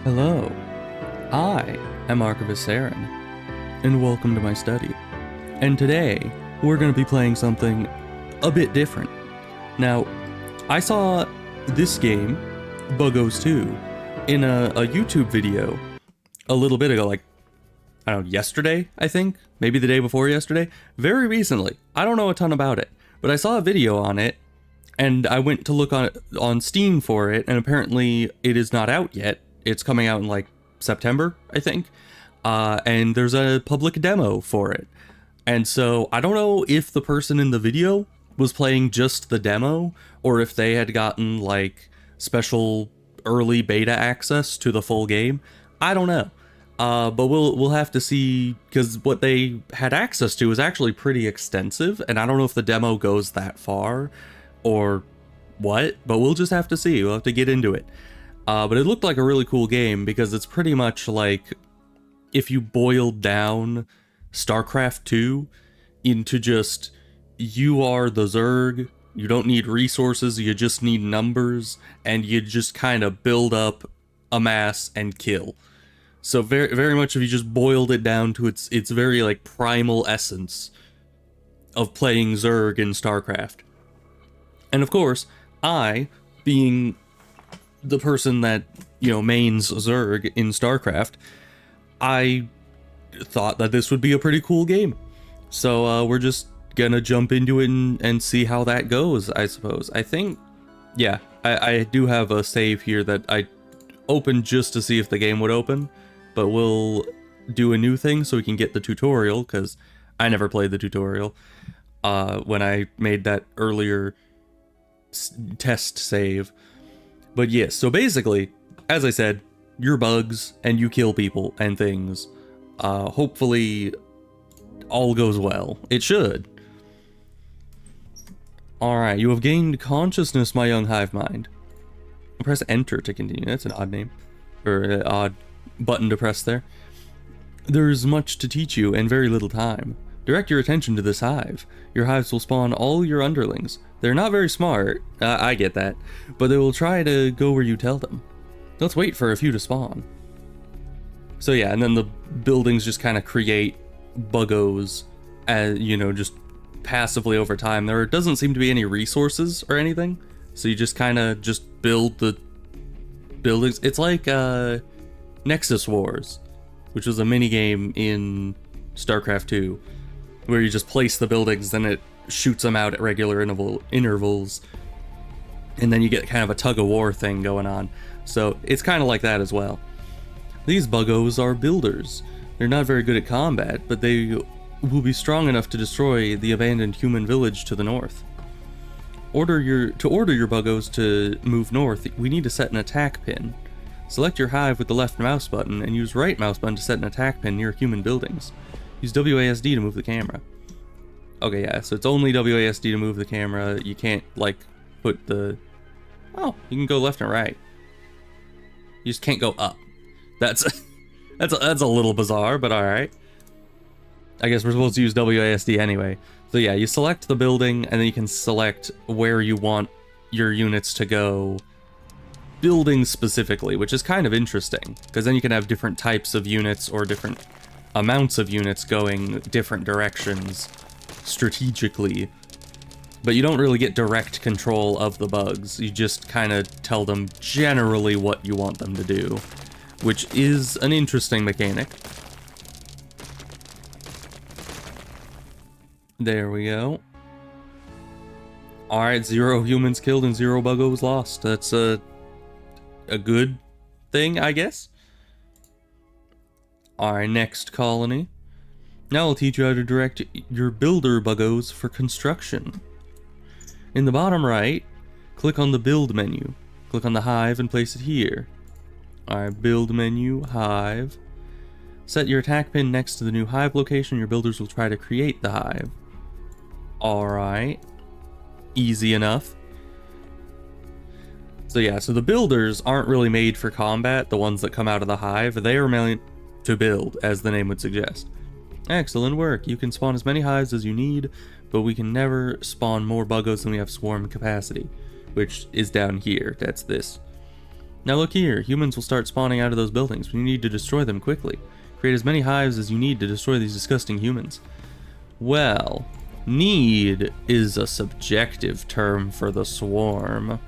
Hello, I am Archivist Saren, and welcome to my study. And today, we're going to be playing something a bit different. Now, I saw this game, Buggos 2, in a YouTube video a little bit ago, like, I don't know, yesterday, I think? Maybe the day before yesterday? Very recently. I don't know a ton about it, but I saw a video on it, and I went to look on Steam for it, and apparently it is not out yet. It's coming out in like September, I think. And there's a public demo for it. And so I don't know if the person in the video was playing just the demo or if they had gotten like special early beta access to the full game. I don't know. But we'll have to see, because what they had access to is actually pretty extensive, and I don't know if the demo goes that far or what, but we'll just have to see. We'll have to get into it. But it looked like a really cool game because it's pretty much like if you boiled down StarCraft 2 into just, you are the Zerg, you don't need resources, you just need numbers, and you just kind of build up, amass, and kill. So very, very much if you just boiled it down to its very like primal essence of playing Zerg in StarCraft. And of course, I, being the person that, you know, mains Zerg in StarCraft, I thought that this would be a pretty cool game. So we're just gonna jump into it and see how that goes, I suppose. I think, yeah, I do have a save here that I opened just to see if the game would open, but we'll do a new thing so we can get the tutorial, because I never played the tutorial when I made that earlier test save. But yes, so basically, as I said, you're bugs, and you kill people and things. Hopefully, all goes well. It should. Alright, you have gained consciousness, my young hive mind. Press enter to continue. That's an odd name. Or an odd button to press there. There's much to teach you, and very little time. Direct your attention to this hive. Your hives will spawn all your underlings. They're not very smart, I get that, but they will try to go where you tell them. Let's wait for a few to spawn. So yeah, and then the buildings just kind of create buggos, as, you know, just passively over time. There doesn't seem to be any resources or anything, so you just kind of just build the buildings. It's like Nexus Wars, which was a minigame in StarCraft 2, where you just place the buildings, then it shoots them out at regular intervals, and then you get kind of a tug-of-war thing going on. So it's kind of like that as well. These buggos are builders. They're not very good at combat, but they will be strong enough to destroy the abandoned human village to the north. To order your buggos to move north, we need to set an attack pin. Select your hive with the left mouse button and use right mouse button to set an attack pin near human buildings. Use WASD to move the camera. Okay, yeah, so it's only WASD to move the camera. You can't, like, put the... Oh, you can go left and right. You just can't go up. That's that's a little bizarre, but alright. I guess we're supposed to use WASD anyway. So yeah, you select the building, and then you can select where you want your units to go. Buildings specifically, which is kind of interesting, because then you can have different types of units or different amounts of units going different directions strategically, but you don't really get direct control of the bugs. You just kind of tell them generally what you want them to do, which is an interesting mechanic. There we go. Alright, 0 humans killed and 0 buggos lost. That's a good thing, I guess. Alright, next colony. Now I'll teach you how to direct your builder buggos for construction. In the bottom right, click on the build menu. Click on the hive and place it here. Alright, build menu, hive. Set your attack pin next to the new hive location. Your builders will try to create the hive. Alright. Easy enough. So yeah, so the builders aren't really made for combat, the ones that come out of the hive. They are meant to build, as the name would suggest. Excellent work. You can spawn as many hives as you need, but we can never spawn more buggos than we have swarm capacity, which is down here. That's this. Now look here, humans will start spawning out of those buildings. We need to destroy them quickly. Create as many hives as you need to destroy these disgusting humans. Well, need is a subjective term for the swarm.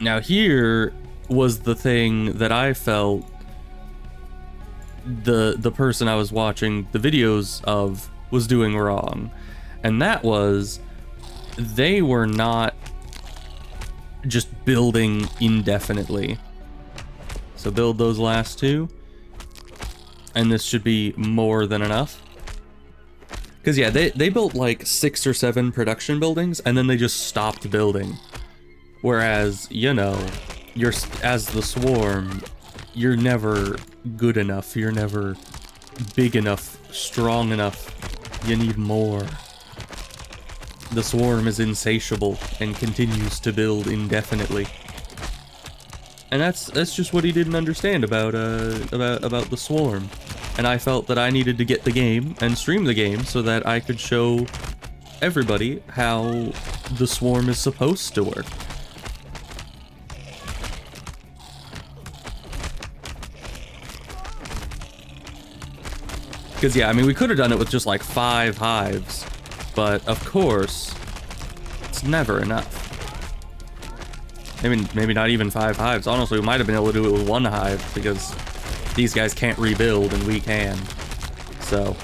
Now here was the thing that I felt the person I was watching the videos of was doing wrong. And that was, they were not just building indefinitely. So build those last two. And this should be more than enough. Because yeah, they built like 6 or 7 production buildings and then they just stopped building. Whereas, you know, you're, as the swarm, you're never good enough. You're never big enough, strong enough. You need more. The swarm is insatiable and continues to build indefinitely. And that's just what he didn't understand about the swarm. And I felt that I needed to get the game and stream the game so that I could show everybody how the swarm is supposed to work. Because yeah, I mean, we could have done it with just like 5 hives, but of course, it's never enough. Maybe not even 5 hives. Honestly, we might have been able to do it with 1 hive because these guys can't rebuild and we can. So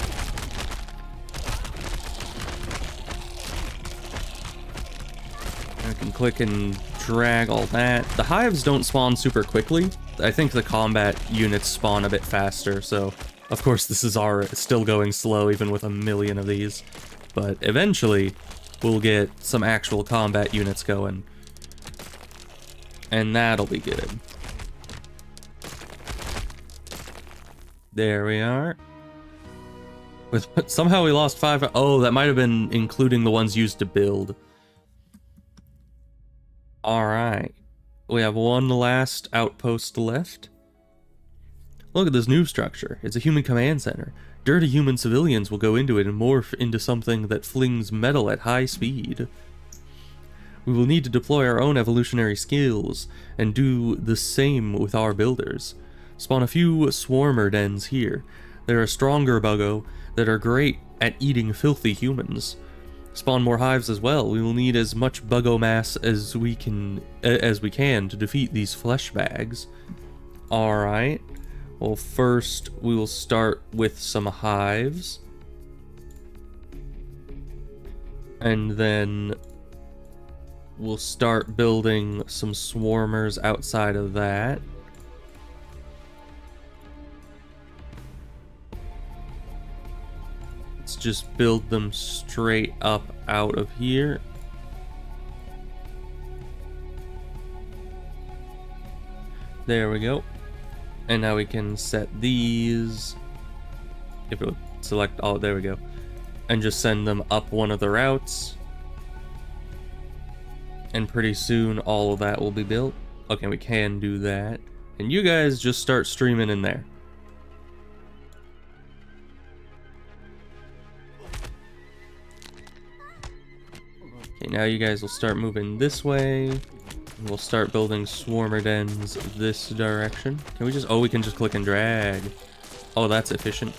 I can click and drag all that. The hives don't spawn super quickly. I think the combat units spawn a bit faster, so of course this is still going slow even with 1,000,000 of these. But eventually we'll get some actual combat units going. And that'll be good. There we are. Somehow we lost 5. Oh, that might have been including the ones used to build. Alright. We have 1 last outpost left. Look at this new structure. It's a human command center. Dirty human civilians will go into it and morph into something that flings metal at high speed. We will need to deploy our own evolutionary skills and do the same with our builders. Spawn a few swarmer dens here. They're a stronger buggo that are great at eating filthy humans. Spawn more hives as well. We will need as much buggo mass as we can to defeat these flesh bags. Alright. Well, first we will start with some hives. And then we'll start building some swarmers outside of that. Let's just build them straight up out of here. There we go. And now we can set these. If it would select all, there we go. And just send them up one of the routes. And pretty soon all of that will be built. Okay, we can do that. And you guys just start streaming in there. Okay, now you guys will start moving this way. And we'll start building swarmer dens this direction. Can we just, oh, we can just click and drag. Oh, that's efficient.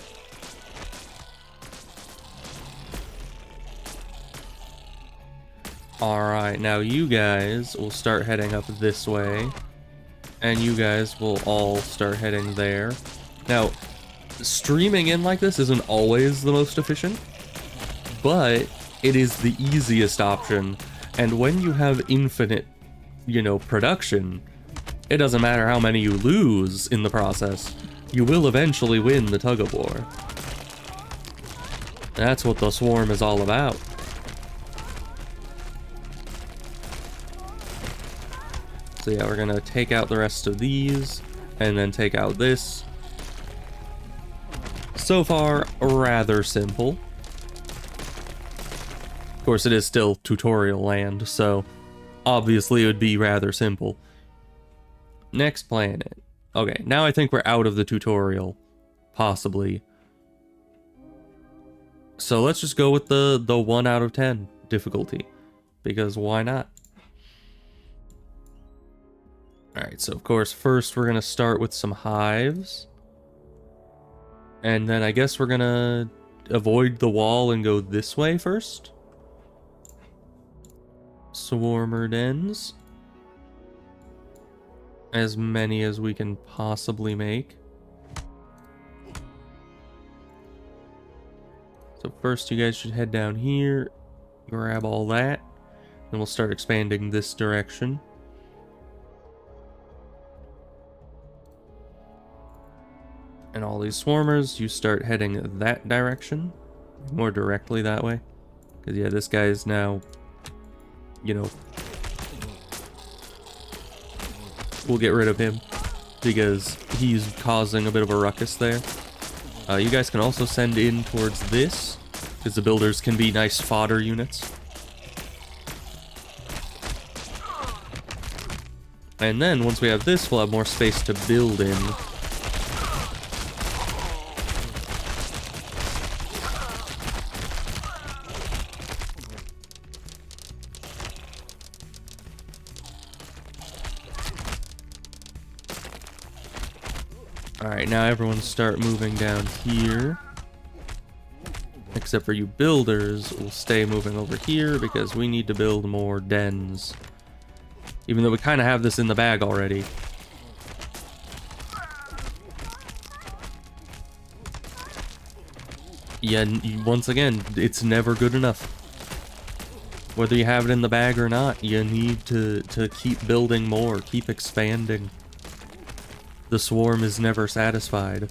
Alright, now you guys will start heading up this way. And you guys will all start heading there. Now, streaming in like this isn't always the most efficient, but it is the easiest option. And when you have infinite, you know, production, it doesn't matter how many you lose in the process. You will eventually win the tug of war. That's what the swarm is all about. So yeah, we're gonna take out the rest of these, and then take out this. So far, rather simple. Of course, it is still tutorial land, so obviously it would be rather simple. Next planet. Okay, now I think we're out of the tutorial, possibly. So let's just go with the 1 out of 10 difficulty, because why not? Alright, so of course, first we're gonna start with some hives. And then I guess we're gonna avoid the wall and go this way first. Swarmer dens. As many as we can possibly make. So first you guys should head down here, grab all that, and we'll start expanding this direction. And all these swarmers, you start heading that direction, more directly that way. Because yeah, this guy is now, you know, we'll get rid of him because he's causing a bit of a ruckus there. You guys can also send in towards this, because the builders can be nice fodder units. And then once we have this, we'll have more space to build in. Alright, now everyone start moving down here. Except for you builders, we'll stay moving over here because we need to build more dens. Even though we kind of have this in the bag already. Yeah, once again, it's never good enough. Whether you have it in the bag or not, you need to keep building more, keep expanding. The swarm is never satisfied.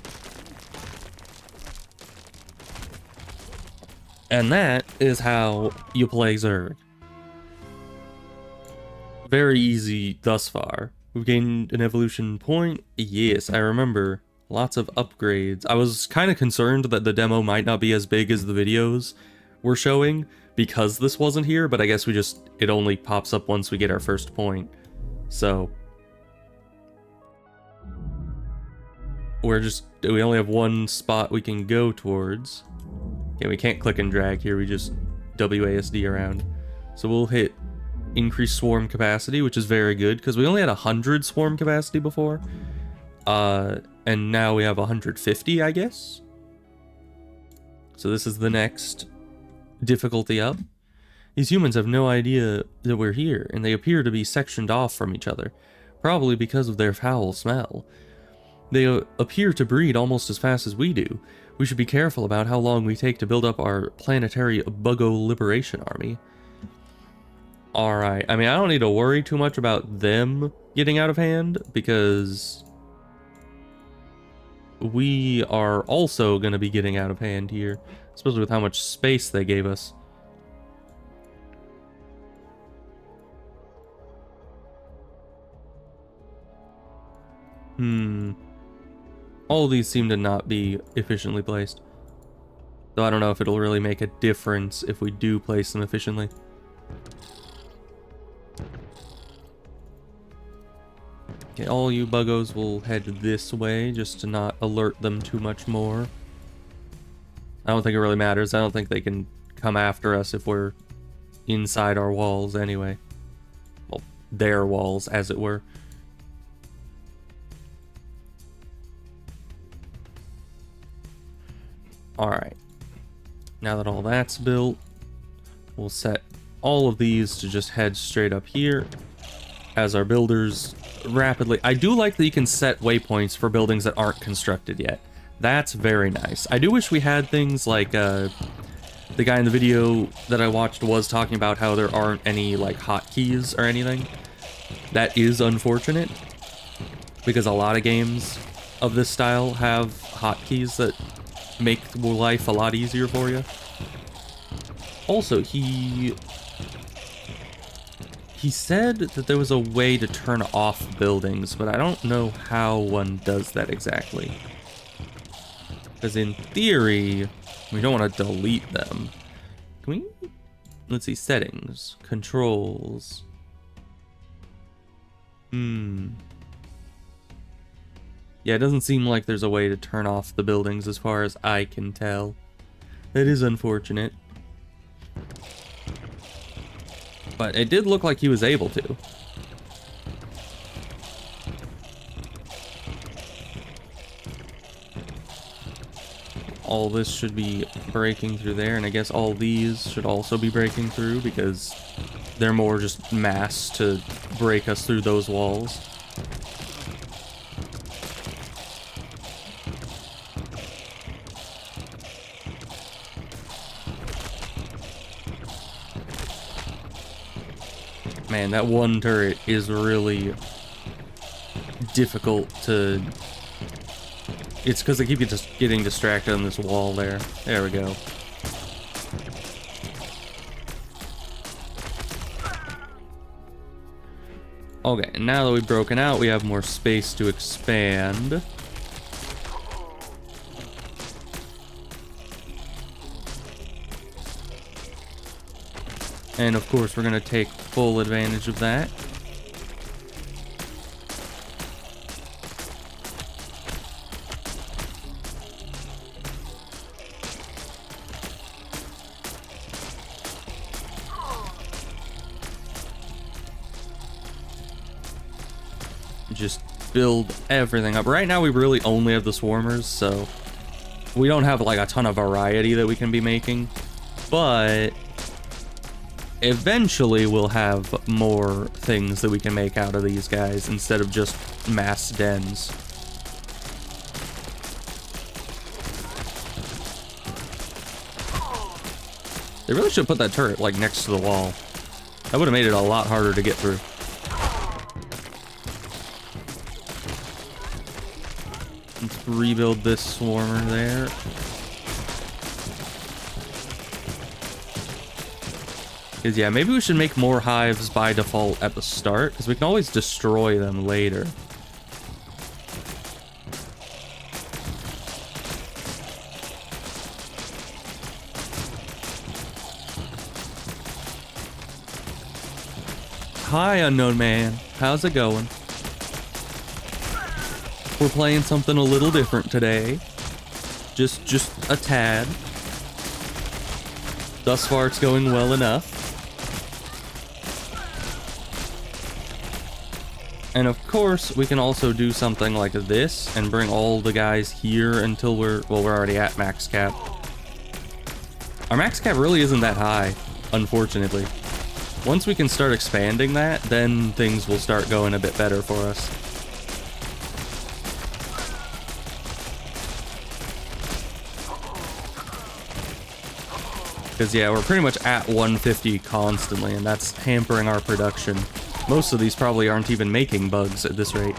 And that is how you play Zerg. Very easy thus far. We've gained an evolution point. Yes, I remember. Lots of upgrades. I was kind of concerned that the demo might not be as big as the videos were showing because this wasn't here, but I guess it only pops up once we get our first point. So we only have one spot we can go towards. Okay, we can't click and drag here, we just WASD around. So we'll hit increased swarm capacity, which is very good, because we only had 100 swarm capacity before. And now we have 150, I guess. So this is the next difficulty up. These humans have no idea that we're here, and they appear to be sectioned off from each other, probably because of their foul smell. They appear to breed almost as fast as we do. We should be careful about how long we take to build up our planetary Buggo liberation army. Alright, I mean, I don't need to worry too much about them getting out of hand, because we are also going to be getting out of hand here, especially with how much space they gave us. All of these seem to not be efficiently placed. Though I don't know if it'll really make a difference if we do place them efficiently. Okay, all you buggos will head this way just to not alert them too much more. I don't think it really matters. I don't think they can come after us if we're inside our walls anyway. Well, their walls, as it were. Alright. Now that all that's built, we'll set all of these to just head straight up here as our builders rapidly... I do like that you can set waypoints for buildings that aren't constructed yet. That's very nice. I do wish we had things like, the guy in the video that I watched was talking about how there aren't any, like, hotkeys or anything. That is unfortunate, because a lot of games of this style have hotkeys that make life a lot easier for you. Also, he said that there was a way to turn off buildings, but I don't know how one does that exactly. Because in theory, we don't want to delete them. Can we? Let's see, settings, controls. Yeah, it doesn't seem like there's a way to turn off the buildings as far as I can tell. That is unfortunate. But it did look like he was able to. all this should be breaking through there, and I guess all these should also be breaking through because they're more just mass to break us through those walls. Man, that one turret is really difficult to... It's because I keep just getting distracted on this wall there. There we go. Okay, and now that we've broken out, we have more space to expand. And of course, we're going to take full advantage of that. Just build everything up. Right now, we really only have the swarmers, so we don't have like a ton of variety that we can be making. But eventually, we'll have more things that we can make out of these guys instead of just mass dens. They really should put that turret like next to the wall. That would have made it a lot harder to get through. Let's rebuild this swarmer there. Because, yeah, maybe we should make more hives by default at the start, because we can always destroy them later. Hi, unknown man. How's it going? We're playing something a little different today. Just a tad. Thus far, it's going well enough. And of course, we can also do something like this and bring all the guys here until we're already at max cap. Our max cap really isn't that high, unfortunately. Once we can start expanding that, then things will start going a bit better for us. Because, yeah, we're pretty much at 150 constantly, and that's hampering our production. Most of these probably aren't even making bugs at this rate.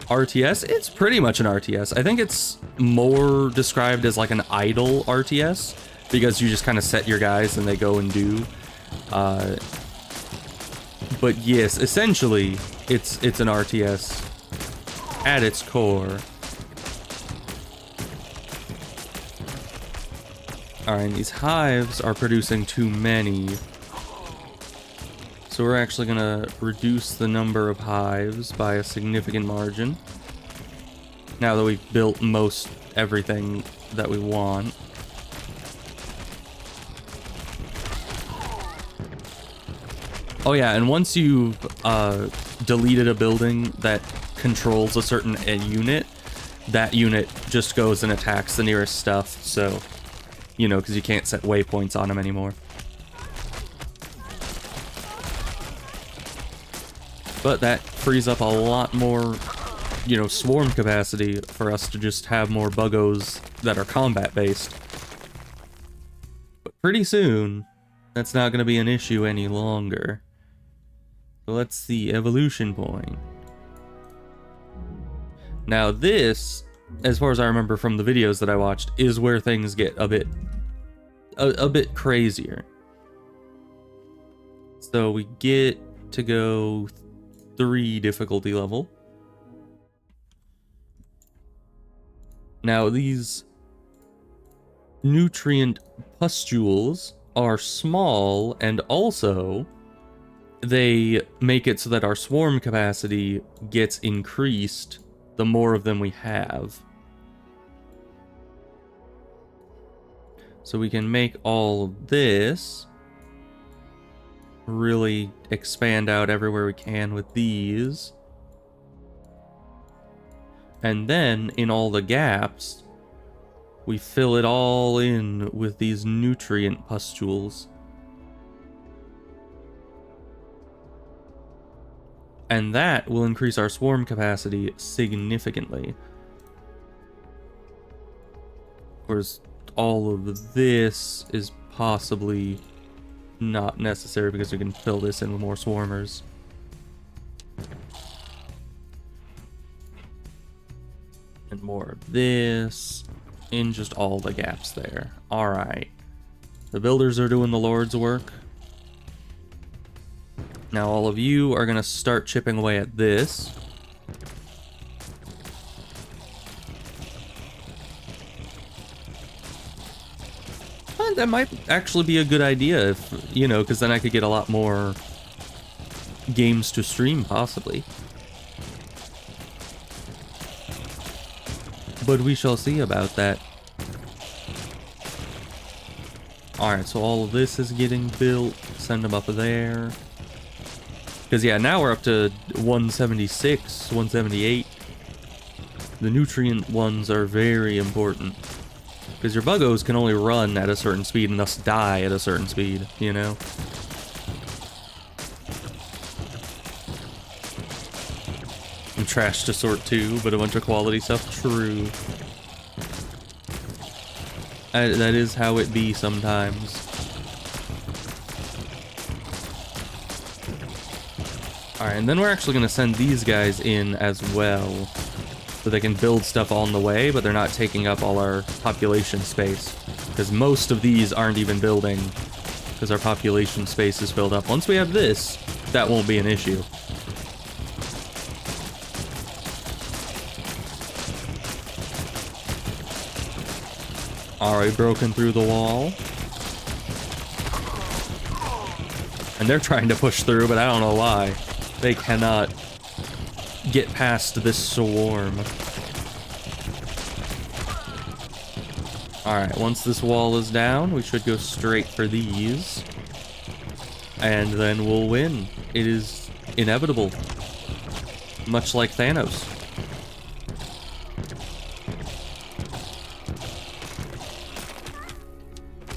RTS? It's pretty much an RTS. I think it's more described as like an idle RTS, because you just kind of set your guys and they go and do. But yes, essentially, it's an RTS at its core. Alright, these hives are producing too many. So we're actually going to reduce the number of hives by a significant margin. Now that we've built most everything that we want. Oh yeah, and once you've deleted a building that controls a certain unit, that unit just goes and attacks the nearest stuff, so, you know, because you can't set waypoints on them anymore. But that frees up a lot more, you know, swarm capacity for us to just have more buggos that are combat-based. But pretty soon, that's not going to be an issue any longer. So let's see, evolution point. Now this, as far as I remember from the videos that I watched, is where things get a bit crazier. So we get to go 3 difficulty level. Now these nutrient pustules are small, and also they make it so that our swarm capacity gets increased the more of them we have. So we can make all of this, really expand out everywhere we can with these. And then in all the gaps, we fill it all in with these nutrient pustules. And that will increase our swarm capacity significantly. Whereas all of this is possibly not necessary because we can fill this in with more swarmers. And more of this in just all the gaps there. Alright. The builders are doing the Lord's work. Now all of you are going to start chipping away at this. That might actually be a good idea if, you know, because then I could get a lot more games to stream, possibly. But we shall see about that. Alright, so all of this is getting built. Send them up there. Because, yeah, now we're up to 176, 178. The nutrient ones are very important. Because your Buggos can only run at a certain speed and thus die at a certain speed, you know? And trash to sort too, but a bunch of quality stuff, true. That is how it be sometimes. Alright, and then we're actually going to send these guys in as well. So they can build stuff on the way, but they're not taking up all our population space. Because most of these aren't even building, because our population space is filled up. Once we have this, that won't be an issue. Alright, broken through the wall. And they're trying to push through, but I don't know why. They cannot get past this swarm. Alright, once this wall is down, we should go straight for these. And then we'll win. It is inevitable. Much like Thanos.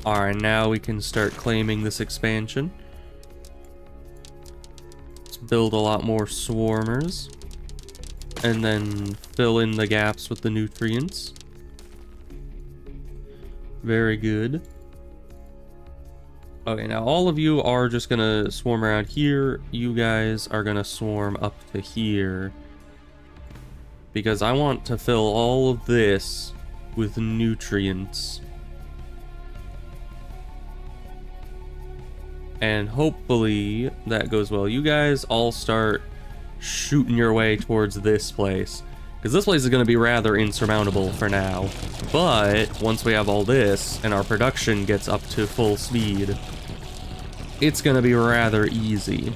Alright, now we can start claiming this expansion. Let's build a lot more swarmers. And then fill in the gaps with the nutrients. Very good. Okay, now all of you are just gonna swarm around here. You guys are gonna swarm up to here. Because I want to fill all of this with nutrients. And hopefully that goes well. You guys all start shooting your way towards this place. Because this place is going to be rather insurmountable for now. But once we have all this and our production gets up to full speed, it's going to be rather easy.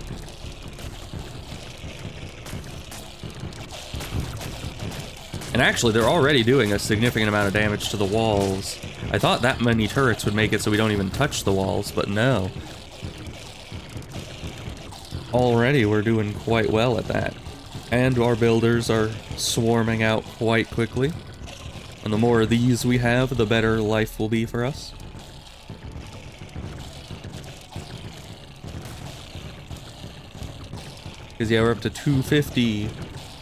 And actually, they're already doing a significant amount of damage to the walls. I thought that many turrets would make it so we don't even touch the walls, but no. Already we're doing quite well at that. And our builders are swarming out quite quickly. And the more of these we have, the better life will be for us. Because yeah, we're up to 250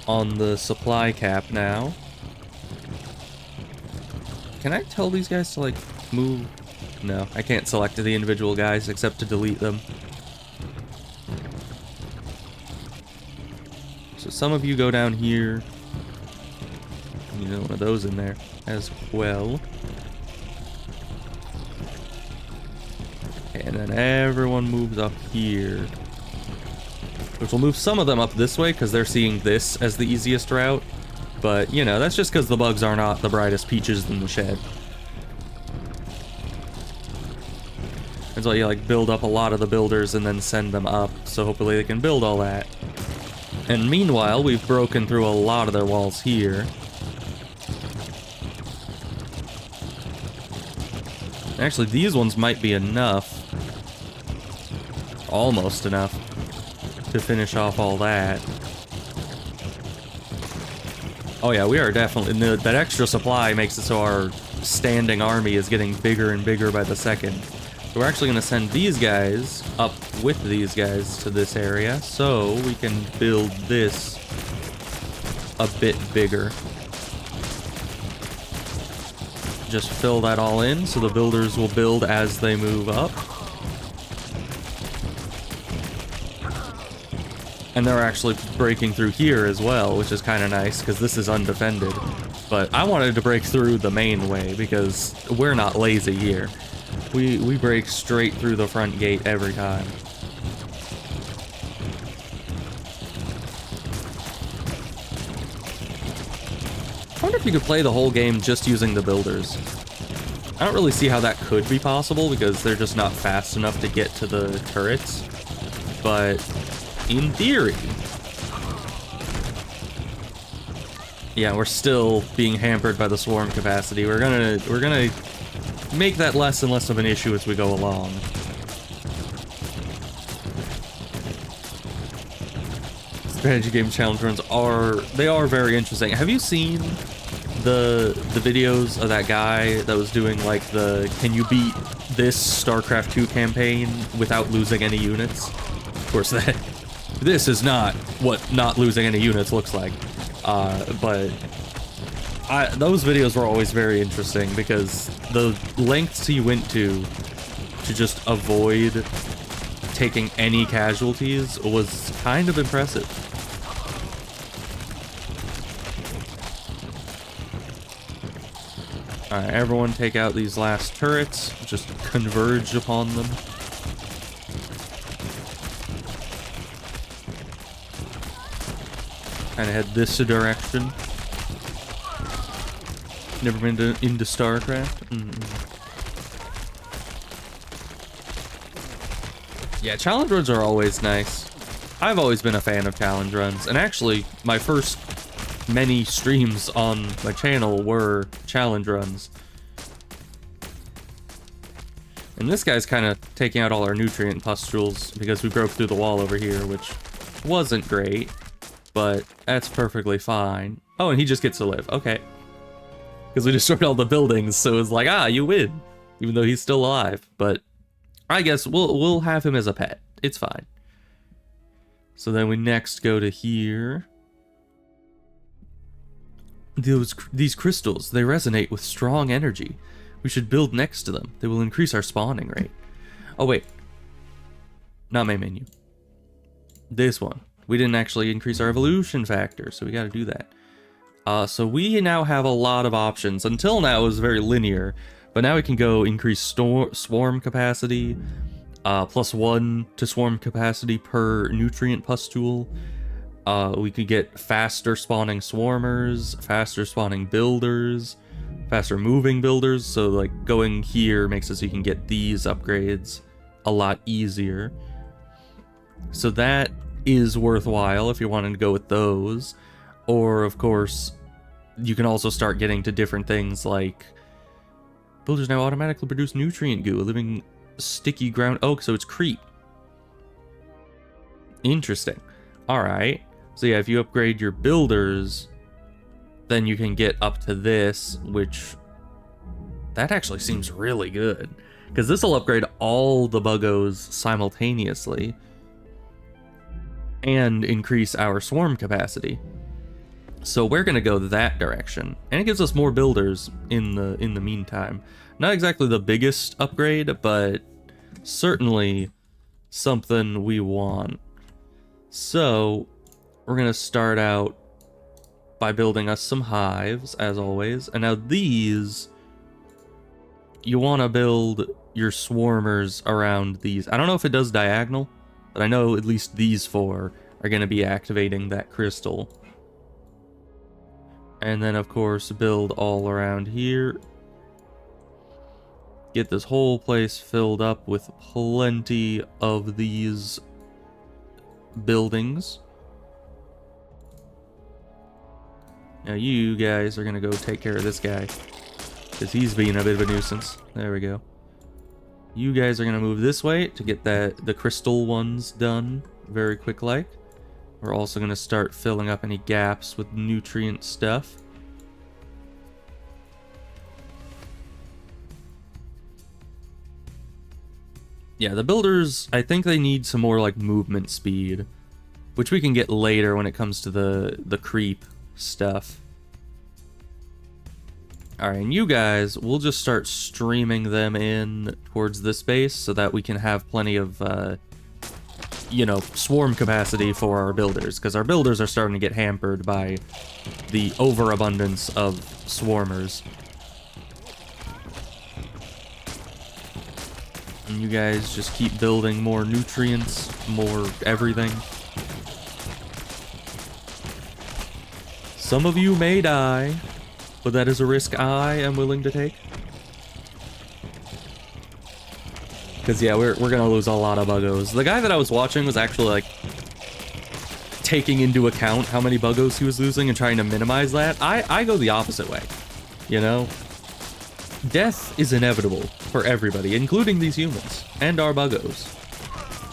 on the supply cap now. Can I tell these guys to like move? No, I can't select the individual guys except to delete them. So some of you go down here. You know, one of those in there as well. Okay, and then everyone moves up here. Which will move some of them up this way because they're seeing this as the easiest route. But, you know, that's just because the bugs are not the brightest peaches in the shed. And so you like build up a lot of the builders and then send them up. So hopefully they can build all that. And meanwhile, we've broken through a lot of their walls here. Actually, these ones might be enough. Almost enough to finish off all that. Oh yeah, we are definitely... that extra supply makes it so our standing army is getting bigger and bigger by the second. So we're actually going to send these guys up with these guys to this area, so we can build this a bit bigger. Just fill that all in, so the builders will build as they move up. And they're actually breaking through here as well, which is kind of nice, because this is undefended. But I wanted to break through the main way, because we're not lazy here. We break straight through the front gate every time. I wonder if you could play the whole game just using the builders. I don't really see how that could be possible, because they're just not fast enough to get to the turrets. But in theory... yeah, we're still being hampered by the swarm capacity. We're gonna make that less and less of an issue as we go along. Strategy game challenge runs are very interesting. Have you seen the videos of that guy that was doing like the can you beat this StarCraft 2 campaign without losing any units? Of course this is not what not losing any units looks like. But those videos were always very interesting because the lengths he went to just avoid taking any casualties was kind of impressive. Alright, everyone take out these last turrets. Just converge upon them. Kind of head this direction. Never been into StarCraft? Yeah, challenge runs are always nice. I've always been a fan of challenge runs, and actually, my first many streams on my channel were challenge runs. And this guy's kind of taking out all our nutrient pustules because we broke through the wall over here, which wasn't great, but that's perfectly fine. Oh, and he just gets to live. Okay. Because we destroyed all the buildings, so it's like, ah, you win. Even though he's still alive. But I guess we'll have him as a pet. It's fine. So then we next go to here. These crystals, they resonate with strong energy. We should build next to them. They will increase our spawning rate. Oh, wait. Not main menu. This one. We didn't actually increase our evolution factor, so we got to do that. So we now have a lot of options. Until now, it was very linear, but now we can go increase swarm capacity, +1 to swarm capacity per nutrient pustule. We could get faster spawning swarmers, faster spawning builders, faster moving builders. So like going here makes it so you can get these upgrades a lot easier. So that is worthwhile if you're wanting to go with those. Or, of course, you can also start getting to different things like builders now automatically produce nutrient goo, a living sticky ground. Oh, so it's creep. Interesting. Alright. So yeah, if you upgrade your builders, then you can get up to this, which that actually seems really good. Because this will upgrade all the Buggos simultaneously and increase our swarm capacity. So we're gonna go that direction, and it gives us more builders in the meantime. Not exactly the biggest upgrade, but certainly something we want. So we're gonna start out by building us some hives, as always. And now these, you want to build your swarmers around these. I don't know if it does diagonal, but I know at least these 4 are going to be activating that crystal. And then, of course, build all around here. Get this whole place filled up with plenty of these buildings. Now you guys are going to go take care of this guy, because he's being a bit of a nuisance. There we go. You guys are going to move this way to get the crystal ones done very quick like. We're also going to start filling up any gaps with nutrient stuff. Yeah, the builders, I think they need some more like movement speed, which we can get later when it comes to the creep stuff. Alright, and you guys, we'll just start streaming them in towards this base so that we can have plenty of, you know, swarm capacity for our builders, because our builders are starting to get hampered by the overabundance of swarmers. And you guys just keep building more nutrients, more everything. Some of you may die, but that is a risk I am willing to take. Because, yeah, we're gonna lose a lot of Buggos. The guy that I was watching was actually, like, taking into account how many Buggos he was losing and trying to minimize that. I go the opposite way, you know? Death is inevitable for everybody, including these humans and our Buggos.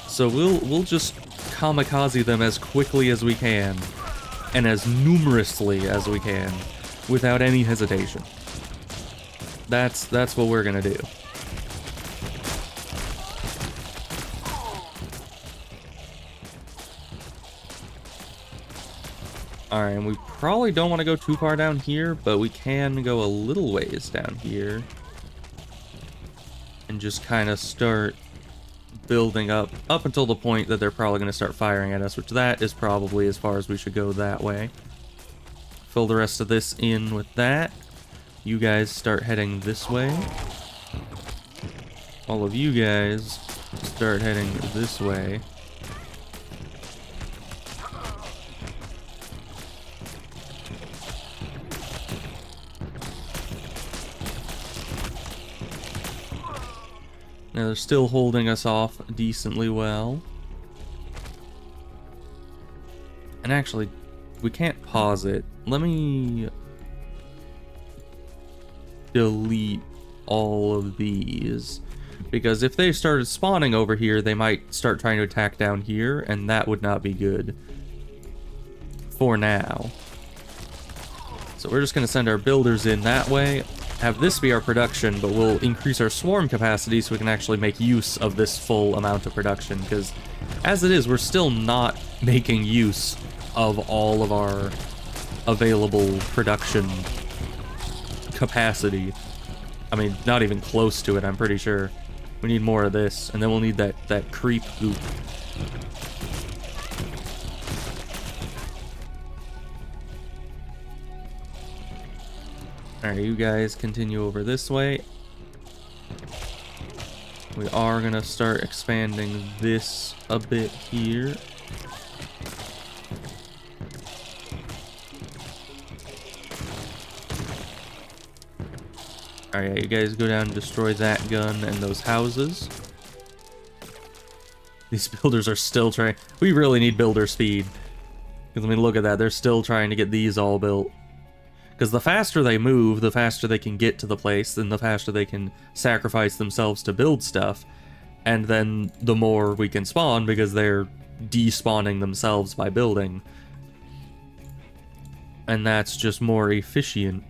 So we'll just kamikaze them as quickly as we can and as numerously as we can without any hesitation. That's what we're gonna do. Alright, and we probably don't want to go too far down here, but we can go a little ways down here. And just kind of start building up until the point that they're probably going to start firing at us, which that is probably as far as we should go that way. Fill the rest of this in with that. You guys start heading this way. All of you guys start heading this way. Now they're still holding us off decently well. And actually, we can't pause it. Let me delete all of these. Because if they started spawning over here, they might start trying to attack down here, and that would not be good for now. So we're just going to send our builders in that way. Have this be our production, but we'll increase our swarm capacity so we can actually make use of this full amount of production, because as it is, we're still not making use of all of our available production capacity. I mean, not even close to it, I'm pretty sure. We need more of this, and then we'll need that creep goop. Alright, you guys continue over this way. We are going to start expanding this a bit here. Alright, you guys go down and destroy that gun and those houses. These builders are still trying... We really need builder speed. Because, I mean, look at that. They're still trying to get these all built. Because the faster they move, the faster they can get to the place, then the faster they can sacrifice themselves to build stuff. And then the more we can spawn, because they're despawning themselves by building. And that's just more efficient.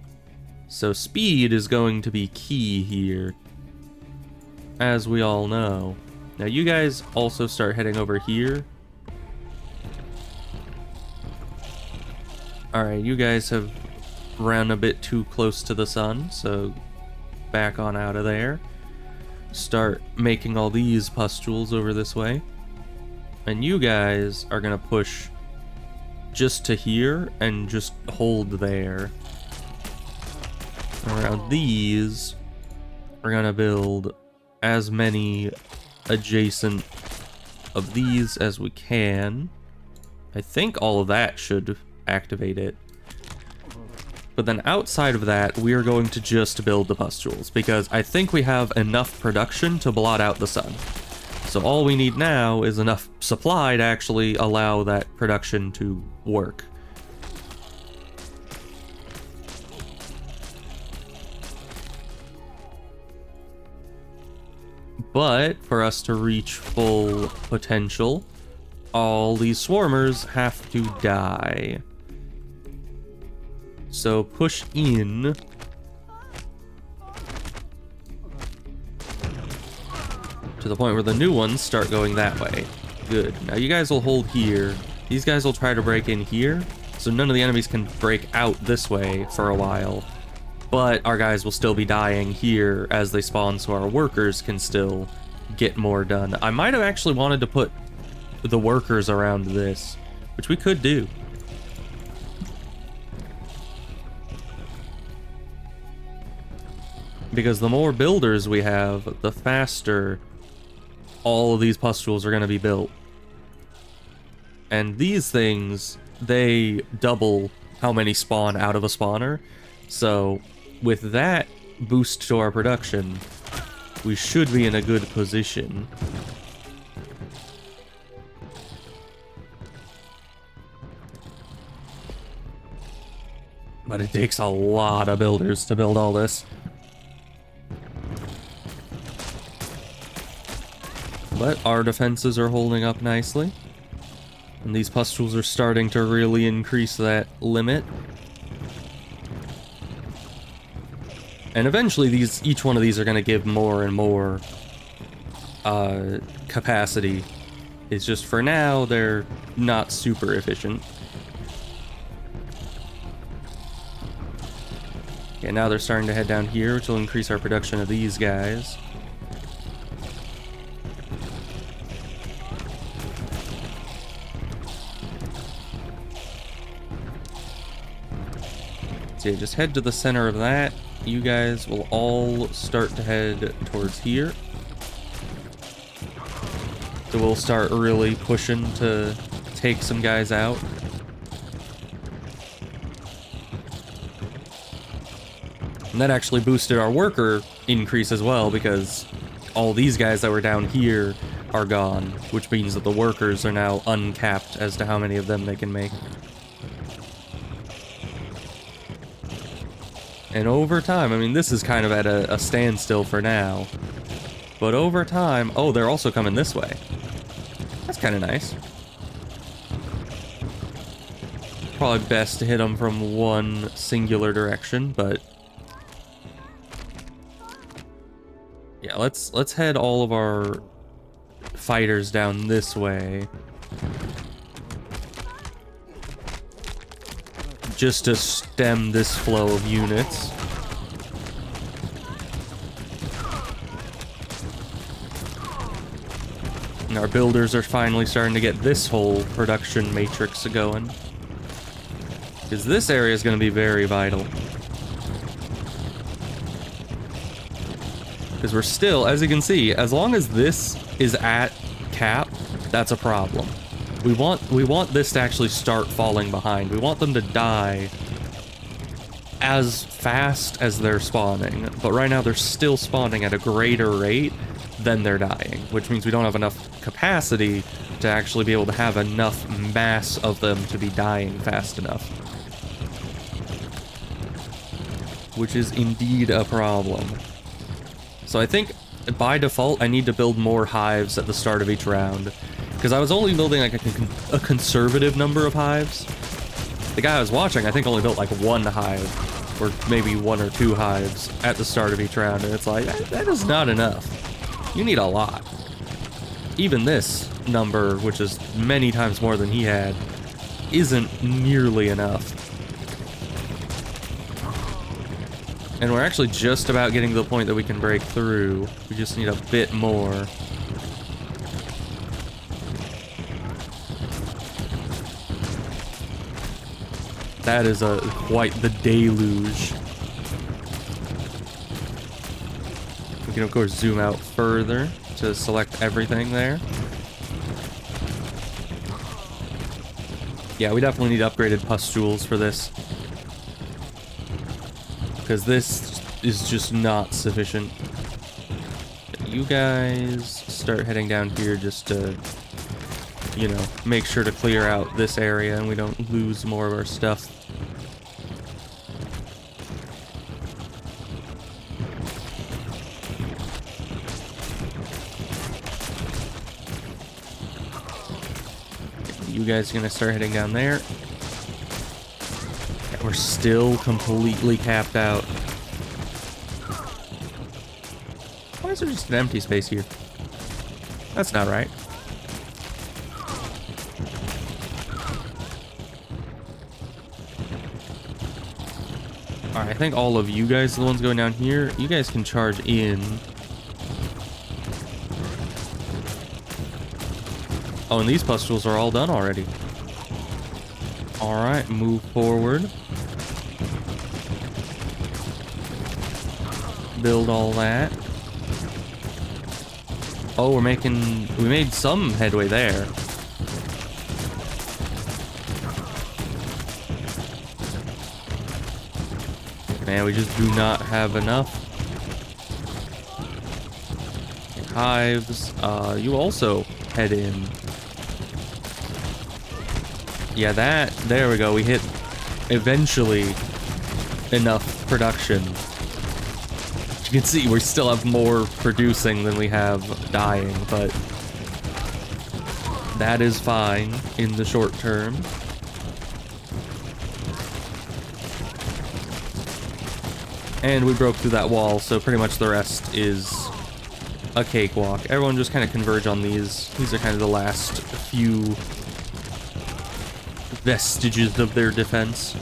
So speed is going to be key here, as we all know. Now you guys also start heading over here. Alright, you guys have run a bit too close to the sun, so back on out of there. Start making all these pustules over this way. And you guys are gonna push just to here and just hold there. Around these, we're gonna build as many adjacent of these as we can. I think all of that should activate it. But then outside of that, we are going to just build the pustules, because I think we have enough production to blot out the sun. So all we need now is enough supply to actually allow that production to work. But for us to reach full potential, all these swarmers have to die. So push in. To the point where the new ones start going that way. Good. Now you guys will hold here. These guys will try to break in here, so none of the enemies can break out this way for a while. But our guys will still be dying here as they spawn, so our workers can still get more done. I might have actually wanted to put the workers around this, which we could do. Because the more builders we have, the faster all of these pustules are going to be built. And these things, they double how many spawn out of a spawner. So with that boost to our production, we should be in a good position. But it takes a lot of builders to build all this. But our defenses are holding up nicely. And these pustules are starting to really increase that limit. And eventually each one of these are going to give more and more capacity. It's just for now, they're not super efficient. Okay, now they're starting to head down here, which will increase our production of these guys. So yeah, just head to the center of that. You guys will all start to head towards here. So we'll start really pushing to take some guys out. And that actually boosted our worker increase as well, because all these guys that were down here are gone, which means that the workers are now uncapped as to how many of them they can make. And over time, I mean, this is kind of at a standstill for now. But over time... Oh, they're also coming this way. That's kind of nice. Probably best to hit them from one singular direction, but... Yeah, let's head all of our fighters down this way. Just to stem this flow of units. And our builders are finally starting to get this whole production matrix going. Because this area is going to be very vital. Because we're still, as you can see, as long as this is at cap, that's a problem. We want this to actually start falling behind. We want them to die as fast as they're spawning. But right now they're still spawning at a greater rate than they're dying, which means we don't have enough capacity to actually be able to have enough mass of them to be dying fast enough. Which is indeed a problem. So I think by default I need to build more hives at the start of each round. Because I was only building like a conservative number of hives. The guy I was watching, I think, only built like one hive, or maybe one or two hives at the start of each round, and it's like, that is not enough. You need a lot. Even this number, which is many times more than he had, isn't nearly enough. And we're actually just about getting to the point that we can break through. We just need a bit more. That is quite the deluge. We can of course zoom out further to select everything there. Yeah, we definitely need upgraded pustules for this. Because this is just not sufficient. You guys start heading down here just to, you know, make sure to clear out this area and we don't lose more of our stuff. you guys are gonna start heading down there. We're still completely capped out. Why is there just an empty space here? That's not right. Alright, I think all of you guys are the ones going down here. You guys can charge in. Oh, and these pustules are all done already. Alright, move forward. Build all that. Oh, we made some headway there. Man, we just do not have enough. Hives, you also head in. Yeah, there we go. We hit eventually enough production. You can see we still have more producing than we have dying, but that is fine in the short term. And we broke through that wall, so pretty much the rest is a cakewalk. Everyone just kind of converge on these. These are kind of the last few vestiges of their defense.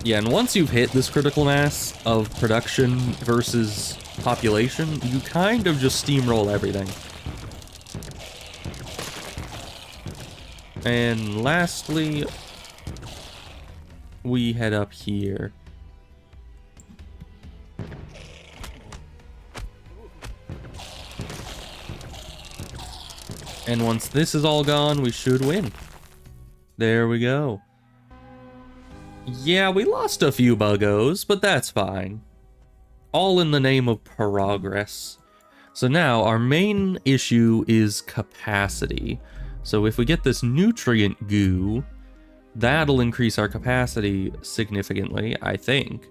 Yeah, and once you've hit this critical mass of production versus population, you kind of just steamroll everything. And lastly, we head up here. And once this is all gone, we should win. There we go. Yeah, we lost a few buggos, but that's fine. All in the name of progress. So now our main issue is capacity. So if we get this nutrient goo, that'll increase our capacity significantly, I think.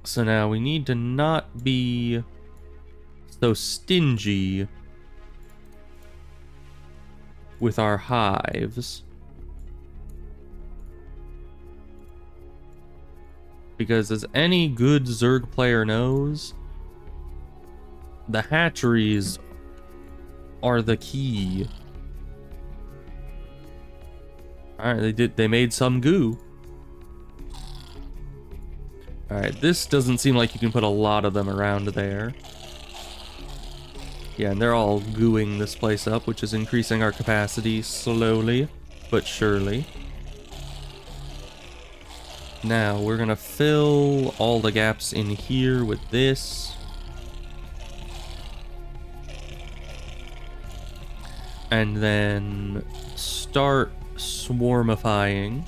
So now we need to not be so stingy with our hives. Because as any good Zerg player knows, the hatcheries are the key. Alright, they made some goo. Alright, this doesn't seem like you can put a lot of them around there. Yeah, and they're all gooing this place up, which is increasing our capacity slowly, but surely. Now, we're gonna fill all the gaps in here with this. And then start swarmifying.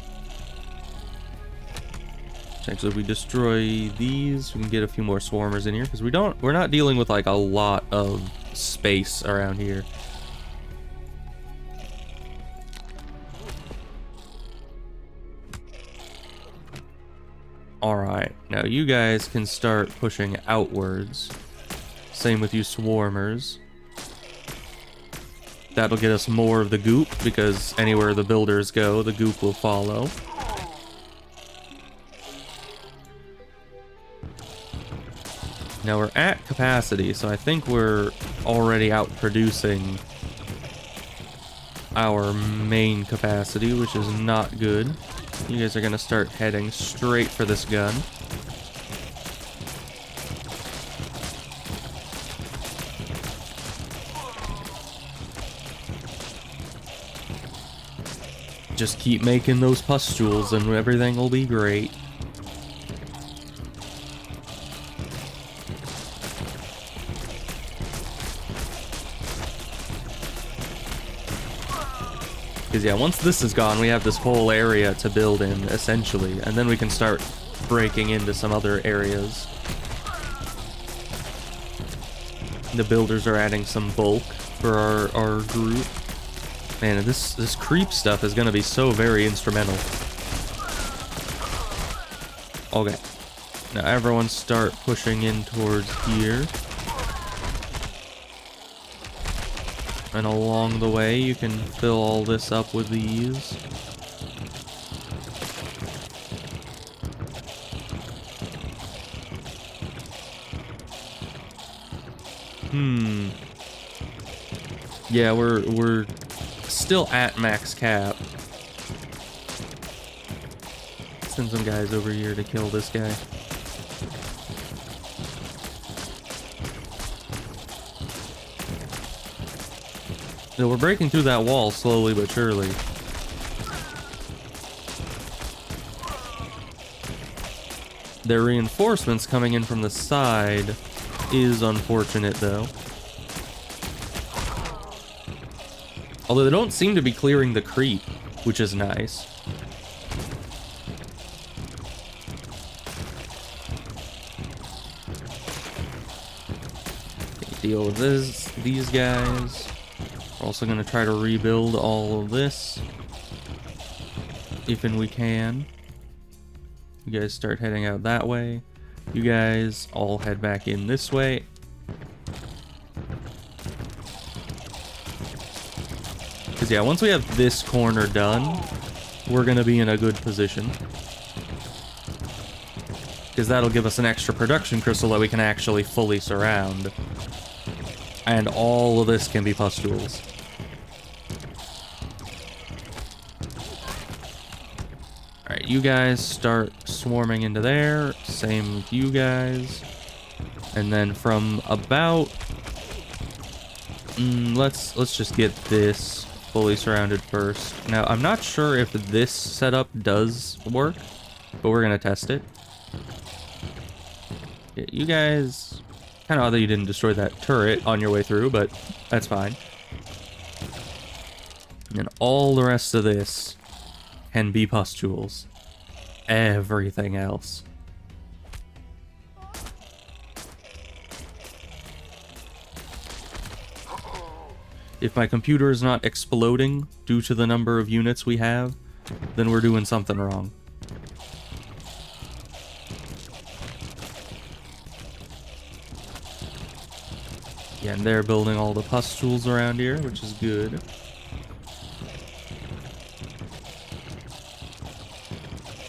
So if we destroy these, we can get a few more swarmers in here, because we're not dealing with like a lot of space around here. Alright, now you guys can start pushing outwards. Same with you swarmers. That'll get us more of the goop, because anywhere the builders go, the goop will follow. Now we're at capacity, so I think we're already out producing our main capacity, which is not good. You guys are gonna start heading straight for this gun. Just keep making those pustules and everything will be great. Because yeah, once this is gone, we have this whole area to build in, essentially. And then we can start breaking into some other areas. The builders are adding some bulk for our group. Man, this creep stuff is going to be so very instrumental. Okay. Now everyone start pushing in towards here. And along the way, you can fill all this up with these. Yeah, we're still at max cap. Send some guys over here to kill this guy. So we're breaking through that wall slowly but surely. Their reinforcements coming in from the side is unfortunate though. Although they don't seem to be clearing the creep, which is nice. Deal with these guys. We're also going to try to rebuild all of this. If and we can. You guys start heading out that way. You guys all head back in this way. Because yeah, once we have this corner done, we're going to be in a good position. Because that'll give us an extra production crystal that we can actually fully surround. And all of this can be pustules. Alright, you guys start swarming into there. Same with you guys. And then from about... let's just get this fully surrounded first. Now, I'm not sure if this setup does work, but we're going to test it. Yeah, you guys... Kind of odd that you didn't destroy that turret on your way through, but that's fine. And all the rest of this can be pustules. Everything else. If my computer is not exploding due to the number of units we have, then we're doing something wrong. Yeah, and they're building all the pustules around here, which is good.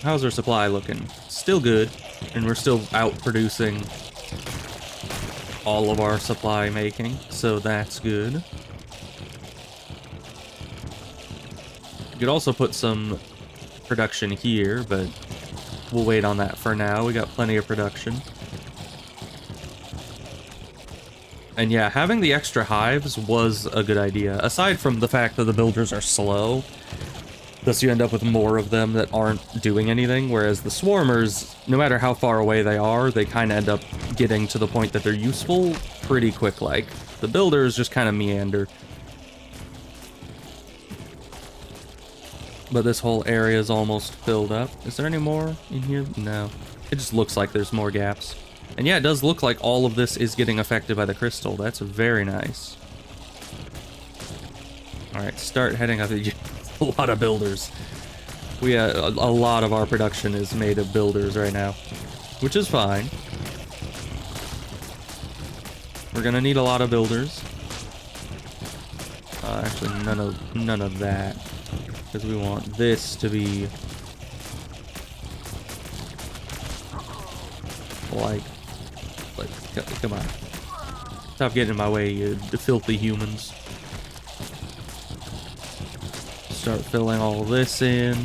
How's our supply looking? Still good, and we're still out producing all of our supply making, so that's good. You could also put some production here, but we'll wait on that for now. We got plenty of production. And yeah, having the extra hives was a good idea. Aside from the fact that the builders are slow, thus you end up with more of them that aren't doing anything, whereas the swarmers, no matter how far away they are, they kind of end up getting to the point that they're useful pretty quick. Like, the builders just kind of meander. But this whole area is almost filled up. Is there any more in here? No. It just looks like there's more gaps. And yeah, it does look like all of this is getting affected by the crystal. That's very nice. Alright, start heading up. A lot of builders. A lot of our production is made of builders right now, which is fine. We're gonna need a lot of builders. Actually, none of that, because we want this to be like, come on. Stop getting in my way, you filthy humans. Start filling all this in.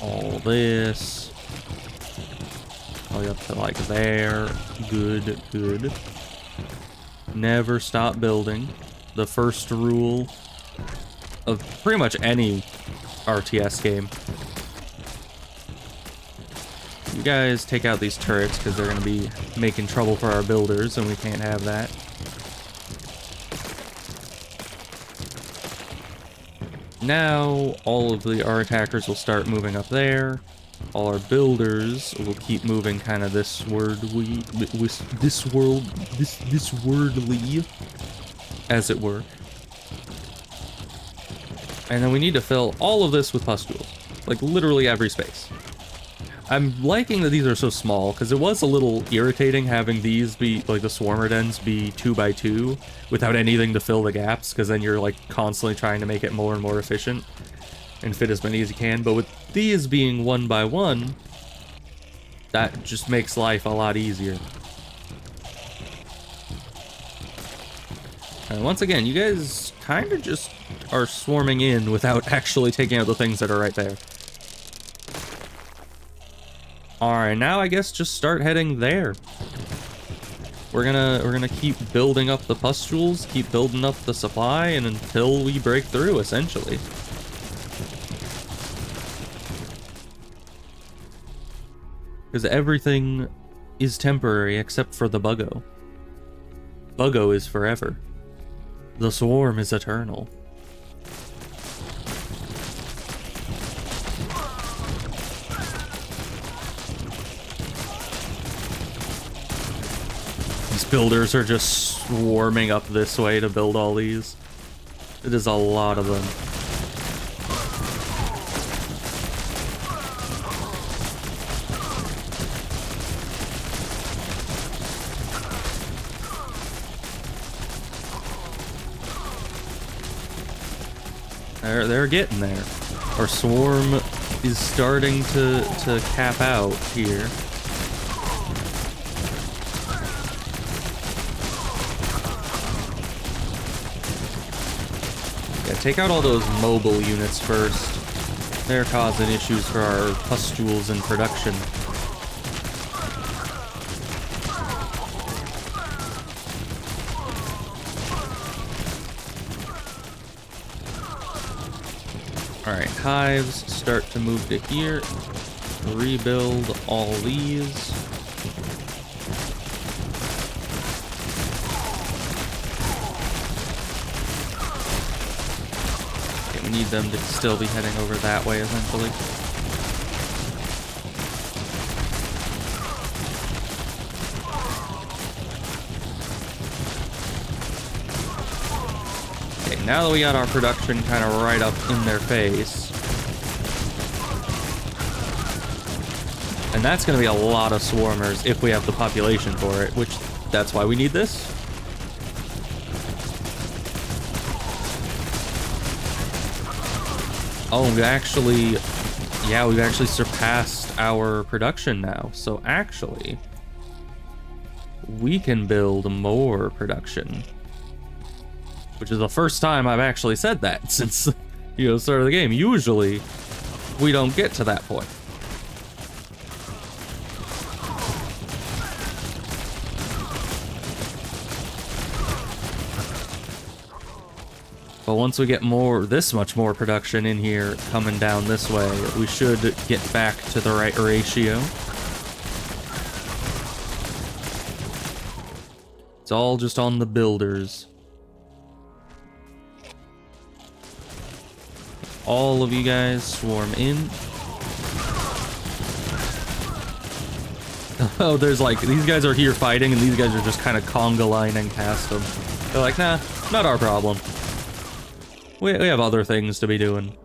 All this. All the way up to like there. Good, good. Never stop building. The first rule of pretty much any RTS game. You guys take out these turrets because they're going to be making trouble for our builders, and we can't have that. Now, all of our attackers will start moving up there. All our builders will keep moving kind of this wordly, as it were. And then we need to fill all of this with pustules. Like, literally every space. I'm liking that these are so small, because it was a little irritating having these be, like the swarmer dens be 2x2 without anything to fill the gaps, because then you're like constantly trying to make it more and more efficient and fit as many as you can. But with these being 1x1, that just makes life a lot easier. And once again, you guys kind of just are swarming in without actually taking out the things that are right there. Alright, now I guess just start heading there. We're gonna keep building up the pustules, keep building up the supply, and until we break through, essentially. Because everything is temporary except for the Buggo. Buggo is forever. The swarm is eternal. These builders are just swarming up this way to build all these. It is a lot of them. They're getting there. Our swarm is starting to cap out here. Yeah, take out all those mobile units first. They're causing issues for our pustules in production. Alright, hives start to move to here. Rebuild all these. Okay, we need them to still be heading over that way eventually. Now that we got our production kind of right up in their face. And that's going to be a lot of swarmers if we have the population for it, which that's why we need this. Oh, we've actually surpassed our production now. So actually, we can build more production. Which is the first time I've actually said that since, the start of the game. Usually, we don't get to that point. But once we get this much more production in here coming down this way, we should get back to the right ratio. It's all just on the builders. All of you guys swarm in. Oh, there's like, these guys are here fighting, and these guys are just kind of conga lining past them. They're like, nah, not our problem. We have other things to be doing.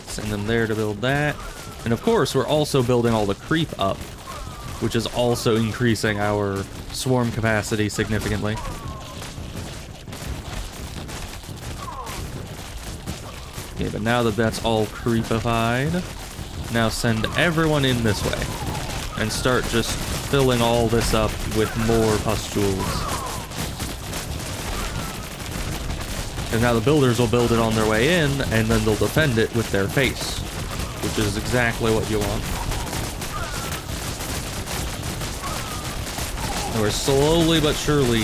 Send them there to build that. And of course, we're also building all the creep up, which is also increasing our swarm capacity significantly. Okay, but now that that's all creepified, now send everyone in this way and start just filling all this up with more pustules. And now the builders will build it on their way in, and then they'll defend it with their face, which is exactly what you want. And we're slowly but surely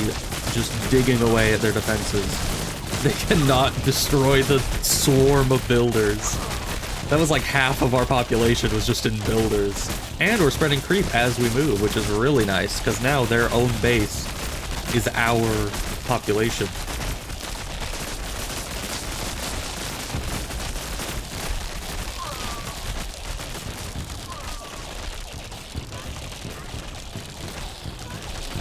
just digging away at their defenses. They cannot destroy the swarm of builders. That was like half of our population was just in builders. And we're spreading creep as we move, which is really nice, because now their own base is our population.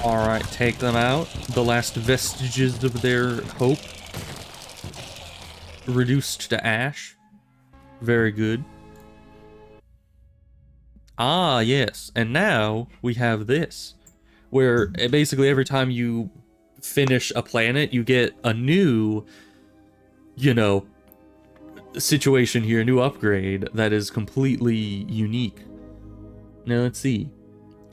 Alright, take them out. The last vestiges of their hope. reduced to ash. Very good. Ah, yes. And now we have this, where basically every time you finish a planet, you get a new, you know, situation here, a new upgrade that is completely unique. Now let's see.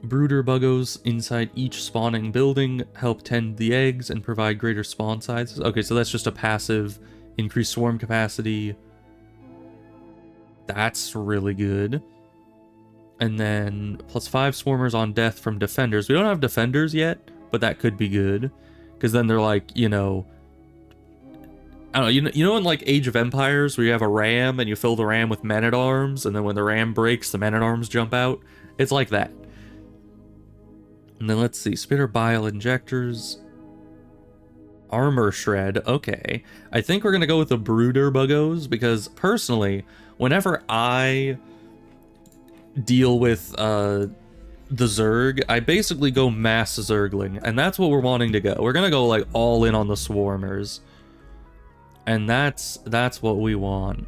Brooder buggos inside each spawning building help tend the eggs and provide greater spawn sizes. Okay, so that's just a passive increased swarm capacity. That's really good. And then +5 swarmers on death from defenders. We don't have defenders yet, but that could be good. Because then they're like, you know... I don't know, you know in like Age of Empires where you have a ram and you fill the ram with men-at-arms, and then when the ram breaks, the men-at-arms jump out? It's like that. And then let's see, spitter bile injectors. Armor shred, okay. I think we're gonna go with the brooder buggos, because personally, whenever I deal with the Zerg, I basically go mass Zergling, and that's what we're wanting to go. We're gonna go like all in on the swarmers, and that's what we want.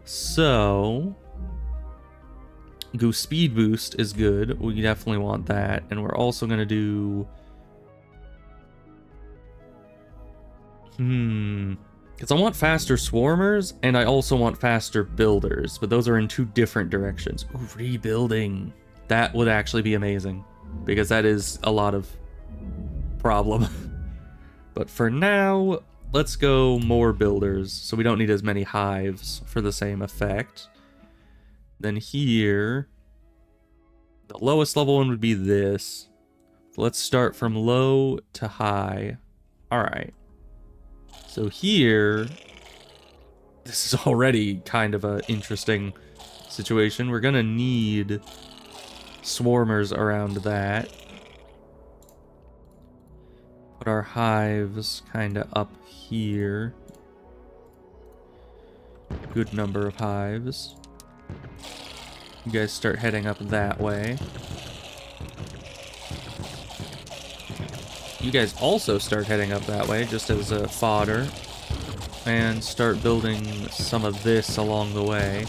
So Goose speed boost is good. We definitely want that, and we're also gonna do because I want faster swarmers, and I also want faster builders, but those are in two different directions. Ooh, rebuilding. That would actually be amazing, because that is a lot of problem. But for now, let's go more builders, so we don't need as many hives for the same effect. Then here, the lowest level one would be this. Let's start from low to high. All right. So here, this is already kind of an interesting situation. We're gonna need swarmers around that. Put our hives kind of up here. Good number of hives. You guys start heading up that way. You guys also start heading up that way, just as a fodder. And start building some of this along the way.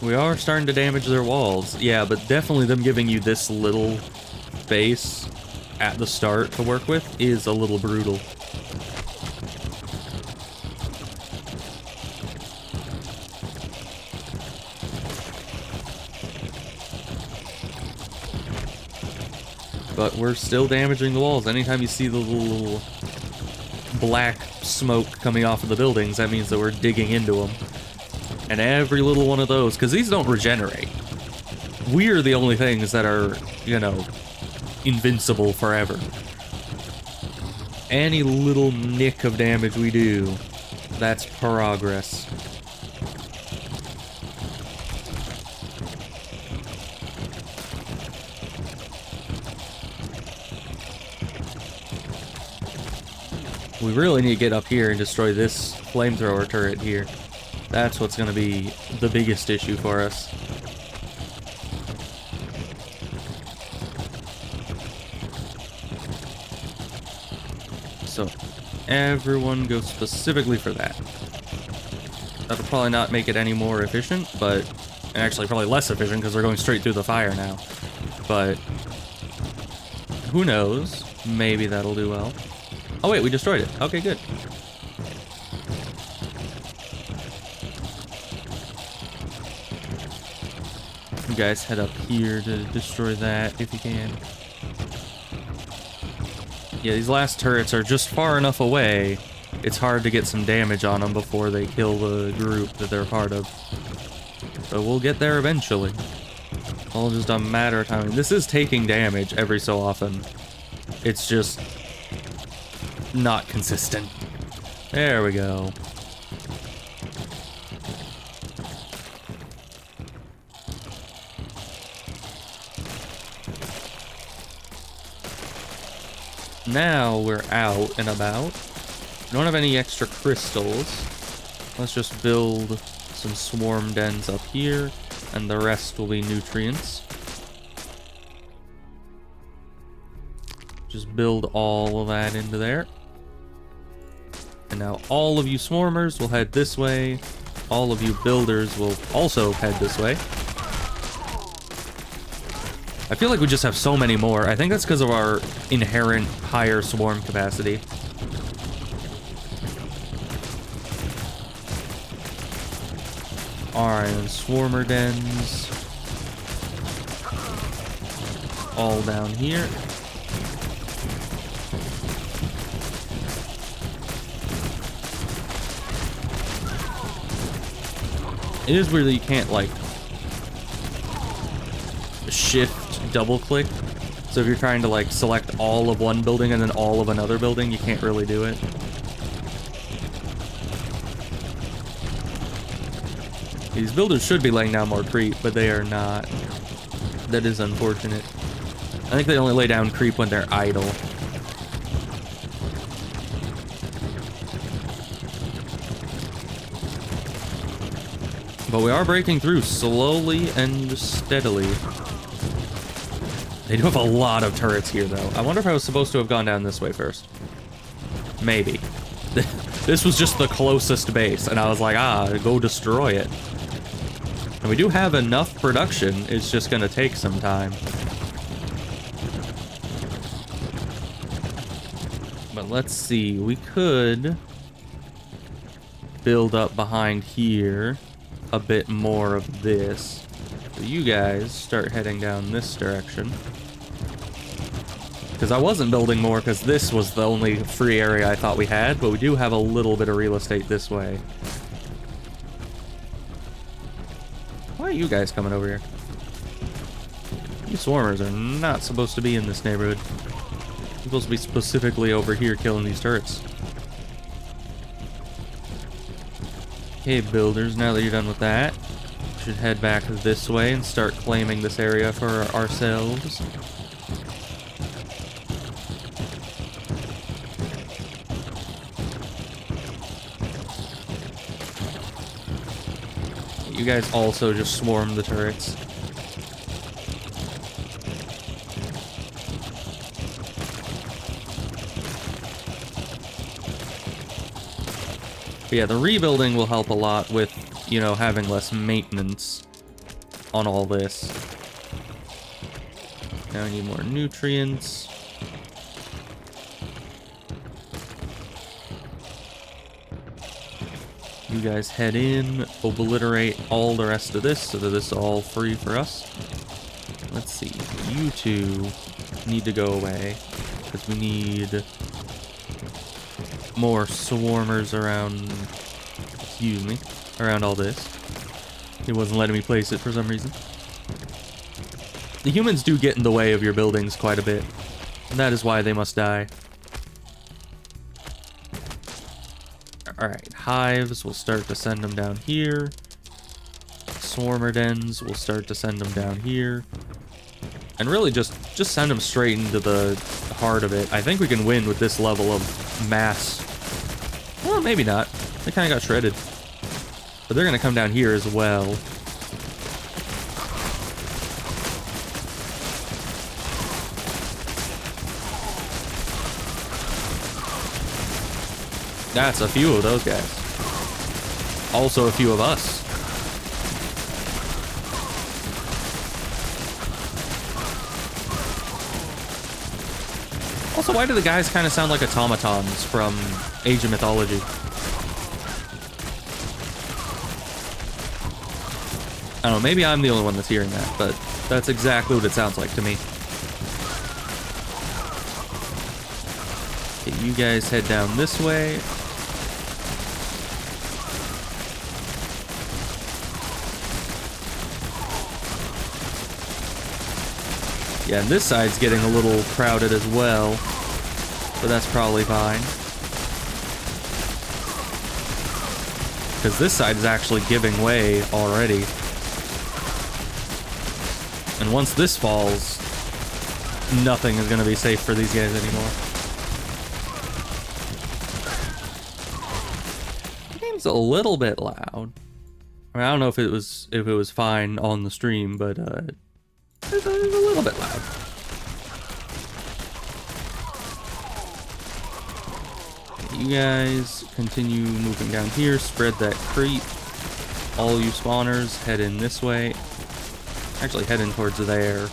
We are starting to damage their walls. Yeah, but definitely them giving you this little base at the start to work with is a little brutal. But we're still damaging the walls. Anytime you see the little black smoke coming off of the buildings, that means that we're digging into them. And every little one of those, because these don't regenerate. We're the only things that are, you know, invincible forever. Any little nick of damage we do, that's progress. We really need to get up here and destroy this flamethrower turret here. That's what's going to be the biggest issue for us. So, everyone go specifically for that. That'll probably not make it any more efficient, but... and actually probably less efficient because they're going straight through the fire now. But... who knows? Maybe that'll do well. Oh wait, we destroyed it. Okay, good. You guys head up here to destroy that if you can. Yeah, these last turrets are just far enough away. It's hard to get some damage on them before they kill the group that they're part of. But we'll get there eventually. All just a matter of time. This is taking damage every so often. It's just not consistent. There we go. Now we're out and about. We don't have any extra crystals. Let's just build some swarm dens up here, and the rest will be nutrients. Just build all of that into there. And now all of you swarmers will head this way. All of you builders will also head this way. I feel like we just have so many more. I think that's because of our inherent higher swarm capacity. Alright, and swarmer dens. All down here. It is weird that you can't, like, shift double click. So if you're trying to, like, select all of one building and then all of another building, you can't really do it. These builders should be laying down more creep, but they are not. That is unfortunate. I think they only lay down creep when they're idle. But we are breaking through slowly and steadily. They do have a lot of turrets here, though. I wonder if I was supposed to have gone down this way first. Maybe. This was just the closest base, and I was like, go destroy it. And we do have enough production, it's just gonna take some time. But let's see, we could build up behind here a bit more of this. So you guys start heading down this direction. Because I wasn't building more because this was the only free area I thought we had, but we do have a little bit of real estate this way. Why are you guys coming over here? You swarmers are not supposed to be in this neighborhood. You're supposed to be specifically over here killing these turrets. Okay, builders, now that you're done with that, we should head back this way and start claiming this area for ourselves. You guys also just swarm the turrets. But yeah, the rebuilding will help a lot with, you know, having less maintenance on all this. Now I need more nutrients. You guys head in, obliterate all the rest of this so that this is all free for us. Let's see, you two need to go away because we need more swarmers around, excuse me, around all this. It wasn't letting me place it for some reason. The humans do get in the way of your buildings quite a bit, and that is why they must die. Alright, hives, we'll start to send them down here. Swarmer dens, we'll start to send them down here. And really just send them straight into the heart of it. I think we can win with this level of mass. Well, maybe not. They kind of got shredded. But they're going to come down here as well. That's a few of those guys. Also a few of us. Also, why do the guys kind of sound like automatons from Age of Mythology? I don't know, maybe I'm the only one that's hearing that, but that's exactly what it sounds like to me. Okay, you guys head down this way. Yeah, and this side's getting a little crowded as well, but that's probably fine. Because this side is actually giving way already. And once this falls, nothing is going to be safe for these guys anymore. The game's a little bit loud. I mean, I don't know if it was fine on the stream, but it's a little bit loud. you guys continue moving down here, spread that creep. All you spawners head in this way. Actually, head in towards there.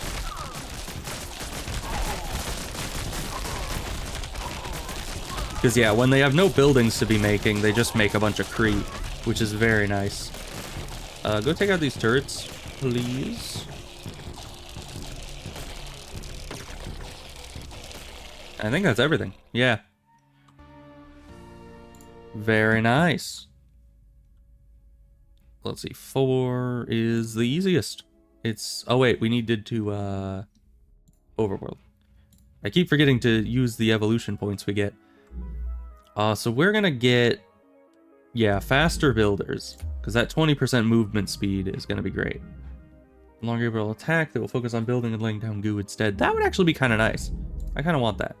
Because, yeah, when they have no buildings to be making, they just make a bunch of creep, which is very nice. Go take out these turrets, please. I think that's everything. Yeah. Very nice. Let's see. 4 is the easiest. It's... Oh, wait. We needed to, Overworld. I keep forgetting to use the evolution points we get. So we're gonna get... Yeah, faster builders. Because that 20% movement speed is gonna be great. Longer able to attack, that will focus on building and laying down goo instead. That would actually be kind of nice. I kind of want that.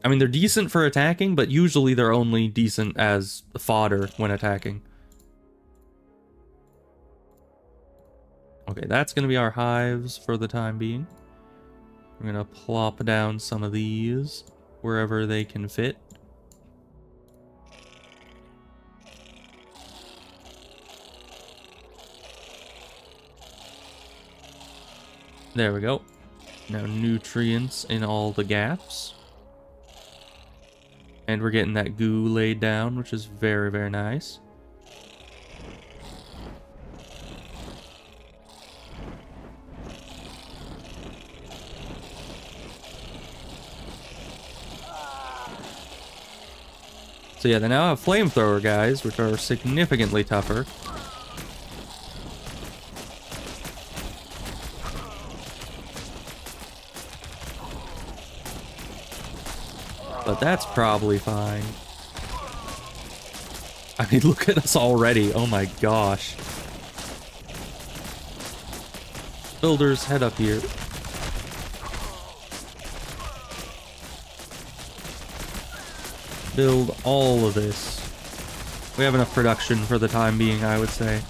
I mean, they're decent for attacking, but usually they're only decent as fodder when attacking. Okay, that's going to be our hives for the time being. We're going to plop down some of these wherever they can fit. There we go. Now nutrients in all the gaps. And we're getting that goo laid down, which is very, very nice. So yeah, they now have flamethrower guys, which are significantly tougher. But that's probably fine. I mean, look at us already. Oh my gosh. Builders, head up here. Build all of this. We have enough production for the time being, I would say.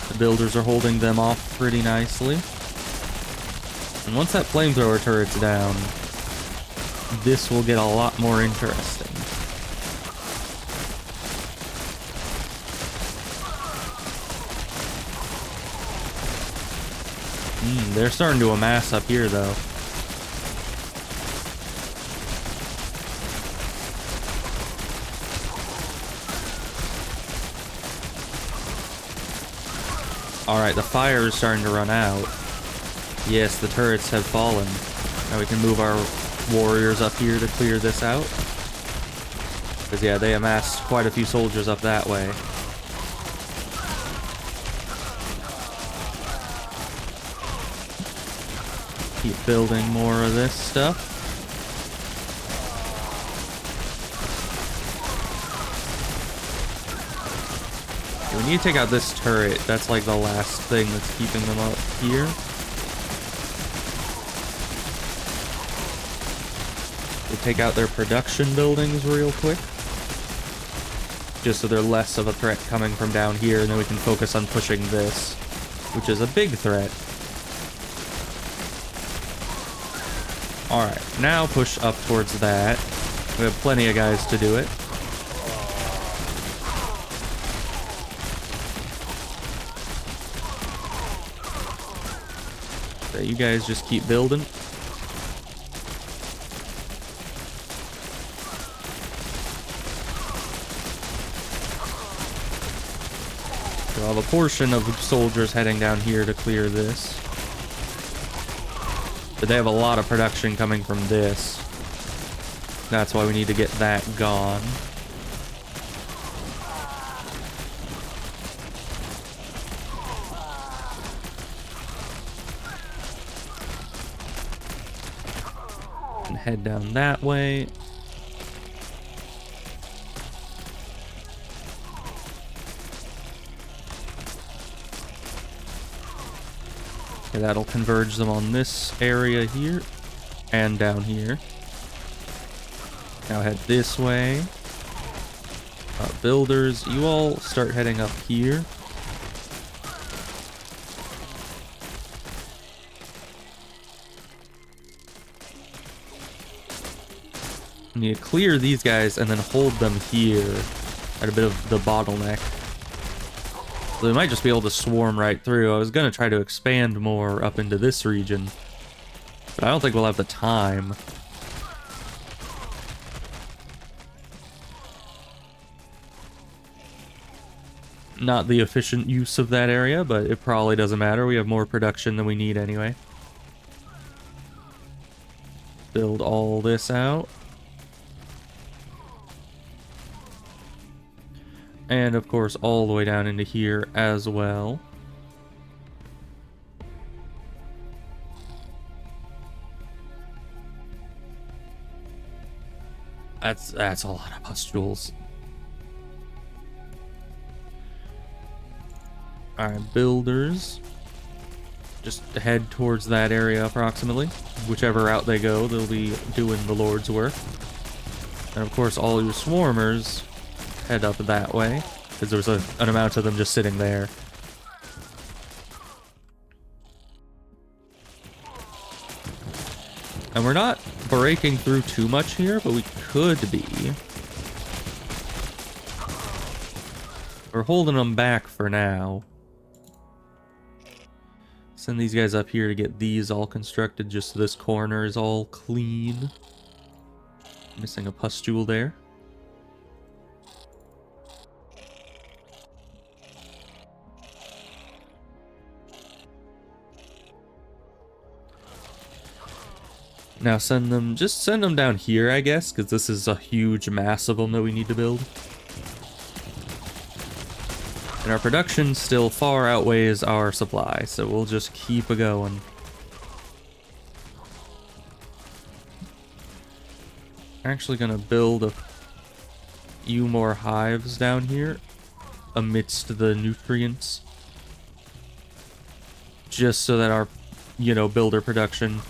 The builders are holding them off pretty nicely. And once that flamethrower turret's down, this will get a lot more interesting. They're starting to amass up here, though. Alright, the fire is starting to run out. Yes, the turrets have fallen. Now we can move our warriors up here to clear this out. Because, yeah, they amassed quite a few soldiers up that way. Keep building more of this stuff. We need to take out this turret. That's like the last thing that's keeping them up here. We'll take out their production buildings real quick. Just so they're less of a threat coming from down here, and then we can focus on pushing this, which is a big threat. Alright, now push up towards that. We have plenty of guys to do it. So you guys just keep building. So I'll have a portion of soldiers heading down here to clear this. But they have a lot of production coming from this. That's why we need to get that gone. And head down that way. Okay, that'll converge them on this area here and down here. Now head this way. Builders, you all start heading up here. You need to clear these guys and then hold them here at a bit of the bottleneck. So they might just be able to swarm right through. I was going to try to expand more up into this region, but I don't think we'll have the time. Not the efficient use of that area, but it probably doesn't matter. We have more production than we need anyway. Build all this out. And of course, all the way down into here as well. That's a lot of pustules. Alright, builders. Just head towards that area approximately. Whichever route they go, they'll be doing the Lord's work. And of course, all your swarmers head up that way, because there's an amount of them just sitting there. And we're not breaking through too much here, but we could be. We're holding them back for now. Send these guys up here to get these all constructed, just so this corner is all clean. Missing a pustule there. Now send them down here, I guess, because this is a huge mass of them that we need to build. And our production still far outweighs our supply, so we'll just keep a going. Actually gonna build a few more hives down here amidst the nutrients. Just so that our, builder production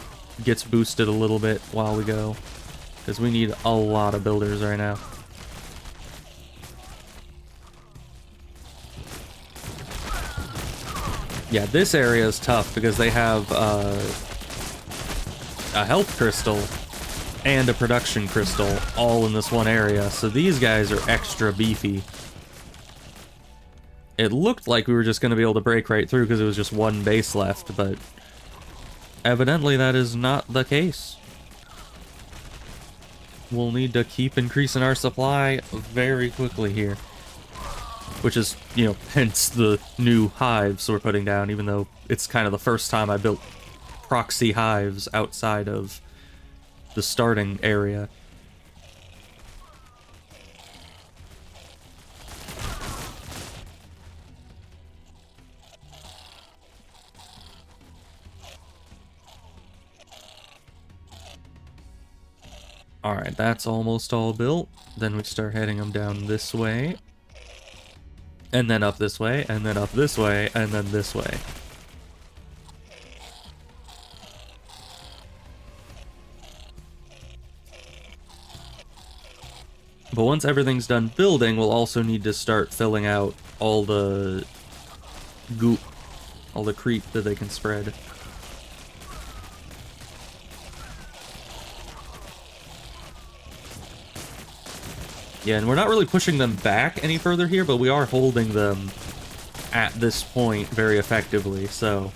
gets boosted a little bit while we go. Because we need a lot of builders right now. Yeah, this area is tough because they have a health crystal and a production crystal all in this one area. So these guys are extra beefy. It looked like we were just going to be able to break right through because it was just one base left, but evidently that is not the case. We'll need to keep increasing our supply very quickly here. Which is, hence the new hives we're putting down, even though it's kind of the first time I built proxy hives outside of the starting area. Alright, that's almost all built. Then we start heading them down this way. And then up this way, and then up this way, and then this way. But once everything's done building, we'll also need to start filling out all the goop, all the creep that they can spread. Yeah, and we're not really pushing them back any further here, but we are holding them at this point very effectively, so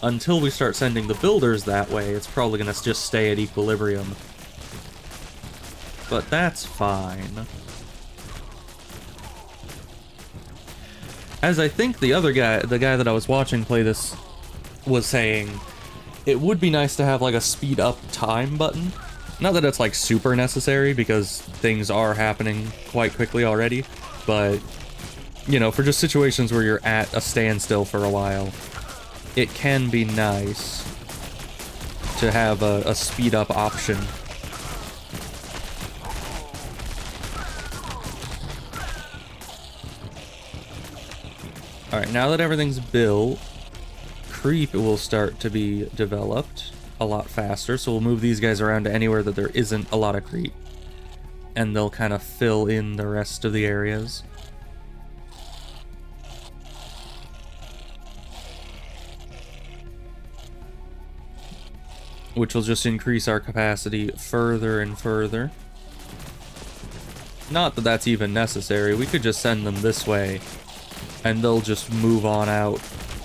until we start sending the builders that way, it's probably going to just stay at equilibrium. But that's fine. As I think the guy that I was watching play this was saying, it would be nice to have like a speed up time button. Not that it's like super necessary because things are happening quite quickly already, but for just situations where you're at a standstill for a while, it can be nice to have a speed up option. Alright, now that everything's built, creep will start to be developed a lot faster, so we'll move these guys around to anywhere that there isn't a lot of creep. and they'll kind of fill in the rest of the areas. Which will just increase our capacity further and further. Not that that's even necessary. We could just send them this way, and they'll just move on out.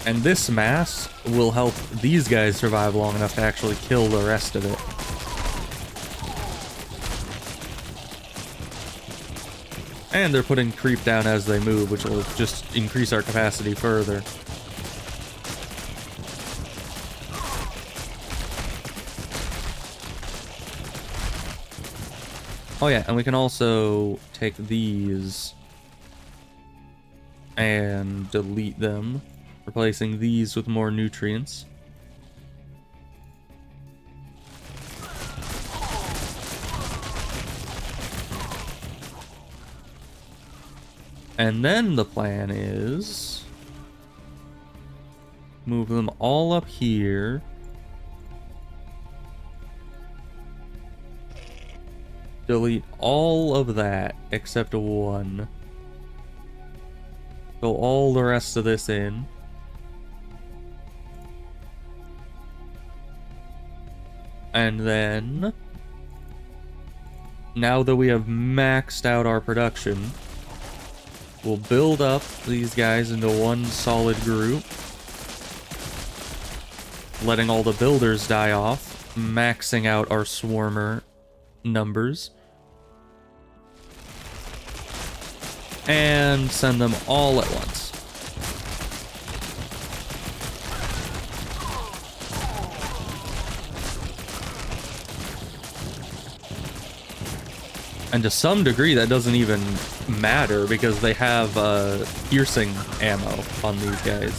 And this mass will help these guys survive long enough to actually kill the rest of it. And they're putting creep down as they move, which will just increase our capacity further. Oh yeah, and we can also take these and delete them, replacing these with more nutrients. And then the plan is move them all up here. Delete all of that except one. Fill all the rest of this in. And then, now that we have maxed out our production, we'll build up these guys into one solid group, letting all the builders die off, maxing out our swarmer numbers, and send them all at once. And to some degree, that doesn't even matter because they have piercing ammo on these guys.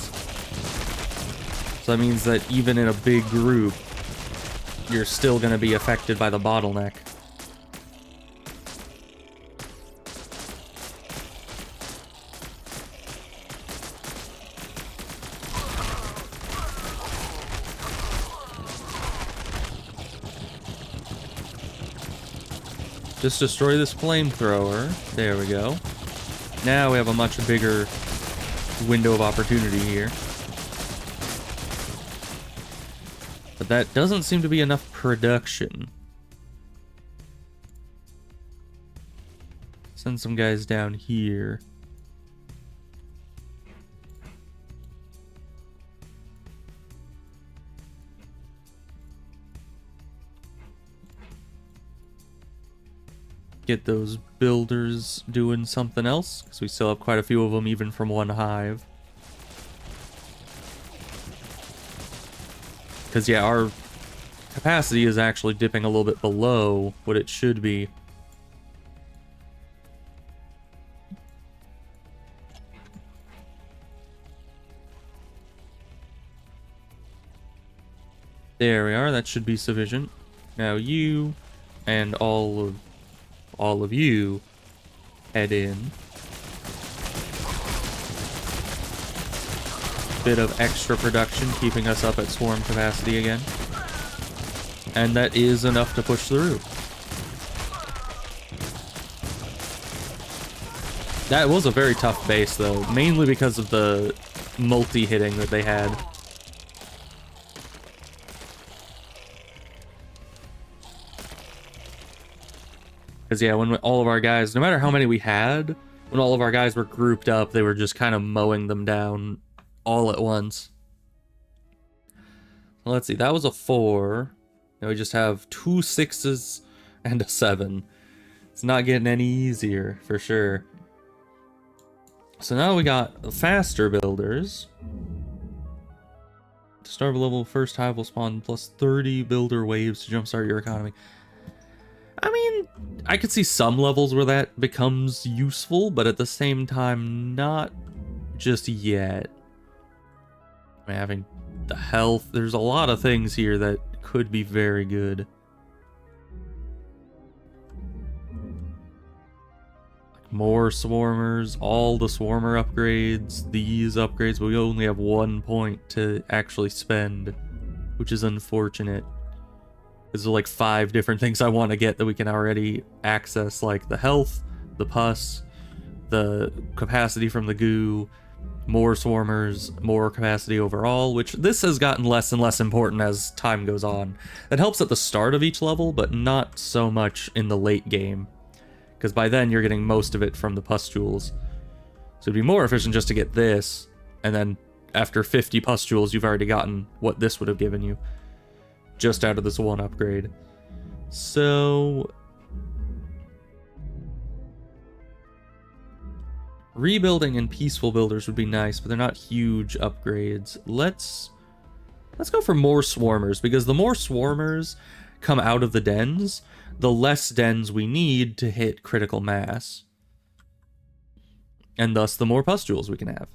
So that means that even in a big group, you're still going to be affected by the bottleneck. Just destroy this flamethrower. There we go. Now we have a much bigger window of opportunity here. But that doesn't seem to be enough production. Send some guys down here. Get those builders doing something else, because we still have quite a few of them even from one hive. Because yeah, our capacity is actually dipping a little bit below what it should be. There we are, that should be sufficient. Now you and all of you head in. Bit of extra production keeping us up at swarm capacity again. And that is enough to push through. That was a very tough base though, mainly because of the multi-hitting that they had. Because yeah, when all of our guys, no matter how many we had, when all of our guys were grouped up, they were just kind of mowing them down all at once. Well, let's see, that was a 4. Now we just have 2 6s and a 7. It's not getting any easier, for sure. So now we got faster builders. To start a level, first hive will spawn plus 30 builder waves to jumpstart your economy. I mean, I could see some levels where that becomes useful, but at the same time, not just yet. I mean, having the health, there's a lot of things here that could be very good. Like more swarmers, all the swarmer upgrades, these upgrades, but we only have 1 point to actually spend, which is unfortunate. There's like 5 different things I want to get that we can already access, like the health, the pus, the capacity from the goo, more swarmers, more capacity overall, which this has gotten less and less important as time goes on. That helps at the start of each level, but not so much in the late game, because by then you're getting most of it from the pustules. So it'd be more efficient just to get this, and then after 50 pustules, you've already gotten what this would have given you, just out of this one upgrade. So rebuilding and peaceful builders would be nice, but they're not huge upgrades. Let's go for more swarmers, because the more swarmers come out of the dens, the less dens we need to hit critical mass. And thus the more pustules we can have.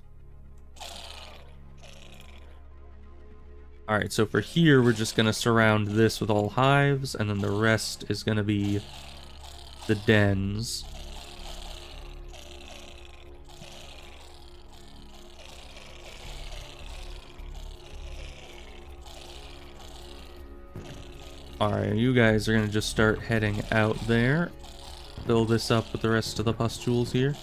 Alright, so for here, we're just going to surround this with all hives, and then the rest is going to be the dens. Alright, you guys are going to just start heading out there. Fill this up with the rest of the pustules here.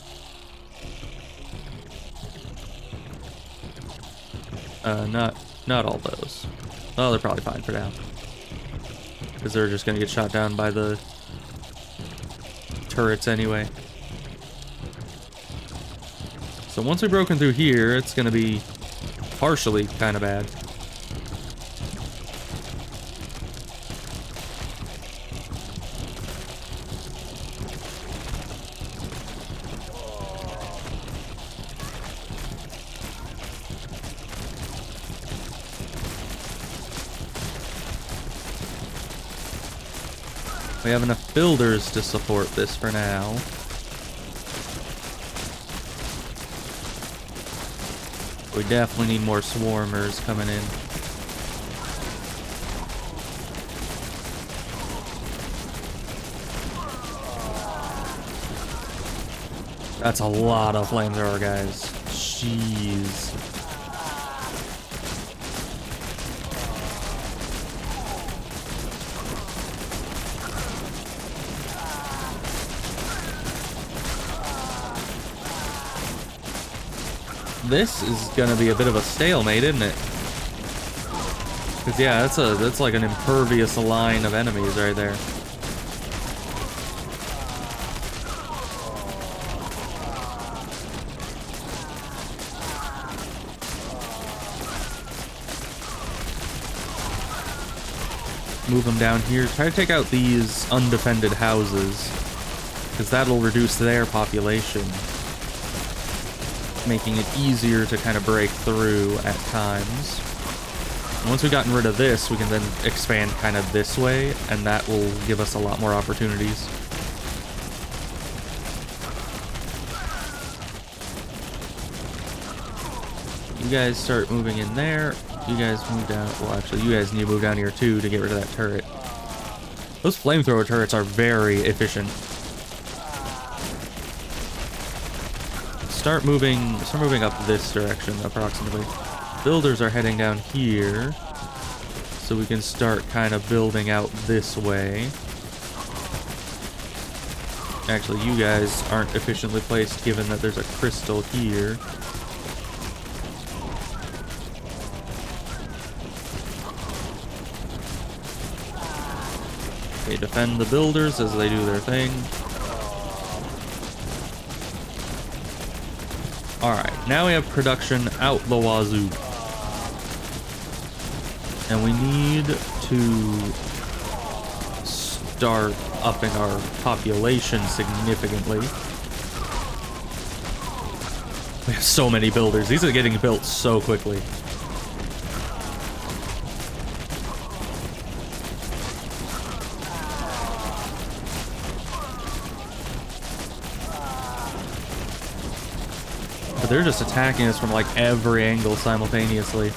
Not all those. Oh, they're probably fine for now. Because they're just going to get shot down by the turrets anyway. So once we've broken through here, it's going to be partially kind of bad. We have enough builders to support this for now. We definitely need more swarmers coming in. That's a lot of flamethrower, guys. Jeez. This is gonna be a bit of a stalemate, isn't it? Because yeah, that's like an impervious line of enemies right there. Move them down here. Try to take out these undefended houses, because that'll reduce their population, making it easier to kind of break through at times. And once we've gotten rid of this, we can then expand kind of this way, and that will give us a lot more opportunities. You guys start moving in there. You guys move down. Well, actually, you guys need to move down here too to get rid of that turret. Those flamethrower turrets are very efficient. Start moving up this direction, approximately. Builders are heading down here, so we can start kind of building out this way. Actually, you guys aren't efficiently placed, given that there's a crystal here. Okay, defend the builders as they do their thing. Alright, now we have production out the wazoo. And we need to start upping our population significantly. We have so many builders. These are getting built so quickly. They're just attacking us from like every angle simultaneously.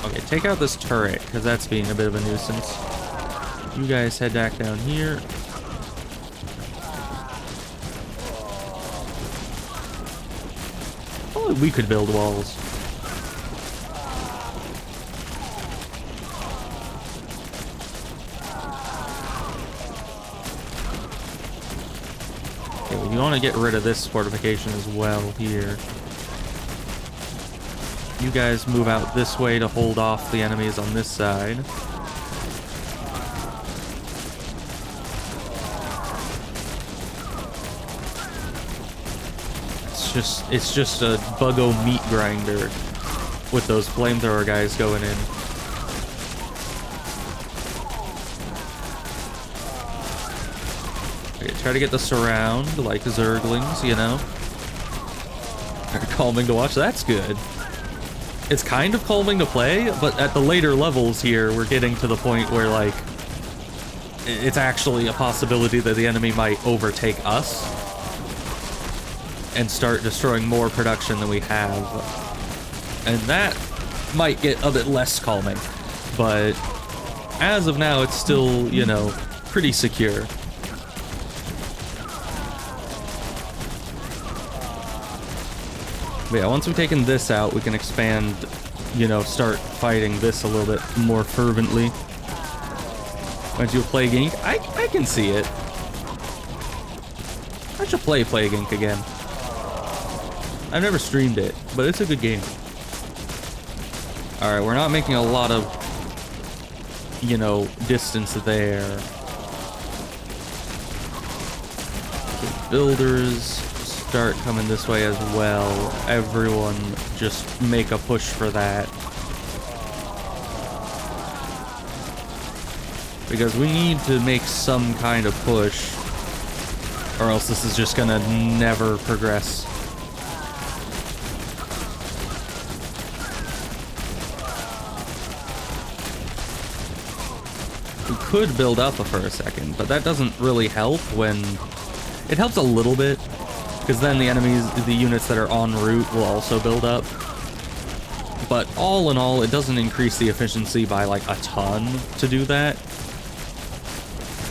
Okay, take out this turret, because that's being a bit of a nuisance. You guys head back down here. Oh, we could build walls. Okay, well, you want to get rid of this fortification as well here. You guys move out this way to hold off the enemies on this side. It's just a buggo meat grinder with those flamethrower guys going in. Okay, try to get the surround like zerglings, you know. Very calming to watch. That's good. It's kind of calming to play, but at the later levels here, we're getting to the point where, like, it's actually a possibility that the enemy might overtake us and start destroying more production than we have. And that might get a bit less calming, but as of now, it's still, you know, pretty secure. But yeah, once we've taken this out, we can expand, you know, start fighting this a little bit more fervently. Once you play Plague Inc., I can see it. I should play Plague Inc. again. I've never streamed it, but it's a good game. Alright, we're not making a lot of, you know, distance there. The builders start coming this way as well. Everyone just make a push for that. Because we need to make some kind of push, or else this is just gonna never progress. We could build up for a second, but that doesn't really help when... It helps a little bit, because then the enemies, the units that are en route will also build up. But all in all, it doesn't increase the efficiency by like a ton to do that.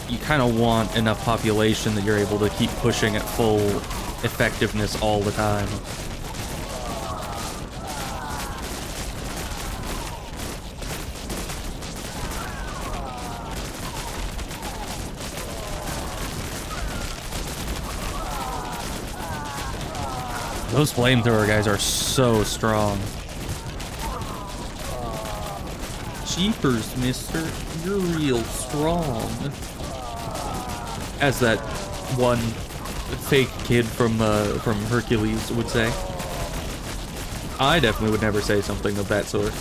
You kind of want enough population that you're able to keep pushing at full effectiveness all the time. Those flamethrower guys are so strong. Jeepers, mister. You're real strong. As that one fake kid from Hercules would say. I definitely would never say something of that sort.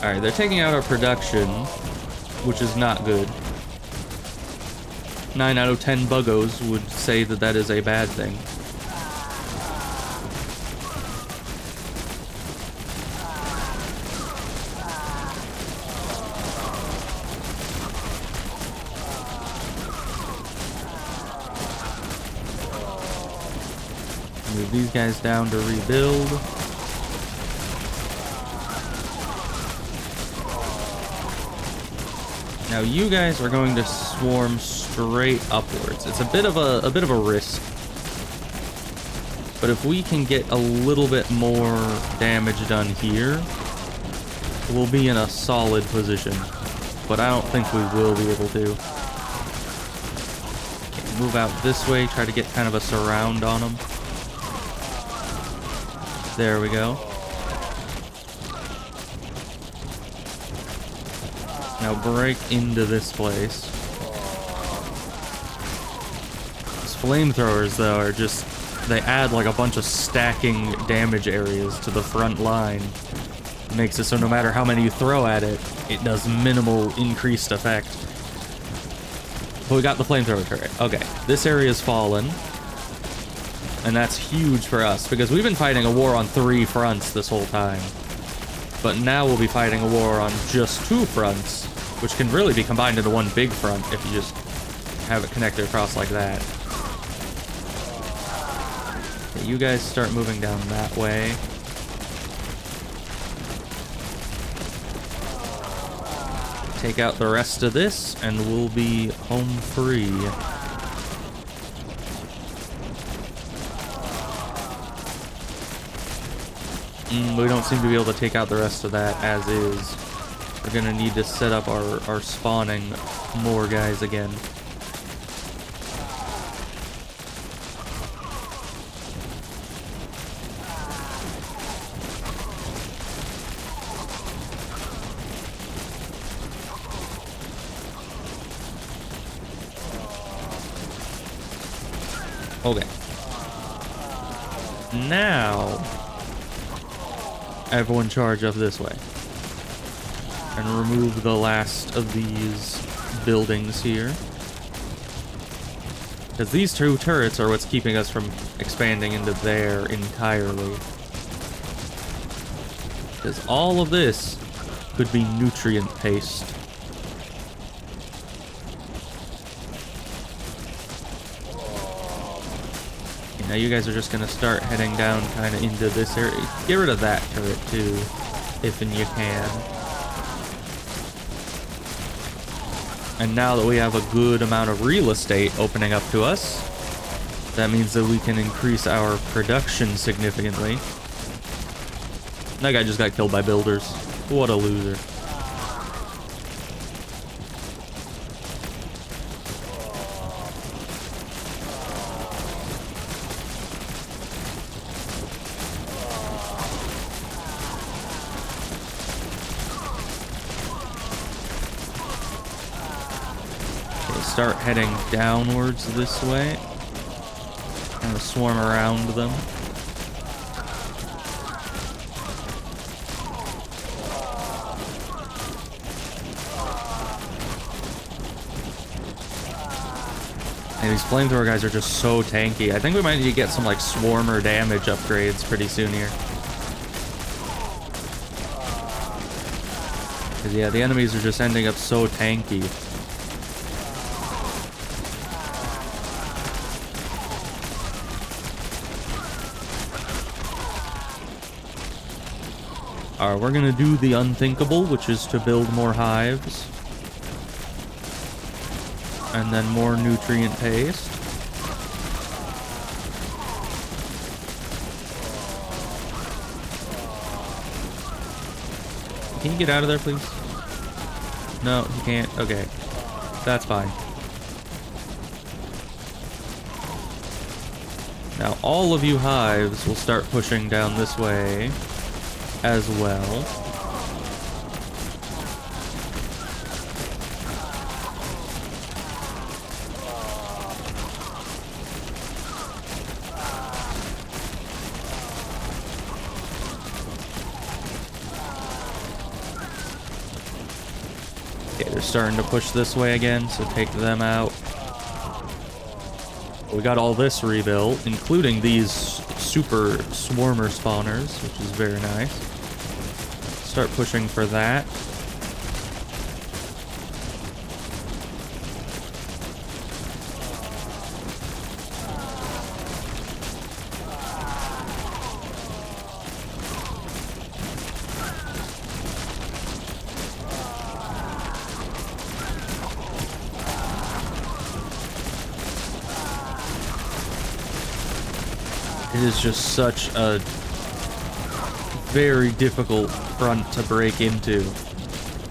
Alright, they're taking out our production, which is not good. 9 out of 10 Buggos would say that that is a bad thing. Move these guys down to rebuild. Now you guys are going to swarm straight upwards. It's a bit of a risk. But if we can get a little bit more damage done here, we'll be in a solid position. But I don't think we will be able to. Okay, move out this way, try to get kind of a surround on them. There we go. Now break into this place. These flamethrowers, though, are just... They add, like, a bunch of stacking damage areas to the front line. It makes it so no matter how many you throw at it, it does minimal increased effect. But we got the flamethrower turret. Okay, this area's fallen. And that's huge for us, because we've been fighting a war on 3 fronts this whole time. But now we'll be fighting a war on just 2 fronts, which can really be combined into one big front if you just have it connected across like that. Okay, you guys start moving down that way. Take out the rest of this, and we'll be home free. We don't seem to be able to take out the rest of that as is. We're gonna need to set up our spawning more guys again. Okay. Now, everyone charge up this way. And remove the last of these buildings here. Because these two turrets are what's keeping us from expanding into there entirely. Because all of this could be nutrient paste. Now you guys are just going to start heading down kind of into this area. Get rid of that turret too, if and you can. And now that we have a good amount of real estate opening up to us, that means that we can increase our production significantly. That guy just got killed by builders. What a loser. Start heading downwards this way. Kind of swarm around them. And these flamethrower guys are just so tanky. I think we might need to get some like swarmer damage upgrades pretty soon here. Cause yeah, the enemies are just ending up so tanky. Alright, we're gonna do the unthinkable, which is to build more hives. And then more nutrient paste. Can you get out of there, please? No, you can't. Okay. That's fine. Now, all of you hives will start pushing down this way as well. Okay, they're starting to push this way again, so take them out. We got all this rebuilt, including these super swarmer spawners, which is very nice. Start pushing for that. It is just such a very difficult front to break into,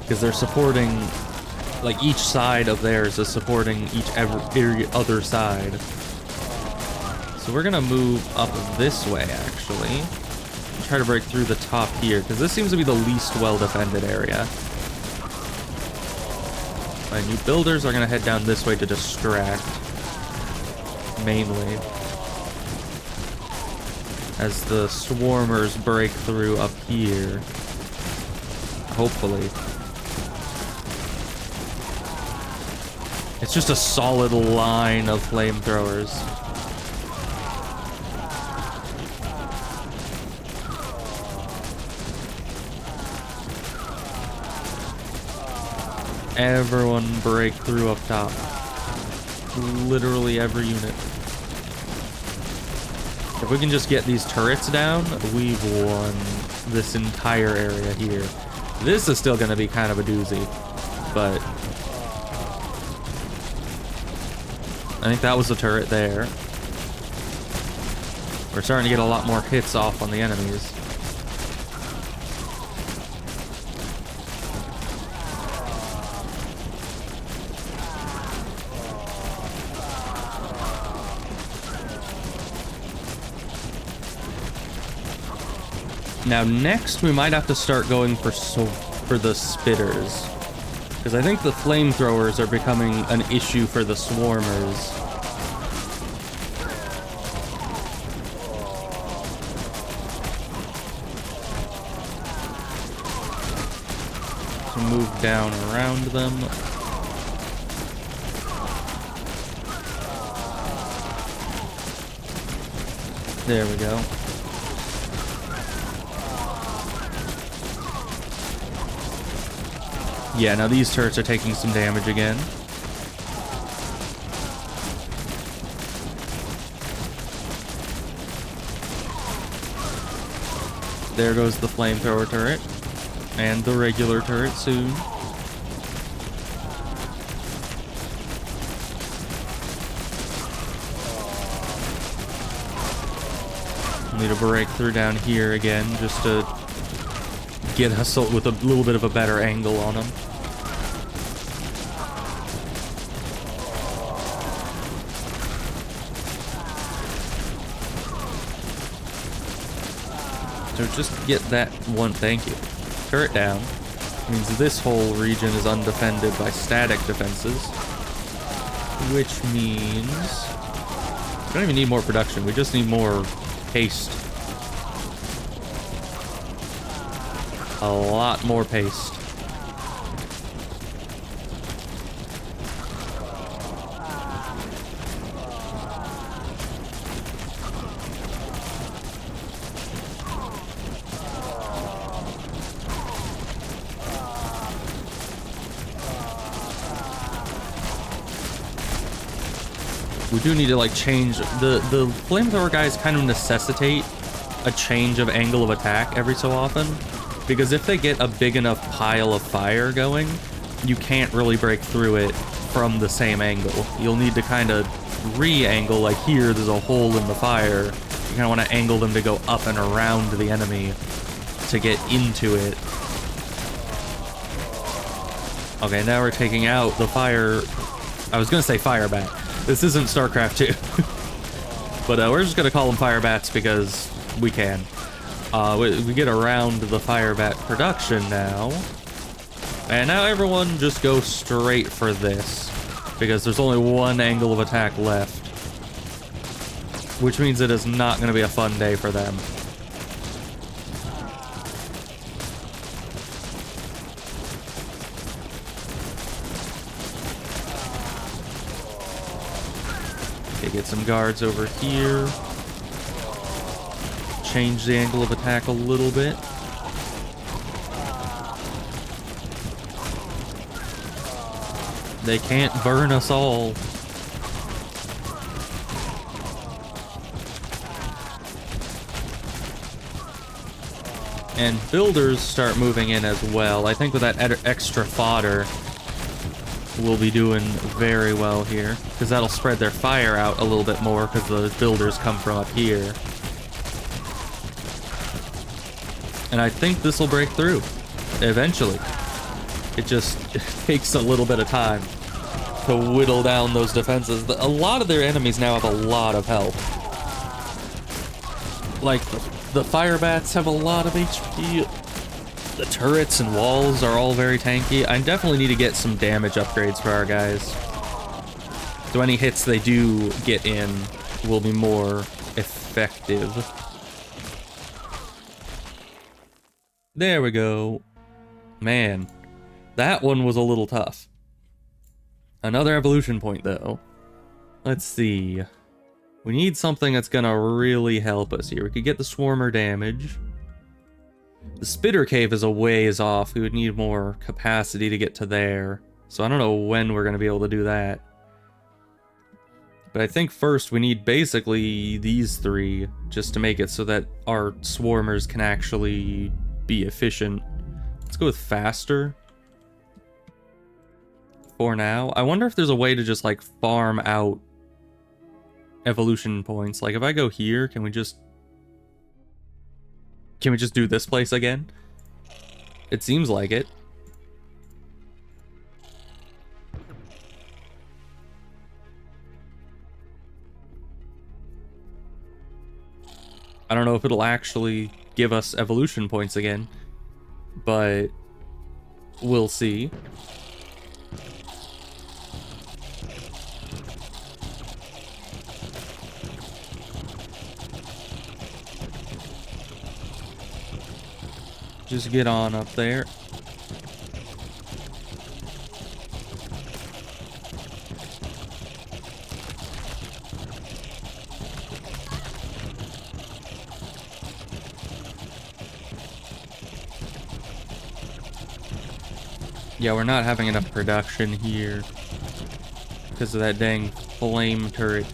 because they're supporting, like, each side of theirs is supporting every other side. So we're gonna move up this way, actually, and try to break through the top here, because this seems to be the least well-defended area. My new builders are gonna head down this way to distract, mainly, as the swarmers break through up here. Hopefully. It's just a solid line of flamethrowers. Everyone break through up top. Literally every unit. If we can just get these turrets down, we've won this entire area here. This is still going to be kind of a doozy, but I think that was the turret there. We're starting to get a lot more hits off on the enemies. Now next we might have to start going for the spitters, because I think the flamethrowers are becoming an issue for the swarmers. So move down around them. There we go. Yeah, now these turrets are taking some damage again. There goes the flamethrower turret. And the regular turret soon. Need a breakthrough down here again, just to get us with a little bit of a better angle on them. So just get that one, thank you. Turret down. Means this whole region is undefended by static defenses. Which means we don't even need more production, we just need more paste. A lot more paste. We do need to like change the flamethrower guys kind of necessitate a change of angle of attack every so often, because if they get a big enough pile of fire going, you can't really break through it from the same angle. You'll need to kind of re-angle, like here there's a hole in the fire. You kind of want to angle them to go up and around the enemy to get into it. Okay, now we're taking out the fire. I was gonna say fire bat. This isn't StarCraft 2. But we're just gonna call them fire bats because we can. We get around the fire bat production now. And now everyone just go straight for this, because there's only one angle of attack left. Which means it is not gonna be a fun day for them. Get some guards over here. Change the angle of attack a little bit. They can't burn us all. And builders start moving in as well. I think with that extra fodder, we'll be doing very well here, because that'll spread their fire out a little bit more, because the builders come from up here. And I think this will break through eventually. It just takes a little bit of time to whittle down those defenses. A lot of their enemies now have a lot of health. Like the fire bats have a lot of HP. The turrets and walls are all very tanky. I definitely need to get some damage upgrades for our guys. So any hits they do get in will be more effective. There we go. Man, that one was a little tough. Another evolution point though. Let's see. We need something that's gonna really help us here. We could get the swarmer damage. The spitter cave is a ways off. We would need more capacity to get to there. So I don't know when we're going to be able to do that. But I think first we need basically these three just to make it so that our swarmers can actually be efficient. Let's go with faster for now. I wonder if there's a way to just like farm out evolution points. Like if I go here, can we just do this place again? It seems like it. I don't know if it'll actually give us evolution points again. But we'll see. Just get on up there. Yeah, we're not having enough production here because of that dang flame turret.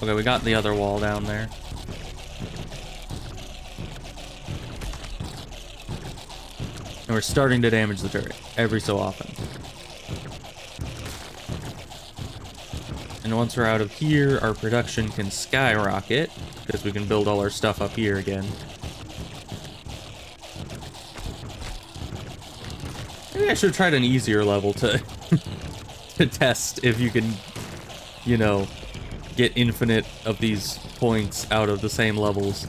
Okay, we got the other wall down there. And we're starting to damage the turret every so often. And once we're out of here, our production can skyrocket, because we can build all our stuff up here again. Maybe I should have tried an easier level to, to test if you can, you know, get infinite of these points out of the same levels.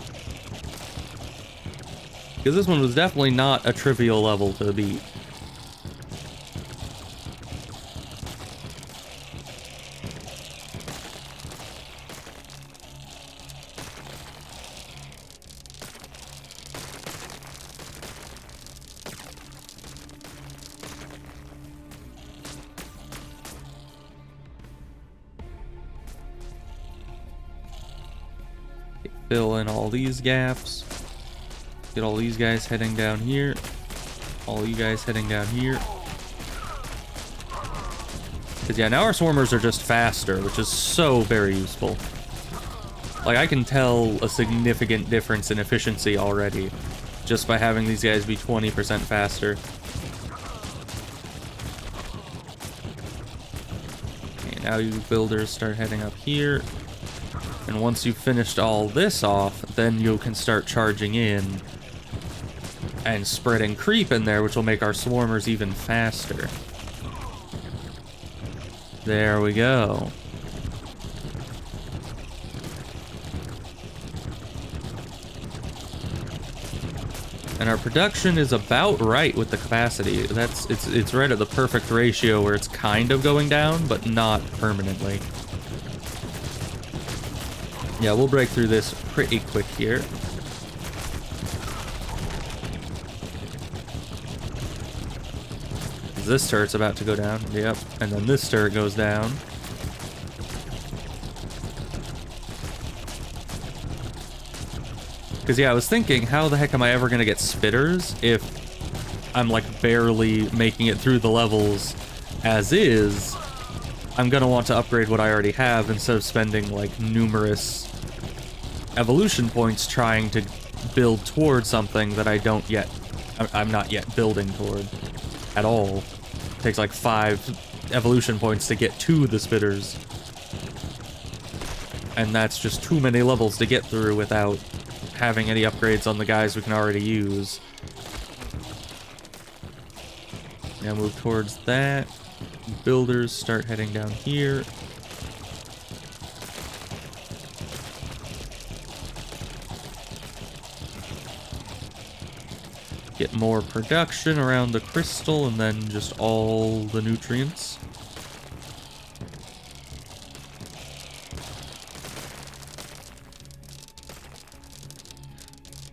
Because this one was definitely not a trivial level to beat. Fill in all these gaps. Get all these guys heading down here. All you guys heading down here. Because yeah, now our swarmers are just faster, which is so very useful. Like, I can tell a significant difference in efficiency already just by having these guys be 20% faster. Okay, now you builders start heading up here. And once you've finished all this off, then you can start charging in and spreading creep in there, which will make our swarmers even faster. There we go. And our production is about right with the capacity. It's right at the perfect ratio where it's kind of going down, but not permanently. Yeah, we'll break through this pretty quick here. This turret's about to go down. Yep. And then this turret goes down. Because, yeah, I was thinking, how the heck am I ever going to get spitters if I'm, like, barely making it through the levels as is? I'm going to want to upgrade what I already have instead of spending, like, numerous evolution points trying to build toward something that I'm not yet building toward at all. It takes like 5 evolution points to get to the spitters. And that's just too many levels to get through without having any upgrades on the guys we can already use. Now move towards that. Builders start heading down here. Get more production around the crystal and then just all the nutrients.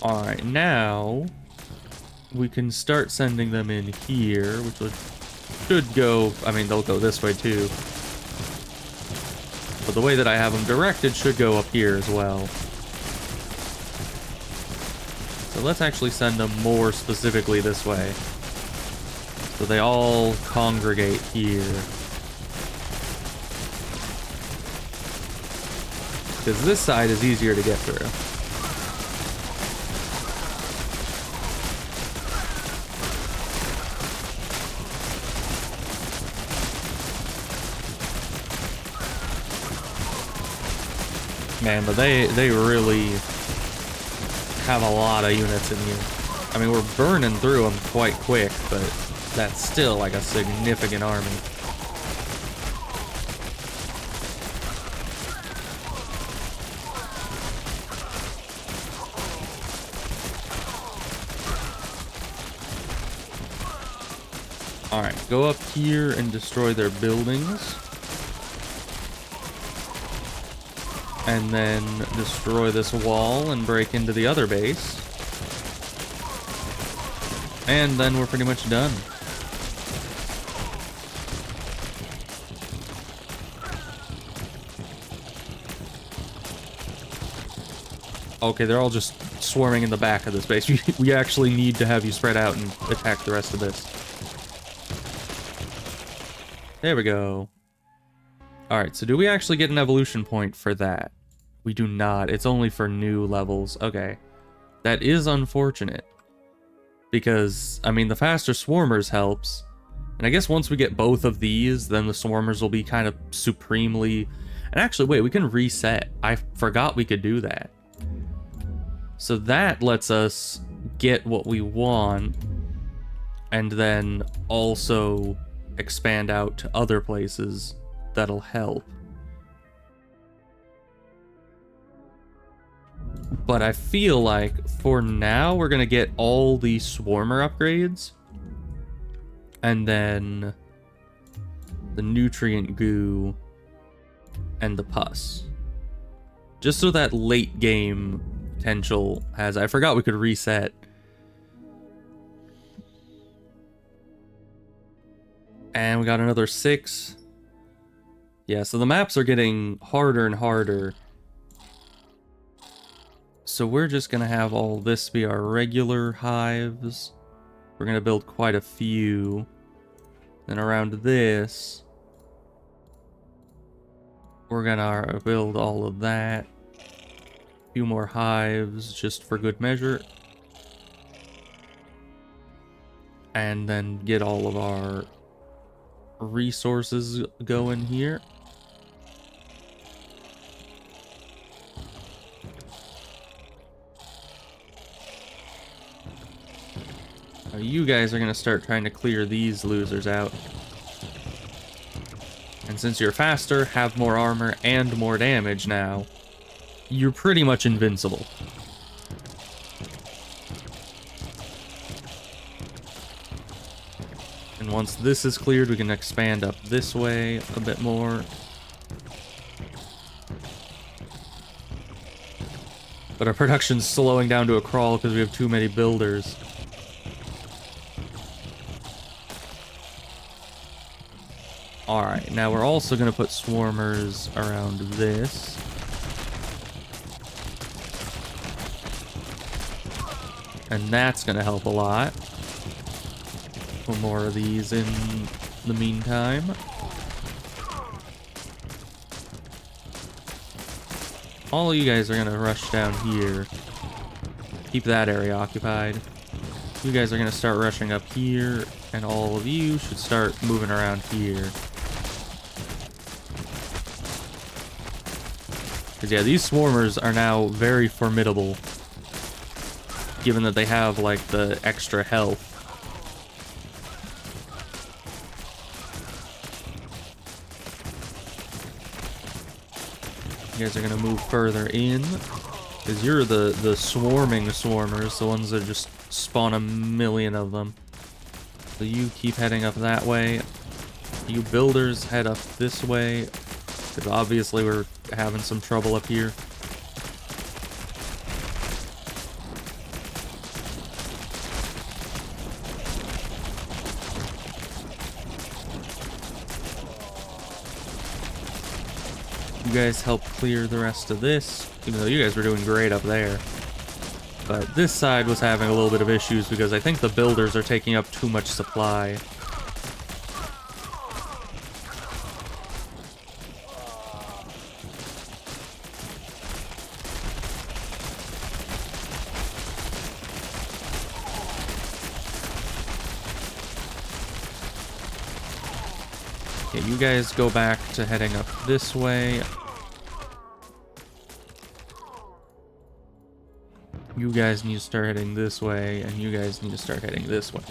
Alright, now we can start sending them in here, which should go, I mean, they'll go this way too. But the way that I have them directed should go up here as well. So let's actually send them more specifically this way. So they all congregate here. Because this side is easier to get through. Man, but they really have a lot of units in here. I mean, we're burning through them quite quick, but that's still like a significant army. Alright, go up here and destroy their buildings. And then destroy this wall and break into the other base. And then we're pretty much done. Okay, they're all just swarming in the back of this base. We actually need to have you spread out and attack the rest of this. There we go. Alright, so do we actually get an evolution point for that? We do not. It's only for new levels. Okay. That is unfortunate. Because, I mean, the faster swarmers helps. And I guess once we get both of these, then the swarmers will be kind of supremely... And actually, wait, we can reset. I forgot we could do that. So that lets us get what we want. And then also expand out to other places that'll help. But I feel like for now we're gonna get all the swarmer upgrades and then the nutrient goo and the pus, just so that late game potential has... I forgot we could reset. And we got another 6. Yeah, so the maps are getting harder and harder. So we're just going to have all this be our regular hives. We're going to build quite a few. Then around this, we're going to build all of that. A few more hives just for good measure. And then get all of our resources going here. Now you guys are going to start trying to clear these losers out. And since you're faster, have more armor, and more damage now, you're pretty much invincible. And once this is cleared, we can expand up this way a bit more. But our production's slowing down to a crawl because we have too many builders. Alright, now we're also going to put swarmers around this. And that's going to help a lot. Put more of these in the meantime. All of you guys are going to rush down here. Keep that area occupied. You guys are going to start rushing up here, and all of you should start moving around here. Because yeah, these swarmers are now very formidable, given that they have like the extra health. You guys are gonna move further in, because you're the swarming swarmers, the ones that just spawn a million of them. So you keep heading up that way. You builders head up this way, because obviously we're having some trouble up here. You guys help clear the rest of this, even though you guys were doing great up there. But this side was having a little bit of issues because I think the builders are taking up too much supply. Okay, you guys go back to heading up this way. You guys need to start heading this way, and you guys need to start heading this way.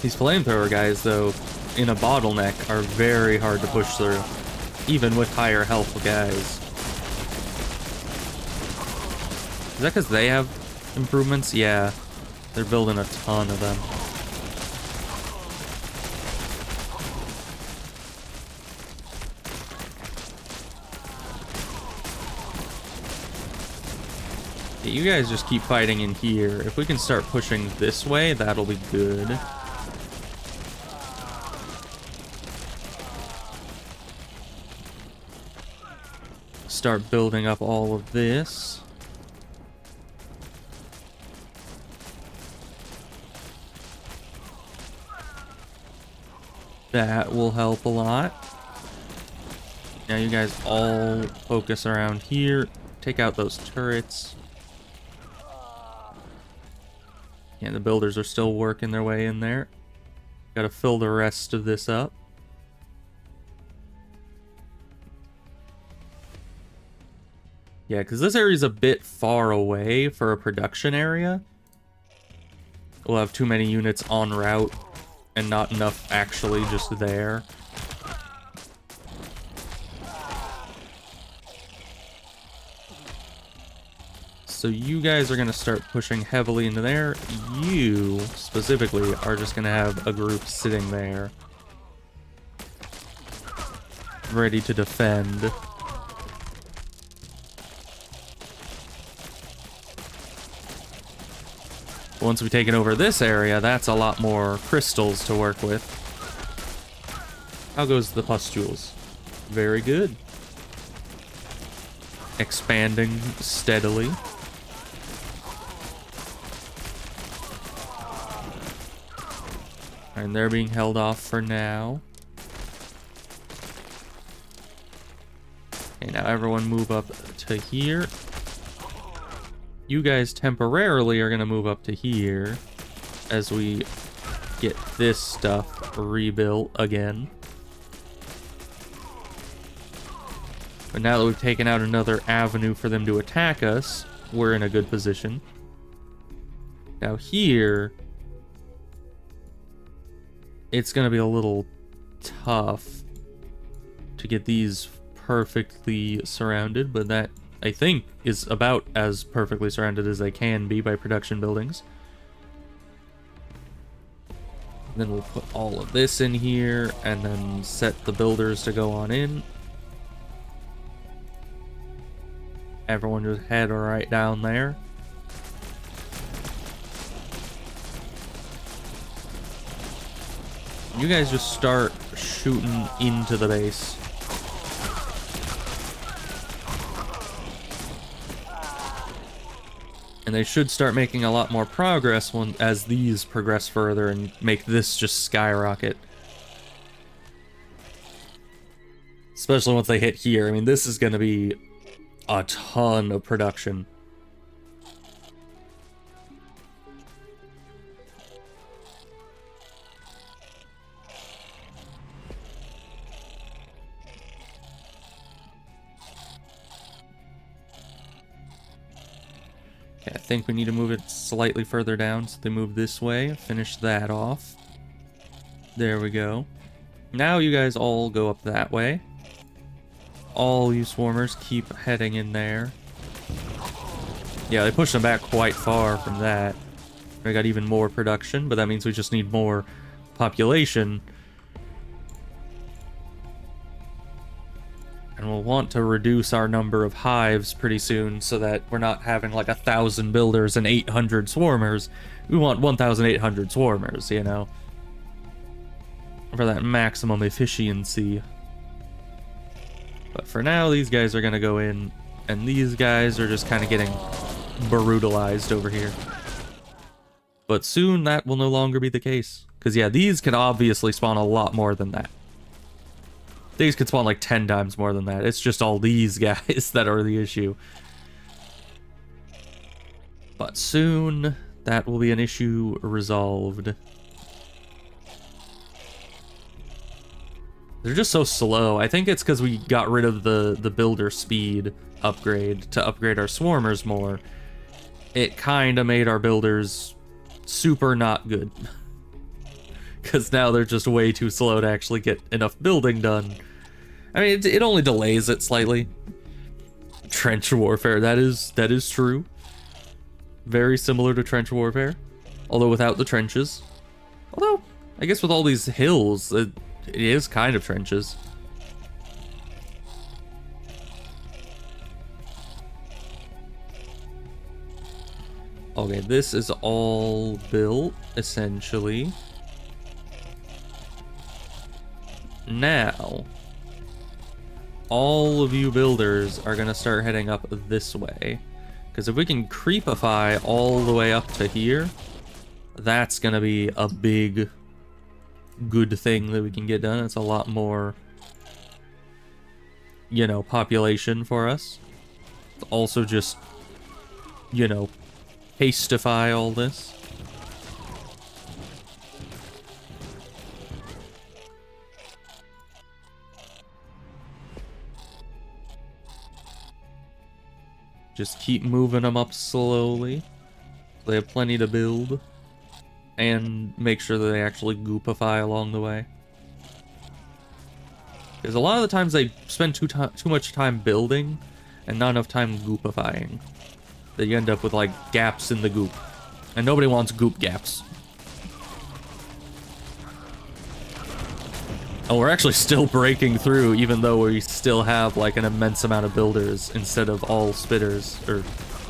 These flamethrower guys, though, in a bottleneck, are very hard to push through, even with higher health guys. Is that because they have improvements? Yeah, they're building a ton of them. Yeah, you guys just keep fighting in here. If we can start pushing this way, that'll be good. Start building up all of this. That will help a lot. Now you guys all focus around here. Take out those turrets. Yeah, the builders are still working their way in there. Gotta fill the rest of this up. Yeah, because this area is a bit far away for a production area. We'll have too many units en route and not enough actually just there. So you guys are going to start pushing heavily into there. You, specifically, are just going to have a group sitting there, ready to defend. Once we've taken over this area, that's a lot more crystals to work with. How goes the pustules? Very good. Expanding steadily. And they're being held off for now. Okay, now everyone move up to here. You guys temporarily are going to move up to here as we get this stuff rebuilt again. But now that we've taken out another avenue for them to attack us, we're in a good position. Now here, it's going to be a little tough to get these perfectly surrounded, but that, I think, is about as perfectly surrounded as they can be by production buildings. Then we'll put all of this in here and then set the builders to go on in. Everyone just head right down there. You guys just start shooting into the base. And they should start making a lot more progress as these progress further and make this just skyrocket. Especially once they hit here. I mean, this is going to be a ton of production. Okay, I think we need to move it slightly further down, so they move this way. Finish that off. There we go. Now you guys all go up that way. All you swarmers keep heading in there. Yeah, they pushed them back quite far from that. We got even more production, but that means we just need more population. And we'll want to reduce our number of hives pretty soon so that we're not having like 1,000 builders and 800 swarmers. We want 1,800 swarmers, you know, for that maximum efficiency. But for now, these guys are going to go in, and these guys are just kind of getting brutalized over here. But soon that will no longer be the case. Because yeah, these can obviously spawn a lot more than that. These could spawn like 10 times more than that. It's just all these guys that are the issue. But soon, that will be an issue resolved. They're just so slow. I think it's because we got rid of the builder speed upgrade to upgrade our swarmers more. It kind of made our builders super not good. because now they're just way too slow to actually get enough building done. I mean, it only delays it slightly. Trench warfare, that is true. Very similar to trench warfare, although without the trenches. Although, I guess with all these hills, it is kind of trenches. Okay, this is all built, essentially. Now, all of you builders are gonna start heading up this way. Because if we can creepify all the way up to here, that's gonna be a big, good thing that we can get done. It's a lot more, you know, population for us. It's also just, you know, hastify all this. Just keep moving them up slowly. They have plenty to build. And make sure that they actually goopify along the way. Because a lot of the times they spend too much time building and not enough time goopifying. That you end up with like gaps in the goop. And nobody wants goop gaps. Oh, we're actually still breaking through, even though we still have like an immense amount of builders instead of all spitters or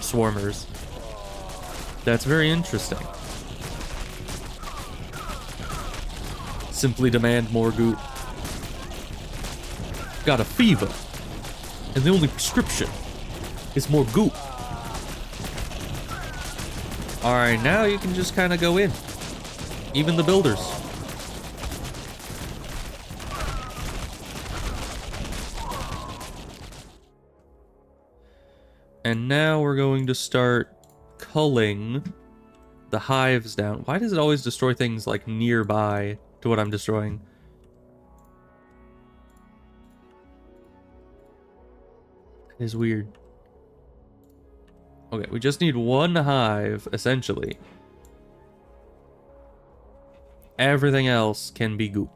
swarmers. That's very interesting. Simply demand more goop. Got a fever, and the only prescription is more goop. Alright, now you can just kind of go in. Even the builders. And now we're going to start culling the hives down. Why does it always destroy things like nearby to what I'm destroying? It is weird. Okay, we just need one hive, essentially. Everything else can be goop.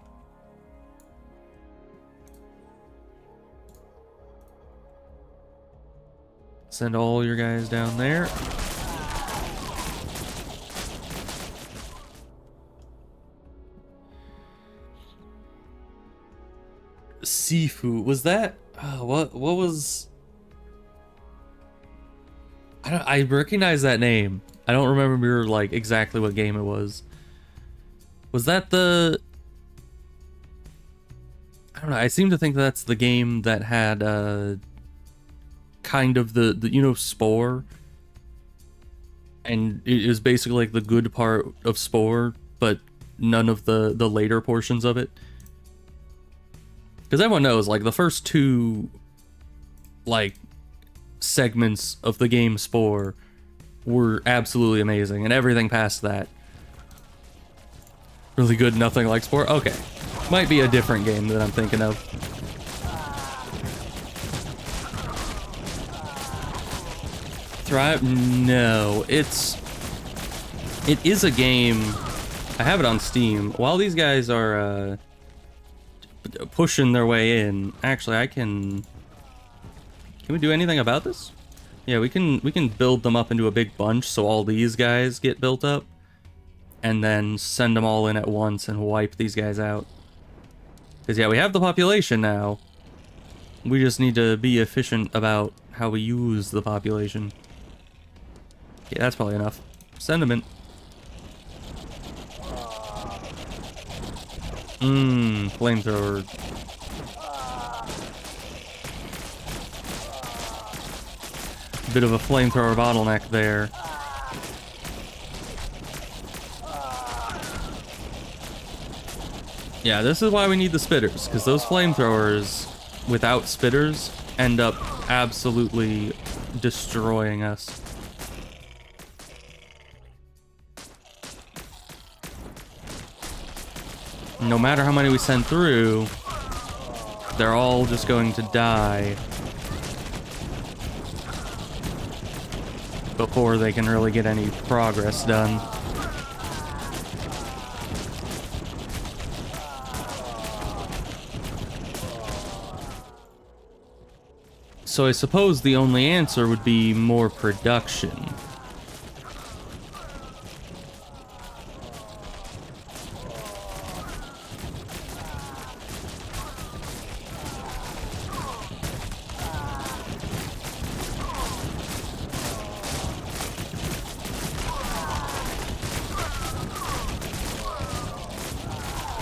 Send all your guys down there. Sifu, was that what was I recognize that name. I don't remember like exactly what game it was. Was that the I don't know, I seem to think that's the game that had kind of the you know, Spore, and it is basically like the good part of Spore, but none of the later portions of it. Because everyone knows, like, the first two, like, segments of the game Spore were absolutely amazing, and everything past that, really good, nothing like Spore. Okay, might be a different game that I'm thinking of. Thrive? No, it is a game. I have it on Steam. While these guys are pushing their way in, actually, can we do anything about this? Yeah, we can build them up into a big bunch, so all these guys get built up, and then send them all in at once and wipe these guys out. Because yeah, we have the population now. We just need to be efficient about how we use the population. Yeah, that's probably enough. Send them in. Flamethrower. Bit of a flamethrower bottleneck there. Yeah, this is why we need the spitters, because those flamethrowers, without spitters, end up absolutely destroying us. No matter how many we send through, they're all just going to die before they can really get any progress done. So I suppose the only answer would be more production.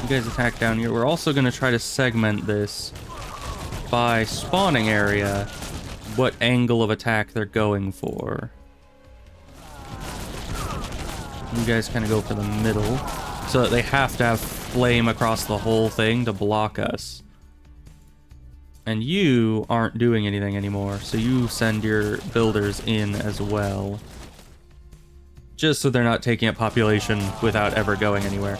You guys attack down here. We're also going to try to segment this by spawning area, what angle of attack they're going for. You guys kind of go for the middle, so that they have to have flame across the whole thing to block us. And you aren't doing anything anymore, so you send your builders in as well. Just so they're not taking up population without ever going anywhere.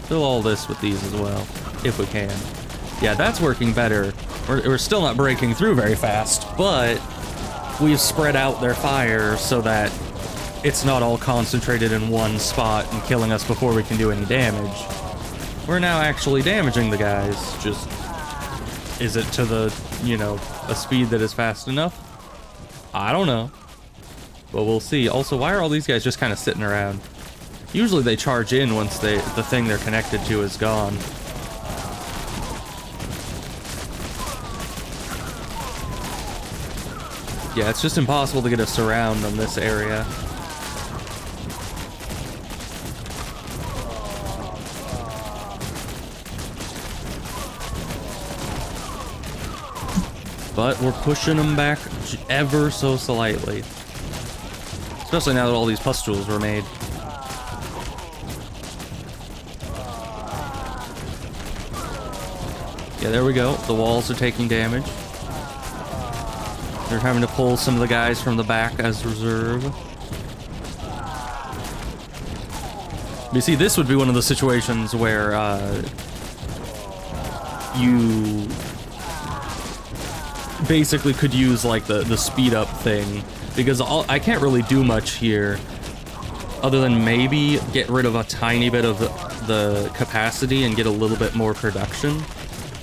Fill all this with these as well, if we can. Yeah, that's working better. We're still not breaking through very fast, but we've spread out their fire so that it's not all concentrated in one spot and killing us before we can do any damage. We're now actually damaging the guys. Just, is it to the, you know, a speed that is fast enough? I don't know. But we'll see. Also, why are all these guys just kind of sitting around? Usually they charge in once the thing they're connected to is gone. Yeah, it's just impossible to get a surround on this area. But we're pushing them back ever so slightly. Especially now that all these pustules were made. Yeah, there we go. The walls are taking damage. They're having to pull some of the guys from the back as reserve. You see, this would be one of the situations where you basically could use like the speed up thing, because I can't really do much here other than maybe get rid of a tiny bit of the capacity and get a little bit more production,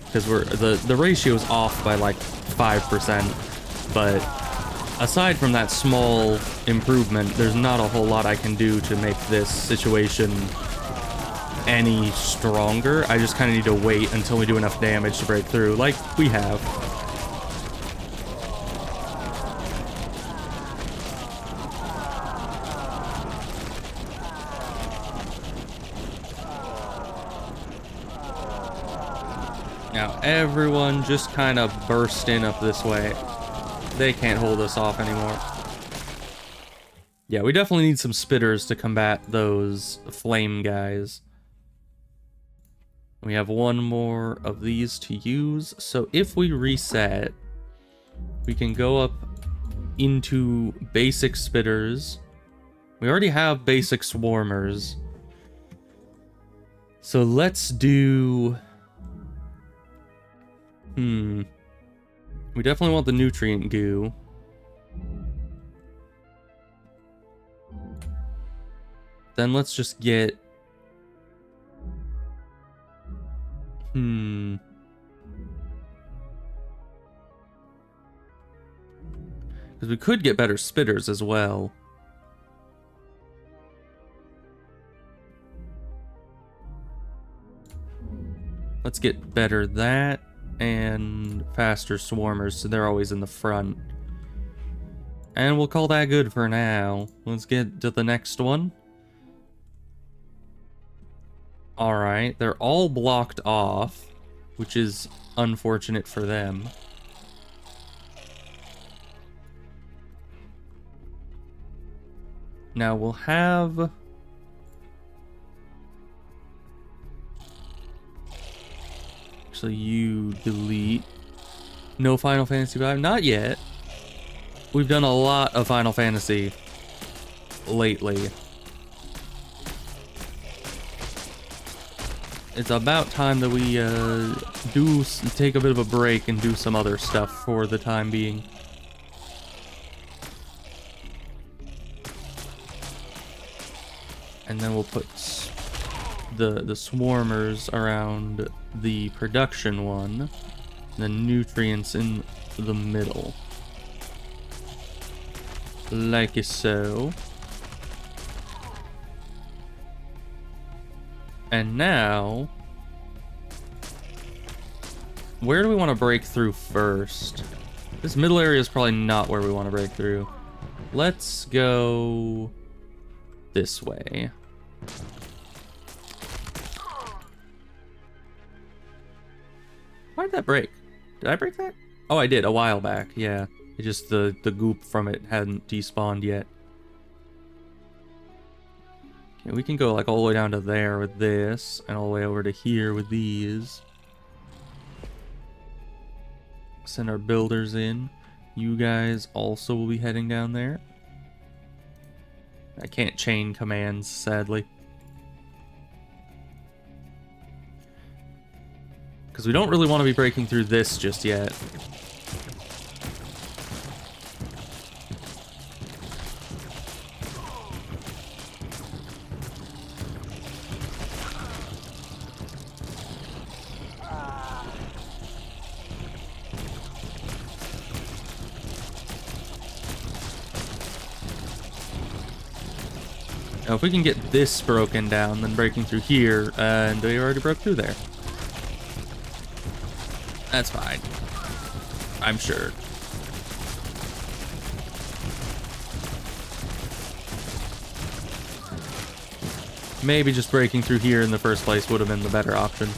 because the ratio is off by like 5%. But aside from that small improvement, there's not a whole lot I can do to make this situation any stronger. I just kind of need to wait until we do enough damage to break through, like we have. Now everyone just kind of burst in up this way. They can't hold us off anymore. Yeah, we definitely need some spitters to combat those flame guys. We have one more of these to use, so if we reset, we can go up into basic spitters. We already have basic swarmers. So let's do... We definitely want the nutrient goo. Then let's just get... Because we could get better spitters as well. Let's get better that. And faster swarmers, so they're always in the front. And we'll call that good for now. Let's get to the next one. Alright, they're all blocked off, which is unfortunate for them. Now we'll have... So you delete. No Final Fantasy V? Not yet. We've done a lot of Final Fantasy lately. It's about time that we take a bit of a break and do some other stuff for the time being. And then we'll put the swarmers around the production one. The nutrients in the middle. Like so. And now, where do we want to break through first? This middle area is probably not where we want to break through. Let's go this way. Why did that break? Did I break that? Oh, I did a while back. Yeah, it just the goop from it hadn't despawned yet. Okay, we can go like all the way down to there with this, and all the way over to here with these. Send our builders in. You guys also will be heading down there. I can't chain commands, sadly. Because we don't really want to be breaking through this just yet. Now, if we can get this broken down, then breaking through here, and we already broke through there. That's fine. I'm sure. Maybe just breaking through here in the first place would have been the better option.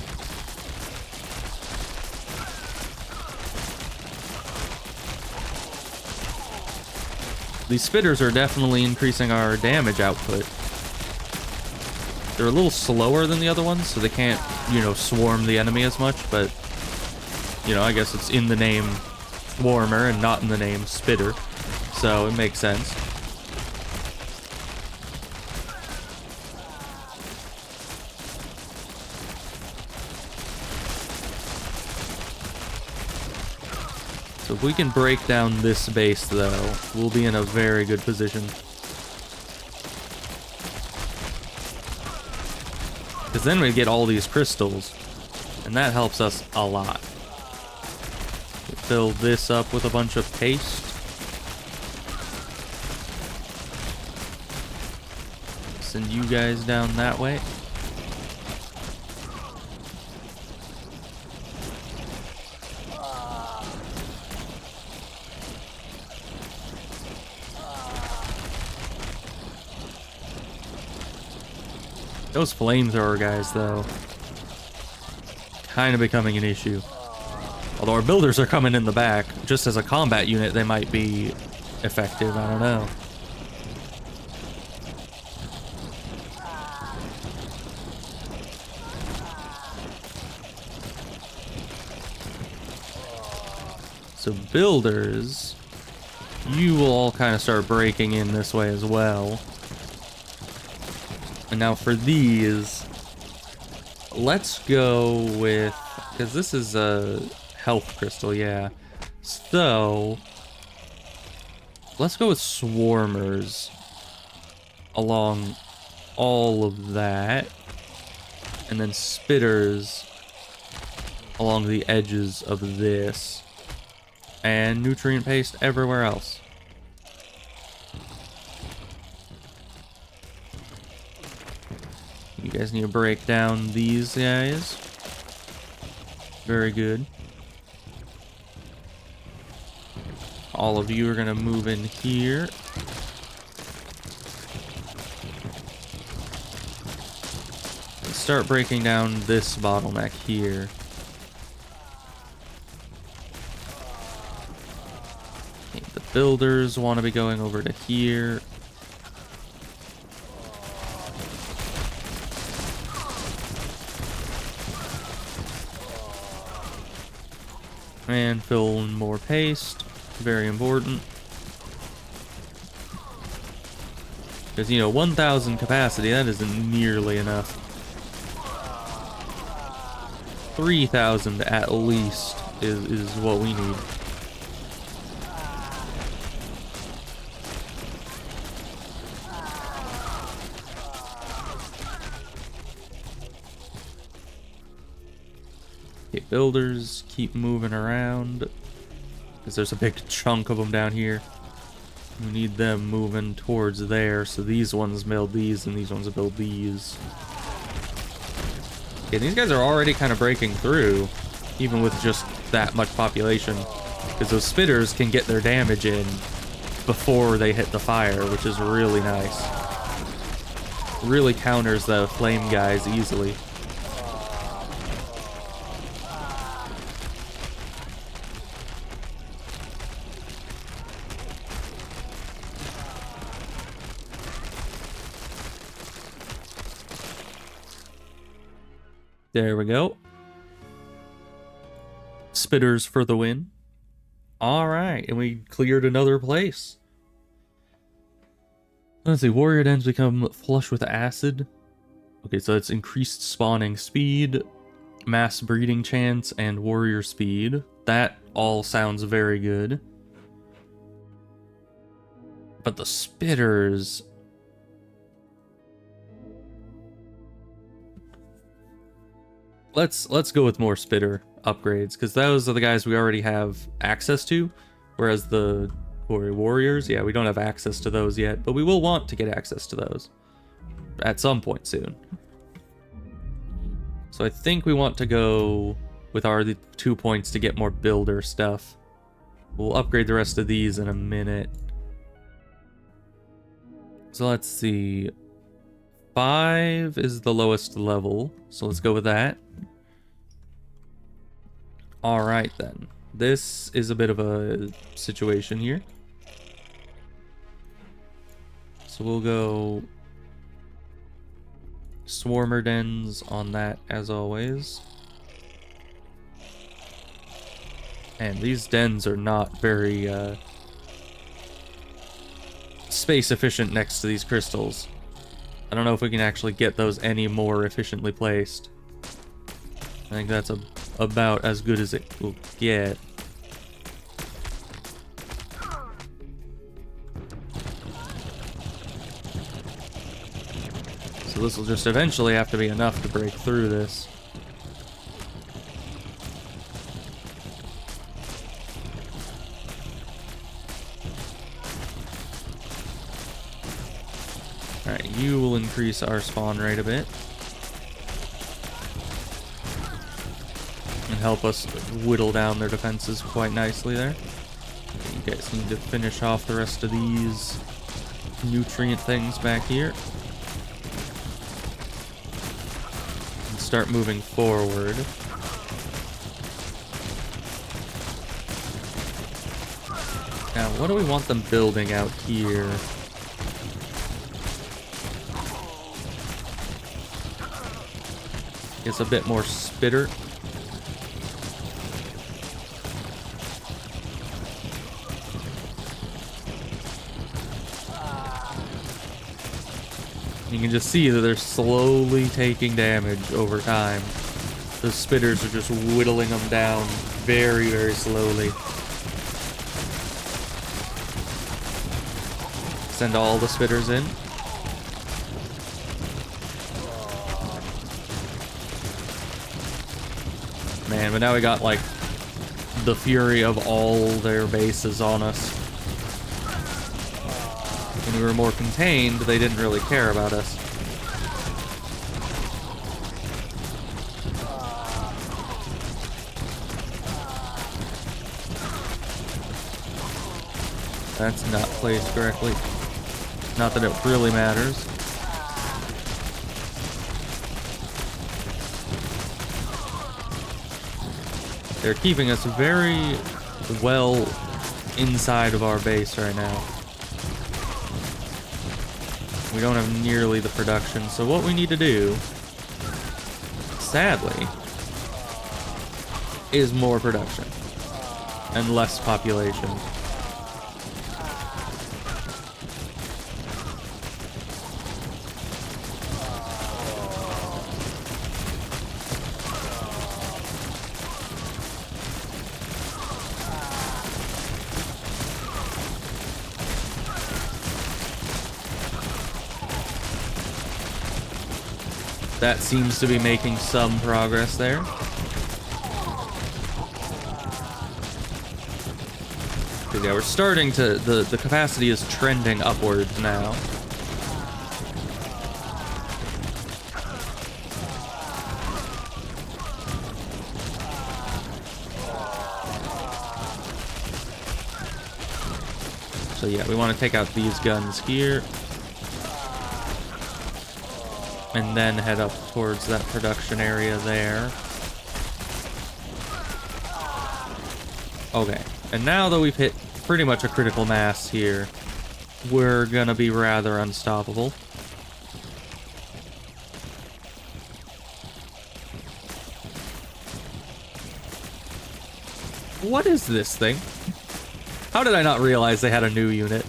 These spitters are definitely increasing our damage output. They're a little slower than the other ones, so they can't, you know, swarm the enemy as much, but, you know, I guess it's in the name Swarmer and not in the name Spitter, so it makes sense. So if we can break down this base, though, we'll be in a very good position. Because then we get all these crystals, and that helps us a lot. We fill this up with a bunch of paste. Send you guys down that way. Those flamethrower guys, though, kind of becoming an issue. Although our builders are coming in the back, just as a combat unit, they might be effective. I don't know. So builders, you will all kind of start breaking in this way as well. And now for these, let's go with, because this is a health crystal, yeah. So, let's go with swarmers along all of that. And then spitters along the edges of this. And nutrient paste everywhere else. You guys need to break down these guys. Very good. All of you are going to move in here. And start breaking down this bottleneck here. Okay, the builders want to be going over to here. And fill in more paste. Very important. Because, you know, 1,000 capacity, that isn't nearly enough. 3,000 at least is what we need. Okay, builders keep moving around because there's a big chunk of them down here. We need them moving towards there, so these ones build these and these ones build these. Okay, these guys are already kind of breaking through, even with just that much population, because those spitters can get their damage in before they hit the fire, which is really nice. Really counters the flame guys easily. There we go. Spitters for the win. All right, and we cleared another place. Let's see, warrior dens become flush with acid. Okay, so that's increased spawning speed, mass breeding chance, and warrior speed. That all sounds very good. But the spitters... Let's go with more spitter upgrades, because those are the guys we already have access to, whereas the warriors, yeah, we don't have access to those yet, but we will want to get access to those at some point soon. So I think we want to go with our 2 points to get more builder stuff. We'll upgrade the rest of these in a minute. So let's see. 5 is the lowest level, so let's go with that. Alright then. This is a bit of a situation here. So we'll go swarmer dens on that as always. And these dens are not very space efficient next to these crystals. I don't know if we can actually get those any more efficiently placed. I think that's about as good as it will get. So this will just eventually have to be enough to break through this. Alright, you will increase our spawn rate a bit. And help us whittle down their defenses quite nicely there. You guys need to finish off the rest of these nutrient things back here. And start moving forward. Now, what do we want them building out here? It's a bit more spitter. You can just see that they're slowly taking damage over time. The spitters are just whittling them down very, very slowly. Send all the spitters in. Man, but now we got, like, the fury of all their bases on us. When we were more contained, they didn't really care about us. That's not placed correctly. Not that it really matters. They're keeping us very well inside of our base right now. We don't have nearly the production, so what we need to do, sadly, is more production and less population. That seems to be making some progress there. Yeah, we're starting to... The capacity is trending upwards now. So yeah, we want to take out these guns here. And then head up towards that production area there. Okay, and now that we've hit pretty much a critical mass here, we're gonna be rather unstoppable. What is this thing? How did I not realize they had a new unit?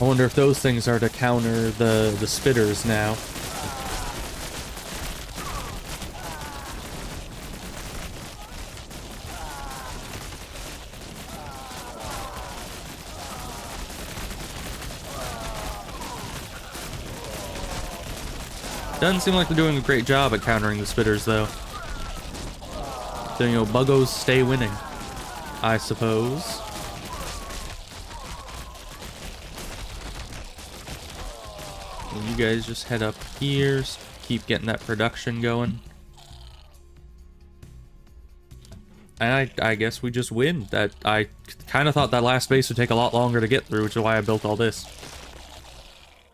I wonder if those things are to counter the spitters now. Doesn't seem like they're doing a great job at countering the spitters, though. So, you know, Buggos stay winning, I suppose. And you guys just head up here, keep getting that production going. And I guess we just win. That I kind of thought that last base would take a lot longer to get through, which is why I built all this.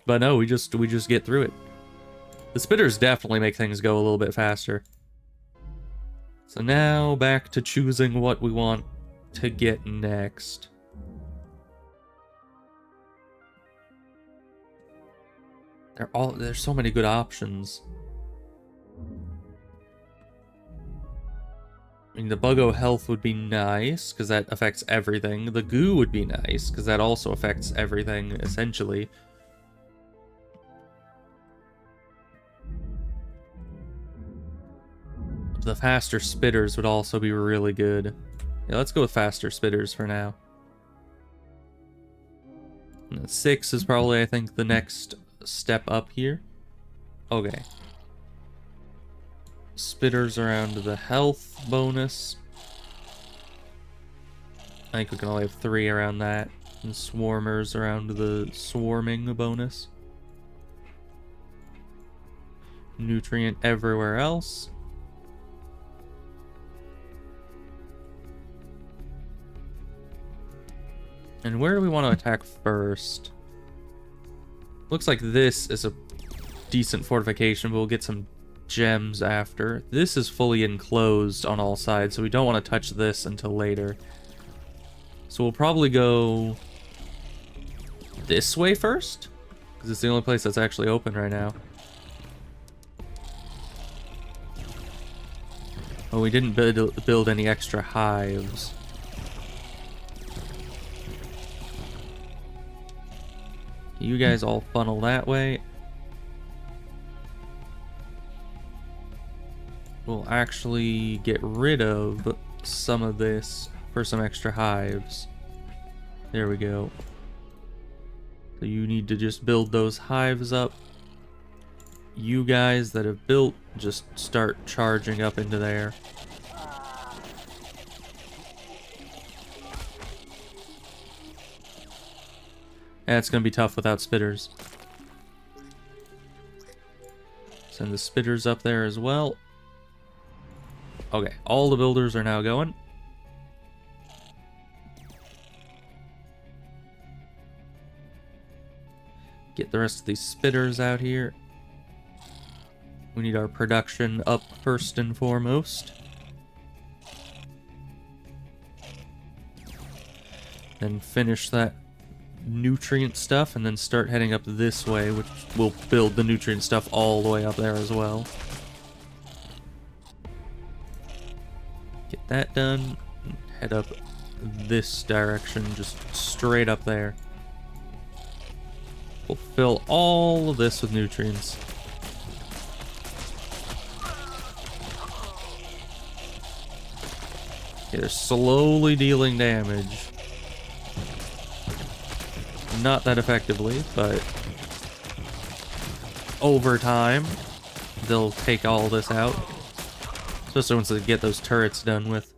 But no, we just get through it. The spitters definitely make things go a little bit faster. So now back to choosing what we want to get next. There's so many good options. I mean, the Buggo health would be nice, because that affects everything. The goo would be nice, because that also affects everything, essentially. The faster spitters would also be really good. Yeah, let's go with faster spitters for now. And 6 is probably, I think, the next step up here. Okay. Spitters around the health bonus. I think we can only have 3 around that. And swarmers around the swarming bonus. Nutrient everywhere else. And where do we want to attack first? Looks like this is a decent fortification, but we'll get some gems after. This is fully enclosed on all sides, so we don't want to touch this until later. So we'll probably go this way first, because it's the only place that's actually open right now. Oh, we didn't build any extra hives. You guys all funnel that way. We'll actually get rid of some of this for some extra hives. There we go. So you need to just build those hives up. You guys that have built, just start charging up into there. Yeah, it's gonna be tough without spitters. Send the spitters up there as well. Okay, all the builders are now going. Get the rest of these spitters out here. We need our production up first and foremost. Then finish that nutrient stuff and then start heading up this way, which will build the nutrient stuff all the way up there as well. Get that done. Head up this direction, just straight up there. We'll fill all of this with nutrients. Okay, they're slowly dealing damage. Not that effectively, but over time, they'll take all this out. Especially once they get those turrets done with.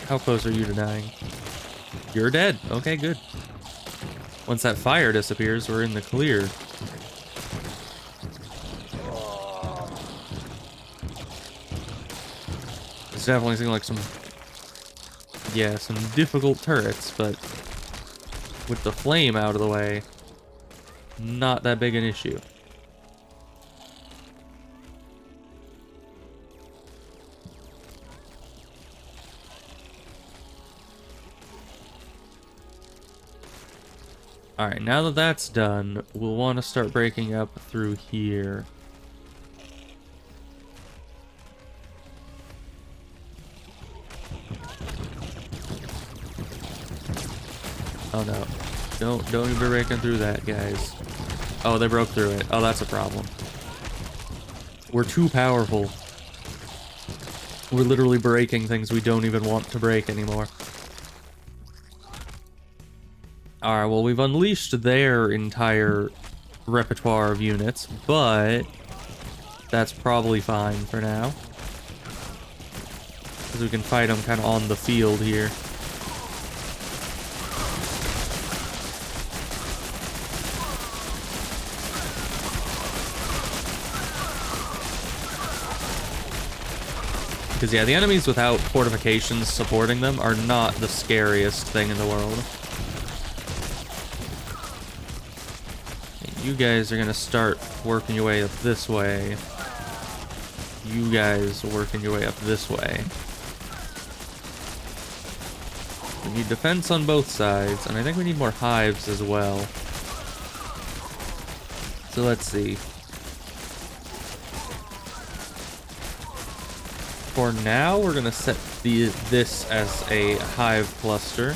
How close are you to dying? You're dead. Okay, good. Once that fire disappears, we're in the clear. It's definitely seeming like some difficult turrets, but with the flame out of the way, not that big an issue. Alright, now that that's done, we'll want to start breaking up through here. Oh no. Don't even be breaking through that, guys. Oh, they broke through it. Oh, that's a problem. We're too powerful. We're literally breaking things we don't even want to break anymore. Alright, well, we've unleashed their entire repertoire of units, but that's probably fine for now. Because we can fight them kind of on the field here. Because, yeah, the enemies without fortifications supporting them are not the scariest thing in the world. You guys are going to start working your way up this way. You guys working your way up this way. We need defense on both sides, and I think we need more hives as well. So let's see. For now, we're going to set this as a hive cluster.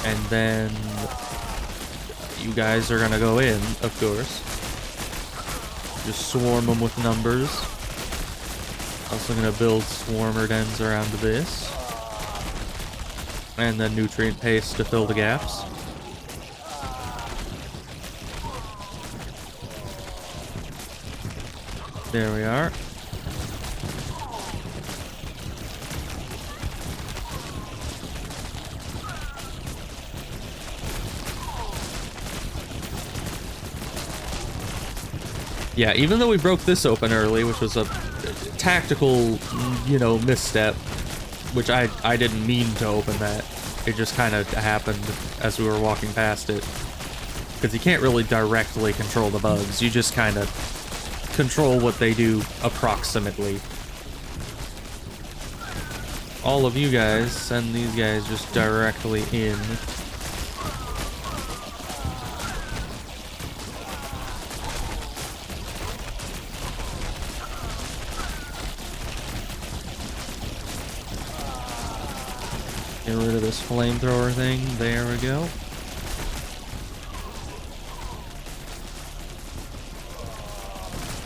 And then you guys are gonna go in, of course. Just swarm them with numbers. Also gonna build swarmer dens around this. And then nutrient paste to fill the gaps. There we are. Yeah, even though we broke this open early, which was a tactical, misstep, which I didn't mean to open that. It just kind of happened as we were walking past it. Because you can't really directly control the bugs. You just kind of control what they do approximately. All of you guys, send these guys just directly in. Get rid of this flamethrower thing. There we go.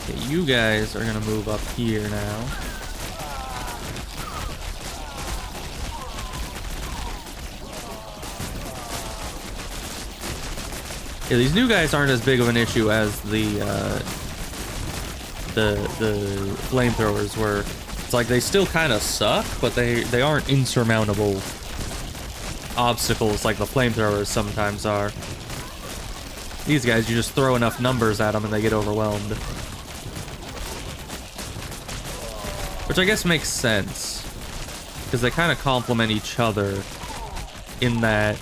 Okay, you guys are gonna move up here now. Yeah, these new guys aren't as big of an issue as the flamethrowers were. It's like they still kind of suck, but they aren't insurmountable obstacles like the flamethrowers sometimes are. These guys, you just throw enough numbers at them and they get overwhelmed. Which I guess makes sense, because they kind of complement each other in that,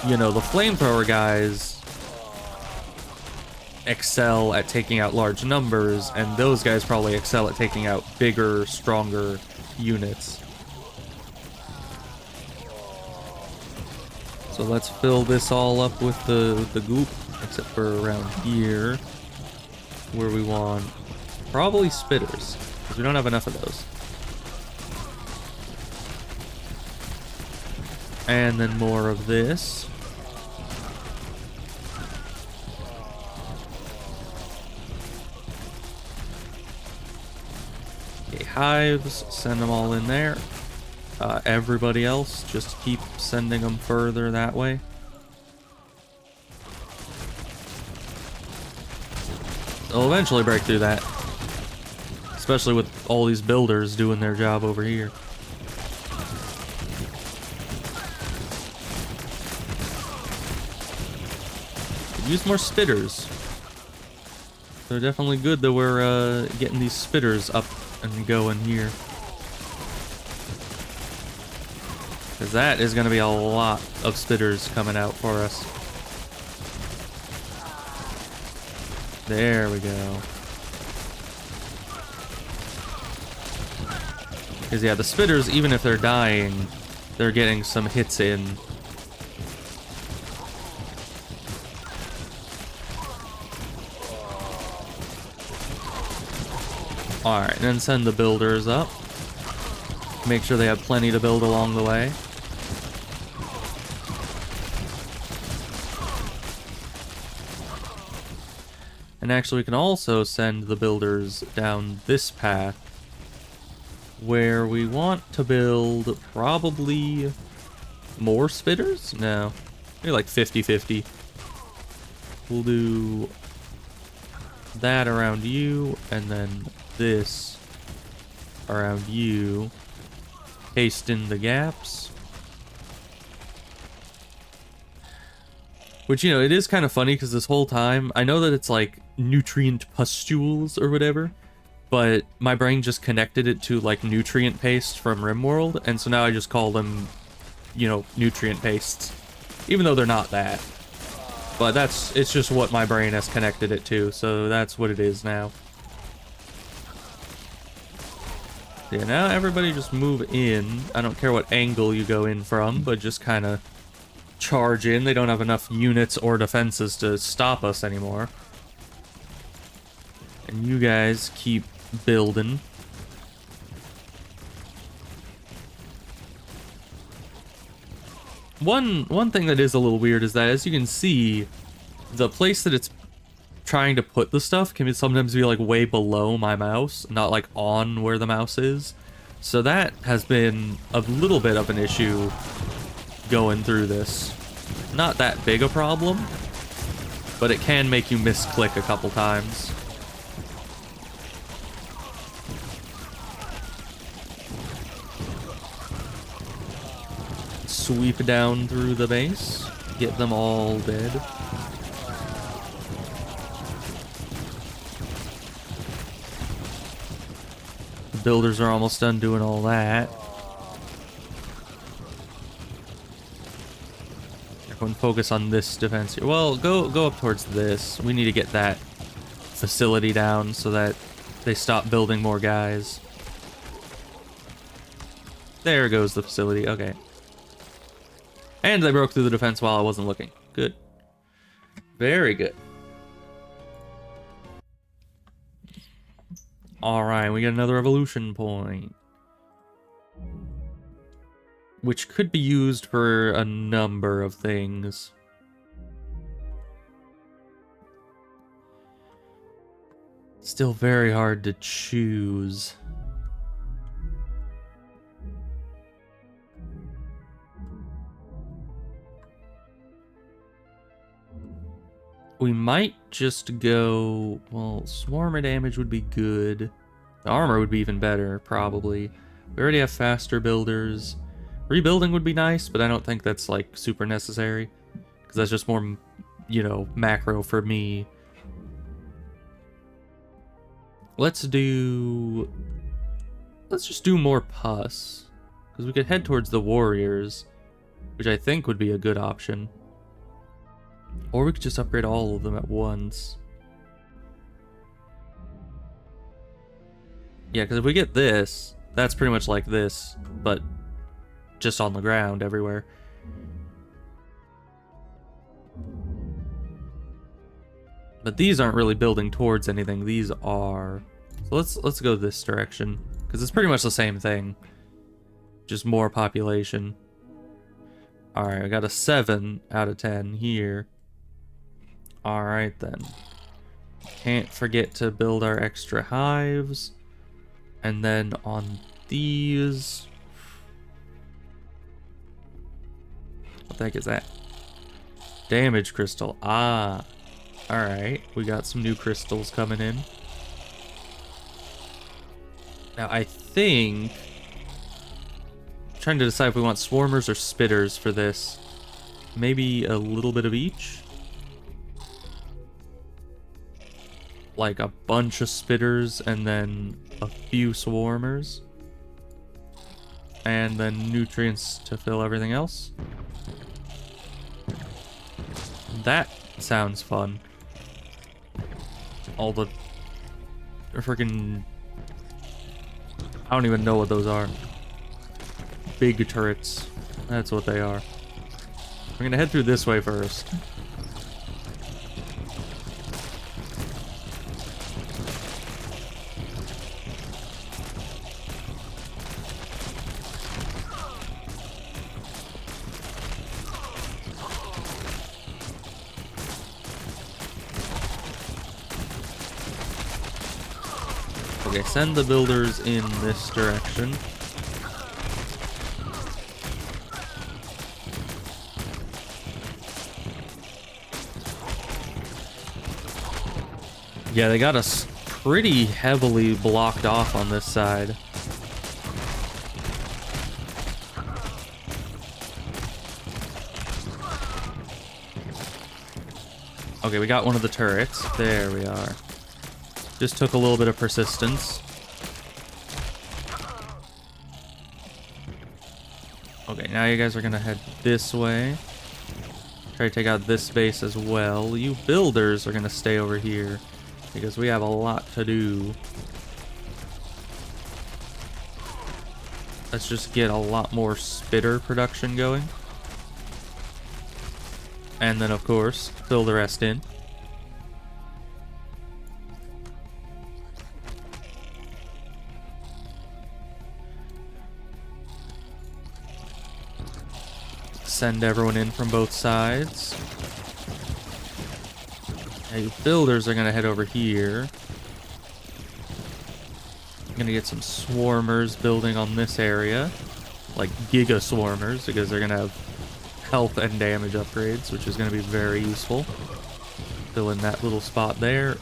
the flamethrower guys excel at taking out large numbers, and those guys probably excel at taking out bigger, stronger units. So let's fill this all up with the goop, except for around here, where we want probably spitters, because we don't have enough of those. And then more of this. Okay, hives, send them all in there. Everybody else, just keep sending them further that way. They'll eventually break through that. Especially with all these builders doing their job over here. Could use more spitters. They're definitely good that we're getting these spitters up and going here. Because that is going to be a lot of spitters coming out for us. There we go. Because yeah, the spitters, even if they're dying, they're getting some hits in. Alright, and then send the builders up. Make sure they have plenty to build along the way. And actually, we can also send the builders down this path, where we want to build probably more spitters? No, maybe like 50-50. We'll do that around you, and then this around you. Paste in the gaps. Which, you know, it is kind of funny because this whole time, I know that it's like nutrient pustules or whatever, but my brain just connected it to like nutrient paste from RimWorld, and so now I just call them, you know, nutrient pastes, even though they're not that. But it's just what my brain has connected it to, so that's what it is now. Yeah, now everybody just move in. I don't care what angle you go in from, but just kind of charge in. They don't have enough units or defenses to stop us anymore. And you guys keep building. One thing that is a little weird is that, as you can see, the place that it's trying to put the stuff can sometimes be like way below my mouse, not like on where the mouse is. So that has been a little bit of an issue going through this. Not that big a problem, but it can make you misclick a couple times. Sweep down through the base, get them all dead. The builders are almost done doing all that. Everyone focus on this defense here. Well, go up towards this. We need to get that facility down so that they stop building more guys. There goes the facility. Okay. And they broke through the defense while I wasn't looking. Good. Very good. Alright, we got another evolution point. Which could be used for a number of things. Still very hard to choose. We might just go... Well, swarmer damage would be good. The armor would be even better, probably. We already have faster builders. Rebuilding would be nice, but I don't think that's, like, super necessary. Because that's just more, you know, macro for me. Let's just do more pus. Because we could head towards the warriors, which I think would be a good option. Or we could just upgrade all of them at once. Yeah, because if we get this, that's pretty much like this, but just on the ground everywhere. But these aren't really building towards anything. These are. So let's go this direction, because it's pretty much the same thing. Just more population. Alright, I got a 7 out of 10 here. Alright then. Can't forget to build our extra hives. And then on these... What the heck is that? Damage crystal. Ah. Alright. We got some new crystals coming in. Now, I think... I'm trying to decide if we want swarmers or spitters for this. Maybe a little bit of each? Like a bunch of spitters and then a few swarmers. And then nutrients to fill everything else. That sounds fun. All the freaking... I don't even know what those are. Big turrets. That's what they are. We're gonna head through this way first. Okay, send the builders in this direction. Yeah, they got us pretty heavily blocked off on this side. Okay, we got one of the turrets. There we are. Just took a little bit of persistence. Okay, now you guys are gonna head this way. Try to take out this base as well. You builders are gonna stay over here, because we have a lot to do. Let's just get a lot more spitter production going. And then, of course, fill the rest in. Send everyone in from both sides. Now you builders are gonna head over here. I'm gonna get some swarmers building on this area. Like giga swarmers, because they're gonna have health and damage upgrades, which is gonna be very useful. Fill in that little spot there.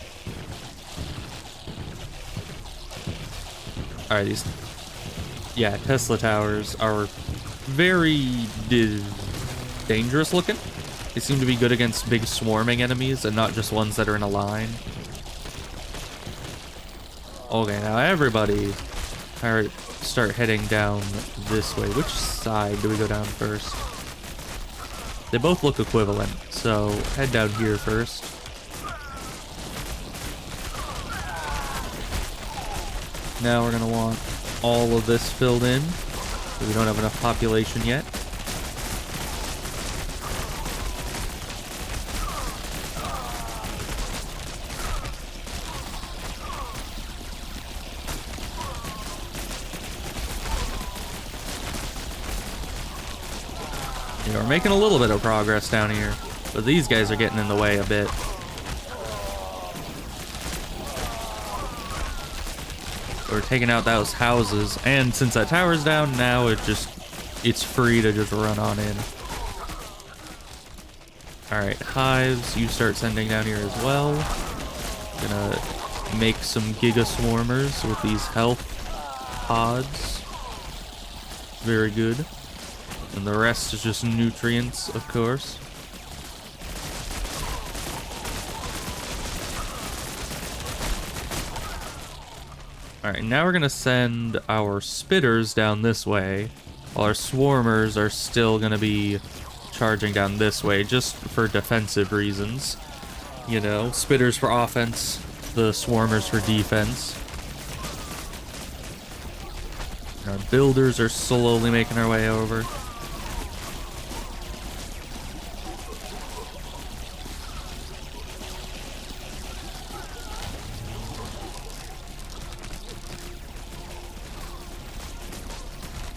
Alright, these... Yeah, Tesla towers are very dangerous looking. They seem to be good against big swarming enemies and not just ones that are in a line. Okay, now everybody start heading down this way. Which side do we go down first? They both look equivalent, so head down here first. Now we're gonna want all of this filled in. We don't have enough population yet. Yeah, we're making a little bit of progress down here, but these guys are getting in the way a bit. We're taking out those houses, and since that tower's down, now it's free to just run on in. Alright, hives, you start sending down here as well. Gonna make some giga swarmers with these health pods. Very good. And the rest is just nutrients, of course. Alright, now we're gonna send our spitters down this way, while our swarmers are still gonna be charging down this way, just for defensive reasons. You know, spitters for offense, the swarmers for defense. And our builders are slowly making our way over.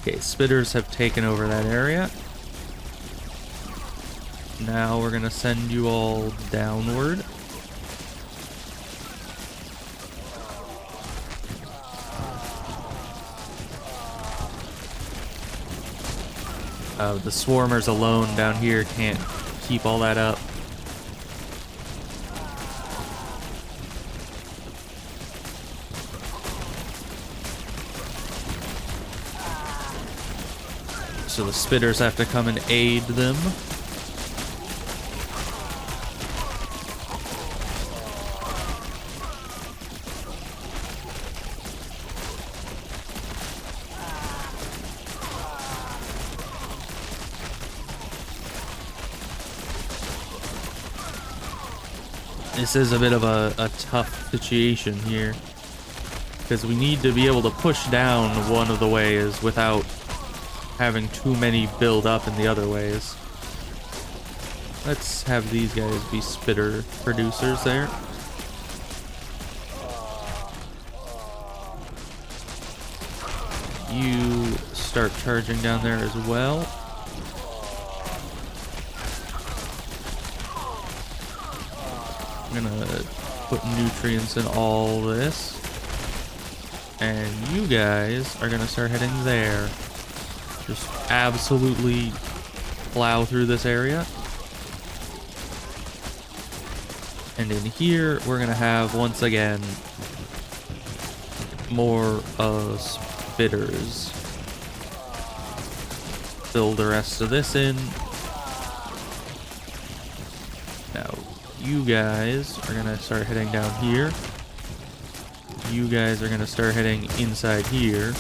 Okay, spitters have taken over that area. Now we're gonna send you all downward. The swarmers alone down here can't keep all that up. So the spitters have to come and aid them. This is a bit of a tough situation here, because we need to be able to push down one of the ways without having too many build up in the other ways. Let's have these guys be spitter producers there. You start charging down there as well. I'm gonna put nutrients in all this. And you guys are gonna start heading there. Just absolutely plow through this area. And in here, we're gonna have, once again, more spitters. Fill the rest of this in. Now, you guys are gonna start heading down here. You guys are gonna start heading inside here.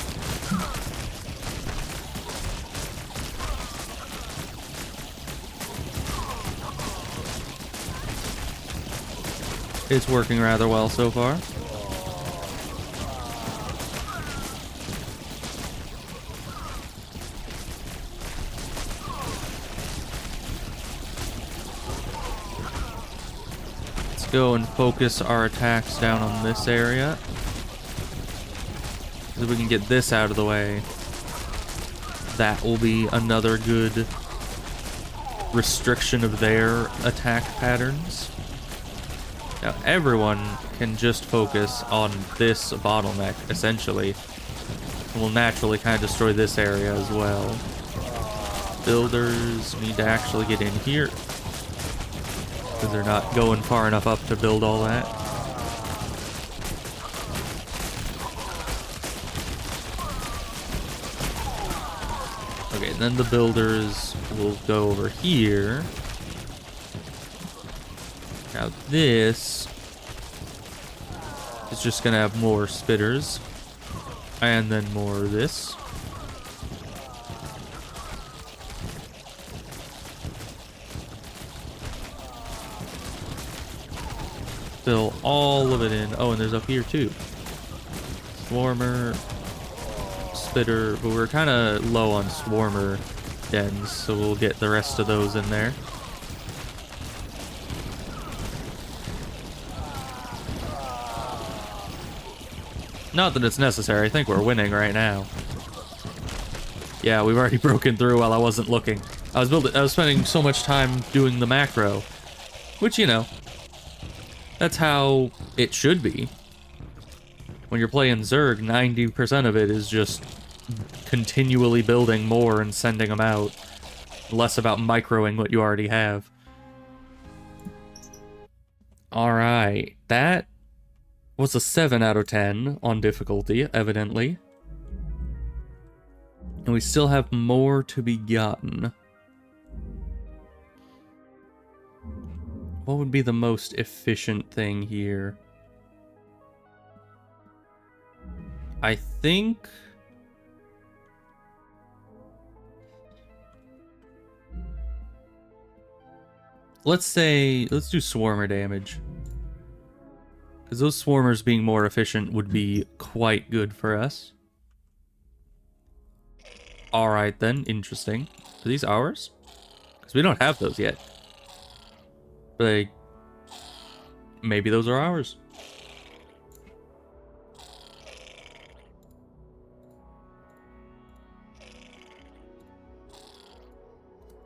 It's working rather well so far. Let's go and focus our attacks down on this area. So we can get this out of the way. That will be another good restriction of their attack patterns. Now everyone can just focus on this bottleneck, essentially. And we'll naturally kind of destroy this area as well. Builders need to actually get in here, because they're not going far enough up to build all that. Okay, then the builders will go over here. Now this is just gonna have more spitters, and then more of this. Fill all of it in. Oh, and there's up here too. Swarmer, spitter, but we're kind of low on swarmer dens, so we'll get the rest of those in there. Not that it's necessary. I think we're winning right now. Yeah, we've already broken through while I wasn't looking. I was spending so much time doing the macro, which, you know, that's how it should be. When you're playing Zerg, 90% of it is just continually building more and sending them out. Less about microing what you already have. Alright, that was a 7 out of 10 on difficulty, evidently. And we still have more to be gotten. What would be the most efficient thing here? I think... let's do swarmer damage. Because those swarmers being more efficient would be quite good for us. Alright then, interesting. Are these ours? Because we don't have those yet. But maybe those are ours.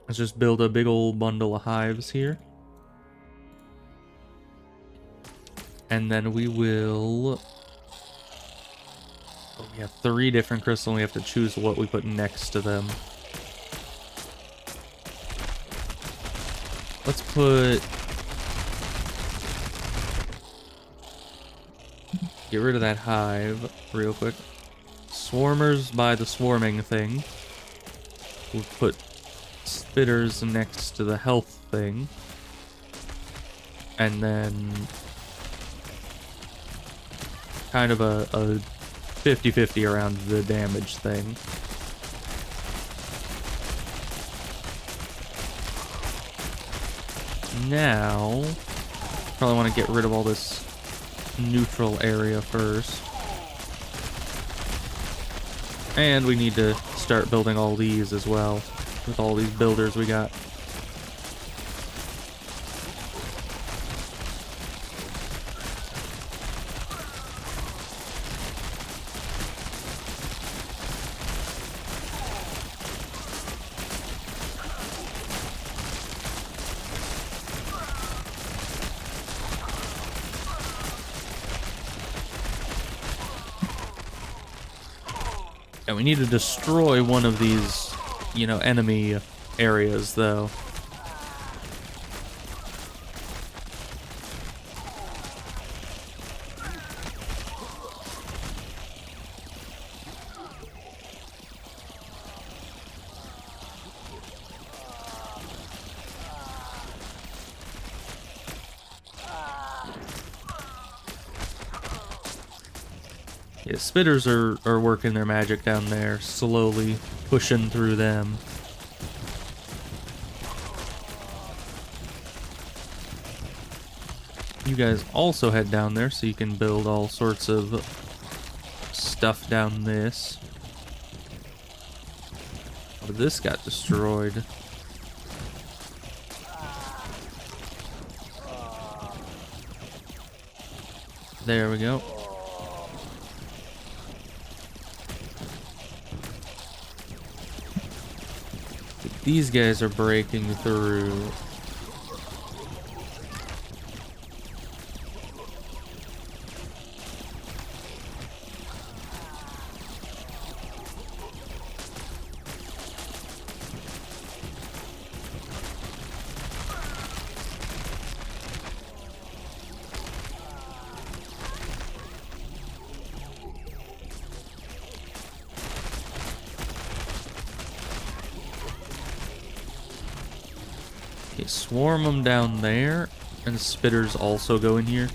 Let's just build a big old bundle of hives here. And then we will... oh, we have 3 different crystals, and we have to choose what we put next to them. Let's put... Get rid of that hive real quick. Swarmers by the swarming thing. We'll put spitters next to the health thing. And then kind of a 50-50 around the damage thing. Now, probably want to get rid of all this neutral area first. And we need to start building all these as well, with all these builders we got. And we need to destroy one of these, you know, enemy areas, though. Yeah, spitters are working their magic down there, slowly pushing through them. You guys also head down there so you can build all sorts of stuff down this. Oh, this got destroyed. There we go. These guys are breaking through. Okay, swarm them down there, and spitters also go in here.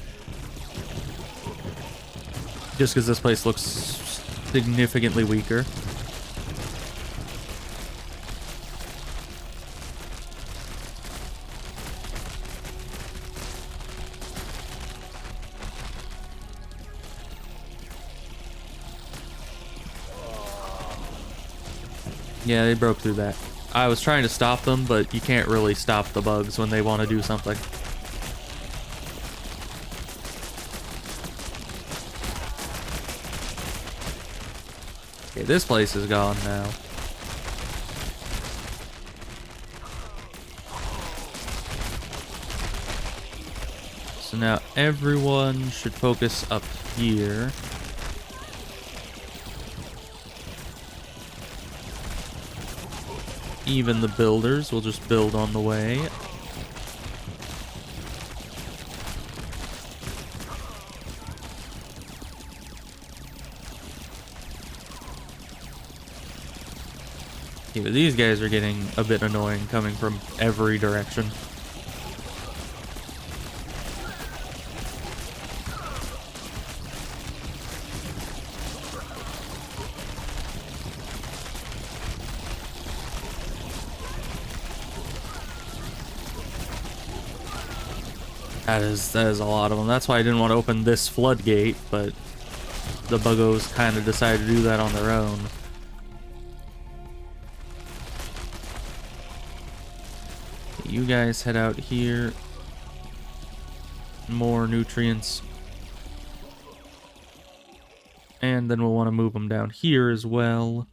Just because this place looks significantly weaker. Yeah, they broke through that. I was trying to stop them, but you can't really stop the bugs when they want to do something. Okay, this place is gone now. So now everyone should focus up here. Even the builders will just build on the way. Okay, but these guys are getting a bit annoying coming from every direction. That is a lot of them. That's why I didn't want to open this floodgate, but the Buggos kind of decided to do that on their own. You guys head out here. More nutrients. And then we'll want to move them down here as well.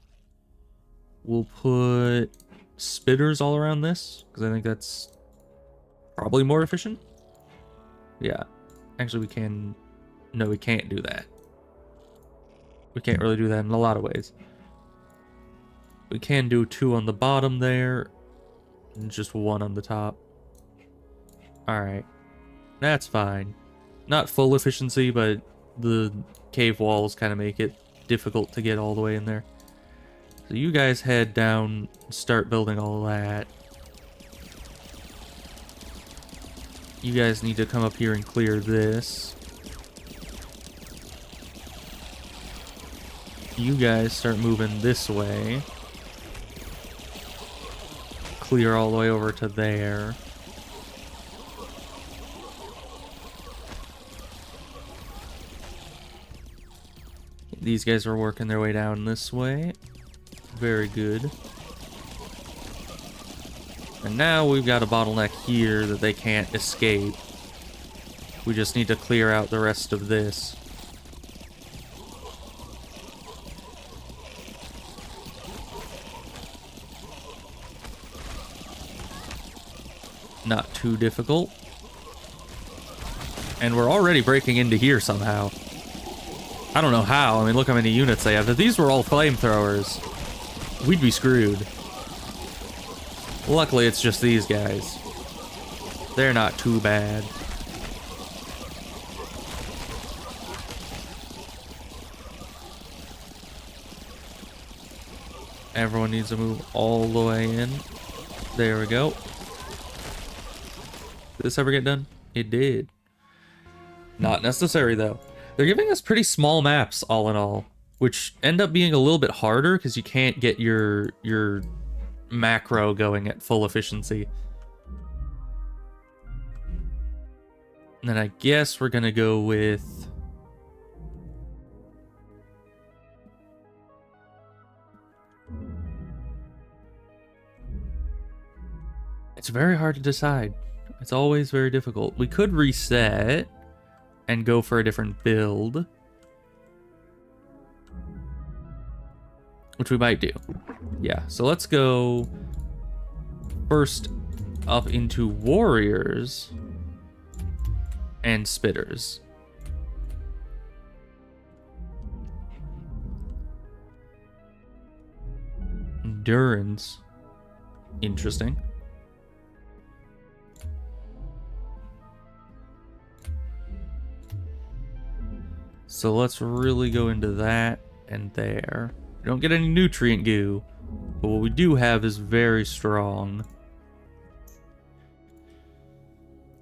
We'll put spitters all around this, because I think that's probably more efficient. Yeah. Actually, we can... No, we can't do that. We can't really do that in a lot of ways. We can do 2 on the bottom there, and just 1 on the top. Alright. That's fine. Not full efficiency, but the cave walls kind of make it difficult to get all the way in there. So you guys head down, start building all that. You guys need to come up here and clear this. You guys start moving this way. Clear all the way over to there. These guys are working their way down this way. Very good. And now we've got a bottleneck here that they can't escape. We just need to clear out the rest of this. Not too difficult. And we're already breaking into here somehow. I don't know how. I mean, look how many units they have. If these were all flamethrowers, we'd be screwed. Luckily, it's just these guys. They're not too bad. Everyone needs to move all the way in. There we go. Did this ever get done? It did. Not necessary, though. They're giving us pretty small maps, all in all, which end up being a little bit harder because you can't get your macro going at full efficiency. And then I guess we're gonna go with... It's very hard to decide. It's always very difficult. We could reset and go for a different build, which we might do. Yeah, so let's go first up into warriors and spitters. Endurance. Interesting. So let's really go into that and there. We don't get any nutrient goo, but what we do have is very strong.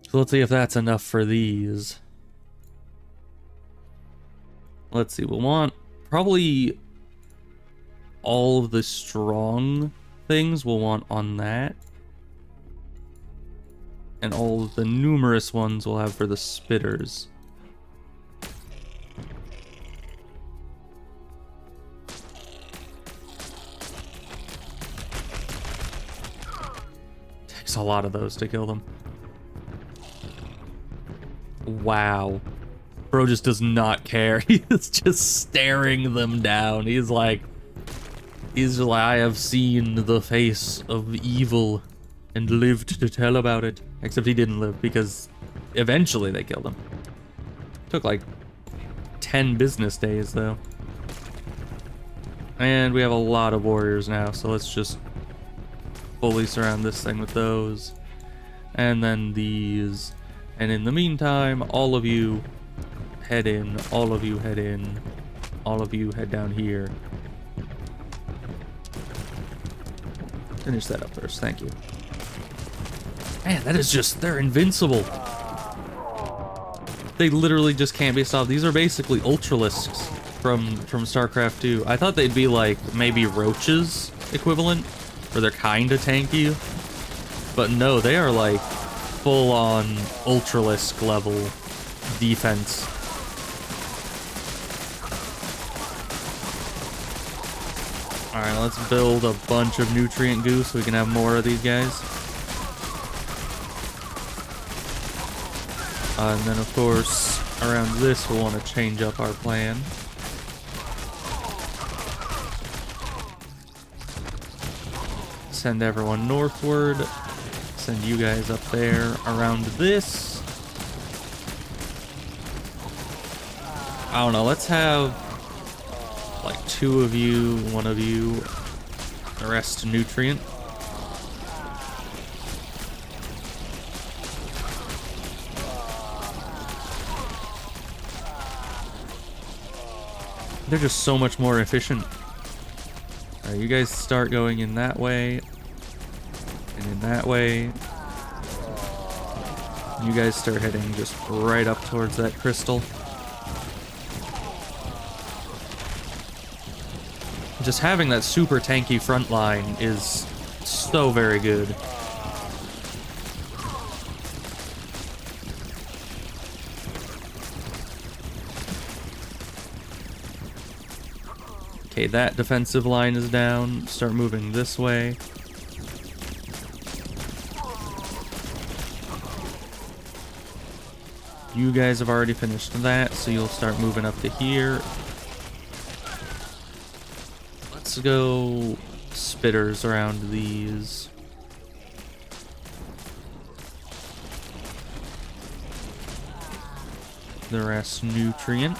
So let's see if that's enough for these. Let's see, we'll want probably all of the strong things we'll want on that. And all of the numerous ones we'll have for the spitters. A lot of those to kill them. Wow. Bro just does not care. He is just staring them down. He's like, I have seen the face of evil and lived to tell about it. Except he didn't live because eventually they killed him. Took like 10 business days though. And we have a lot of warriors now, so let's just fully surround this thing with those, and then these, and in the meantime, all of you head in, all of you head in, all of you head down here. Finish that up first, thank you. Man, that is just, they're invincible. They literally just can't be stopped. These are basically ultralisks from StarCraft 2. I thought they'd be like maybe roaches equivalent, or they're kind of tanky, but no, they are like full-on ultralisk level defense. Alright, let's build a bunch of nutrient goo so we can have more of these guys. And then of course, around this we'll want to change up our plan. Send everyone northward. Send you guys up there around this. I don't know, let's have like 2 of you, 1 of you, the rest nutrient. They're just so much more efficient. Alright, you guys start going in that way. And in that way. You guys start heading just right up towards that crystal. Just having that super tanky front line is so very good. Okay, that defensive line is down. Start moving this way. You guys have already finished that, so you'll start moving up to here. Let's go spitters around these. The rest nutrient.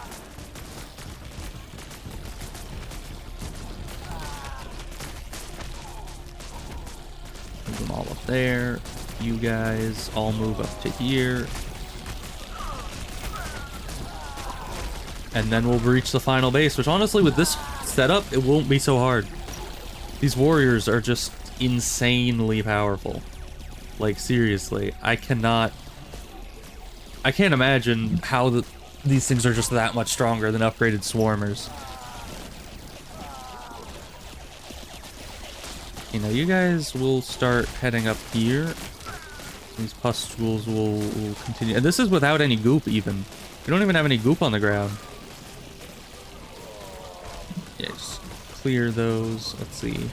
Move them all up there. You guys all move up to here. And then we'll reach the final base, which honestly, with this setup, it won't be so hard. These warriors are just insanely powerful. Like, seriously, I can't imagine how these things are just that much stronger than upgraded swarmers. You know, you guys will start heading up here. These pustules will continue. And this is without any goop, even. We don't even have any goop on the ground. Yeah, just clear those. Let's see.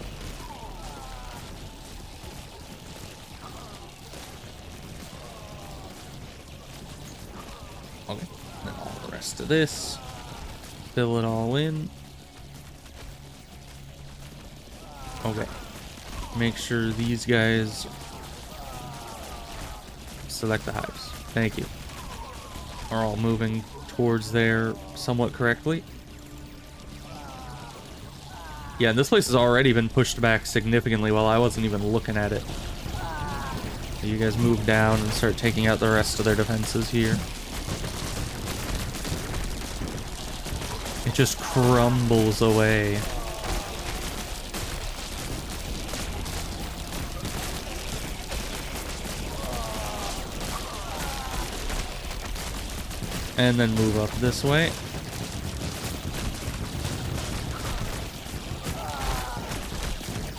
Okay, then all the rest of this. Fill it all in. Okay. Make sure these guys select the hives. Thank you. Are all moving towards there somewhat correctly. Yeah, this place has already been pushed back significantly while I wasn't even looking at it. You guys move down and start taking out the rest of their defenses here. It just crumbles away. And then move up this way.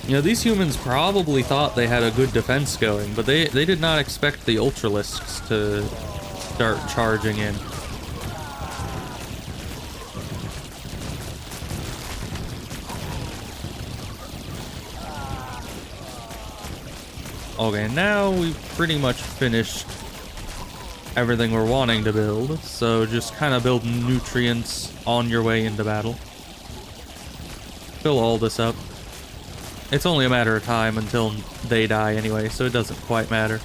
You know, these humans probably thought they had a good defense going, but they did not expect the Ultralisks to start charging in. Okay, now we've pretty much finished everything we're wanting to build, so just kind of build nutrients on your way into battle. Fill all this up. It's only a matter of time until they die anyway, so it doesn't quite matter.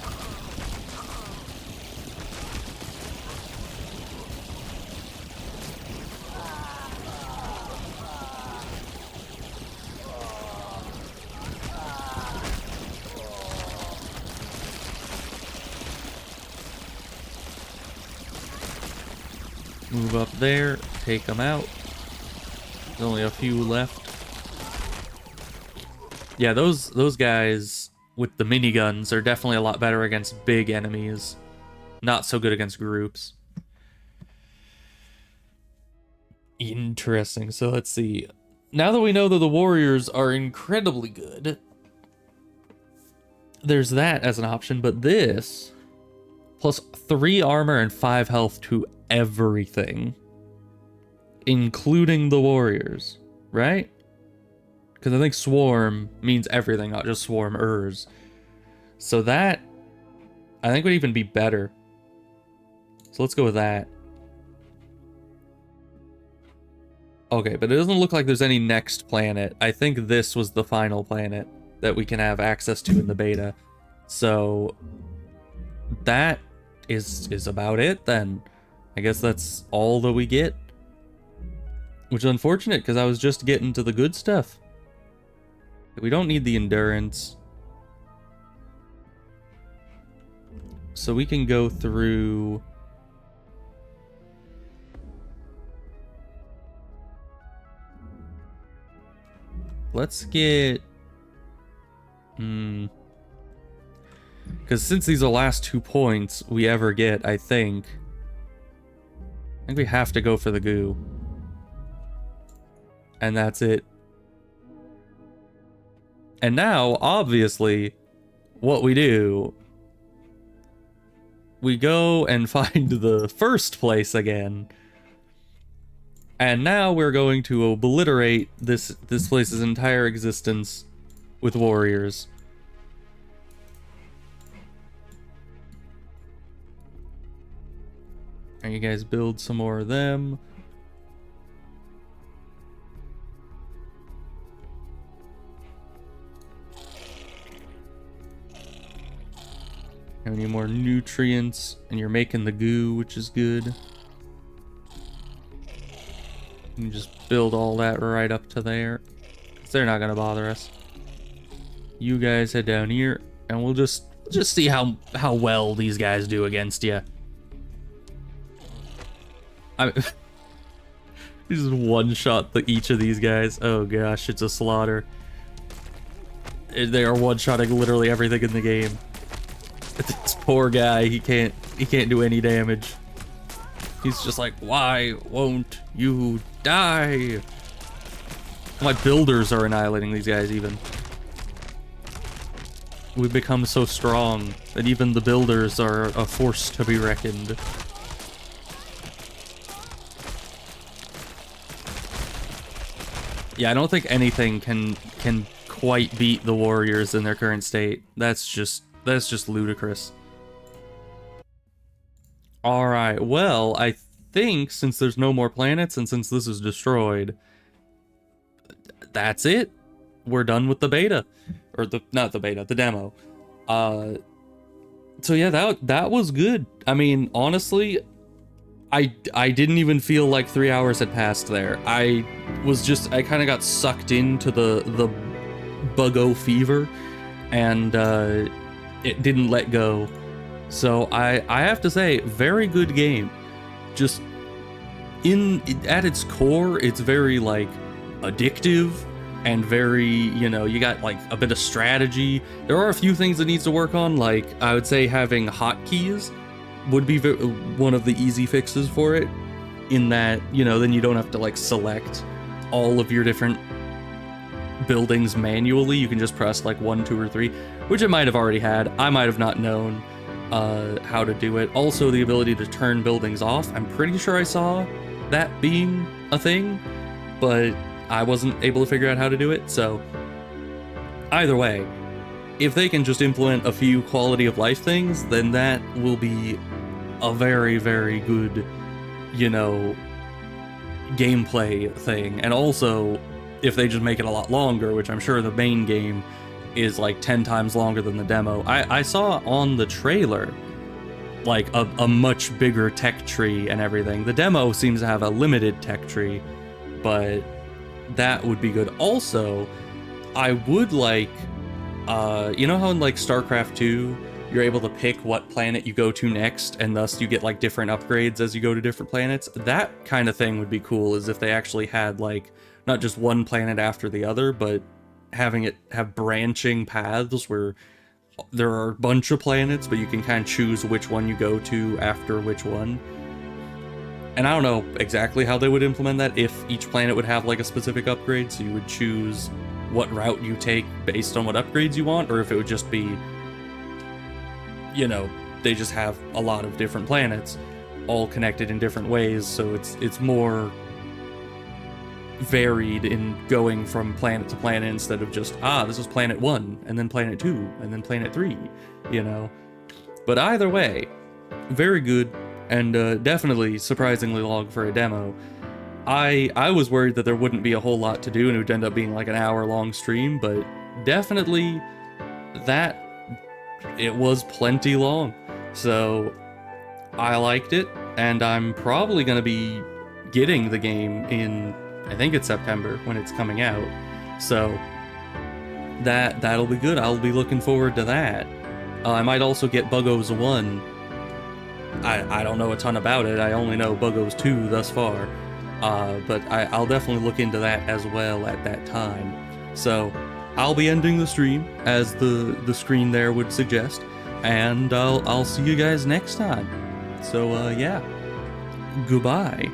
Move up there, take them out. There's only a few left. Yeah, those guys with the miniguns are definitely a lot better against big enemies. Not so good against groups. Interesting. So let's see. Now that we know that the warriors are incredibly good, there's that as an option, but this plus 3 armor and 5 health to everything, including the warriors, right? Because I think swarm means everything, not just swarmers. So that, I think, would even be better. So let's go with that. Okay, but it doesn't look like there's any next planet. I think this was the final planet that we can have access to in the beta. So that is about it then. I guess that's all that we get. Which is unfortunate, because I was just getting to the good stuff. We don't need the endurance. So we can go through... let's get... Because since these are the last 2 points we ever get, I think we have to go for the goo. And that's it. And now, obviously, what we do... we go and find the first place again. And now we're going to obliterate this place's entire existence with warriors. And you guys build some more of them. We need more nutrients, and you're making the goo, which is good. You can just build all that right up to there. 'Cause they're not gonna bother us. You guys head down here, and we'll just see how well these guys do against you. Just one-shot each of these guys. Oh gosh, it's a slaughter. They are one-shotting literally everything in the game. This poor guy, he can't do any damage. He's just like, why won't you die? My builders are annihilating these guys even. We've become so strong that even the builders are a force to be reckoned. Yeah, I don't think anything can quite beat the warriors in their current state. That's just ludicrous. Alright, well, I think since there's no more planets and since this is destroyed, that's it. We're done with the beta. Or not the beta, the demo. So yeah, that was good. I mean, honestly, I didn't even feel like 3 hours had passed there. I kind of got sucked into the Buggo fever, and it didn't let go. So I have to say, very good game. Just at its core, it's very like addictive and very, you know, you got like a bit of strategy. There are a few things that needs to work on, like I would say having hotkeys would be one of the easy fixes for it, in that, you know, then you don't have to like select all of your different buildings manually. You can just press like 1, 2, or 3, which it might have already had. I might have not known how to do it. Also, the ability to turn buildings off. I'm pretty sure I saw that being a thing, but I wasn't able to figure out how to do it. So either way, if they can just implement a few quality of life things, then that will be a very, very good, you know, gameplay thing. And also, if they just make it a lot longer, which I'm sure the main game is like 10 times longer than the demo. I saw on the trailer like a much bigger tech tree and everything. The demo seems to have a limited tech tree, but that would be good. Also, I would like, you know how in like StarCraft 2, you're able to pick what planet you go to next, and thus you get like different upgrades as you go to different planets? That kind of thing would be cool, is if they actually had like not just one planet after the other, but having it have branching paths where there are a bunch of planets, but you can kind of choose which one you go to after which one. And I don't know exactly how they would implement that, if each planet would have like a specific upgrade, so you would choose what route you take based on what upgrades you want, or if it would just be, you know, they just have a lot of different planets all connected in different ways, so it's more varied in going from planet to planet instead of just, this is planet 1 and then planet 2 and then planet 3, you know. But either way, very good, and definitely surprisingly long for a demo. I was worried that there wouldn't be a whole lot to do and it would end up being like an hour-long stream, but definitely that it was plenty long. So I liked it, and I'm probably going to be getting the game in, I think it's September when it's coming out. So that'll be good. I'll be looking forward to that. I might also get Buggos 1. I don't know a ton about it. I only know Buggos 2 thus far. But I'll definitely look into that as well at that time. So I'll be ending the stream as the screen there would suggest, and I'll see you guys next time. So yeah, goodbye.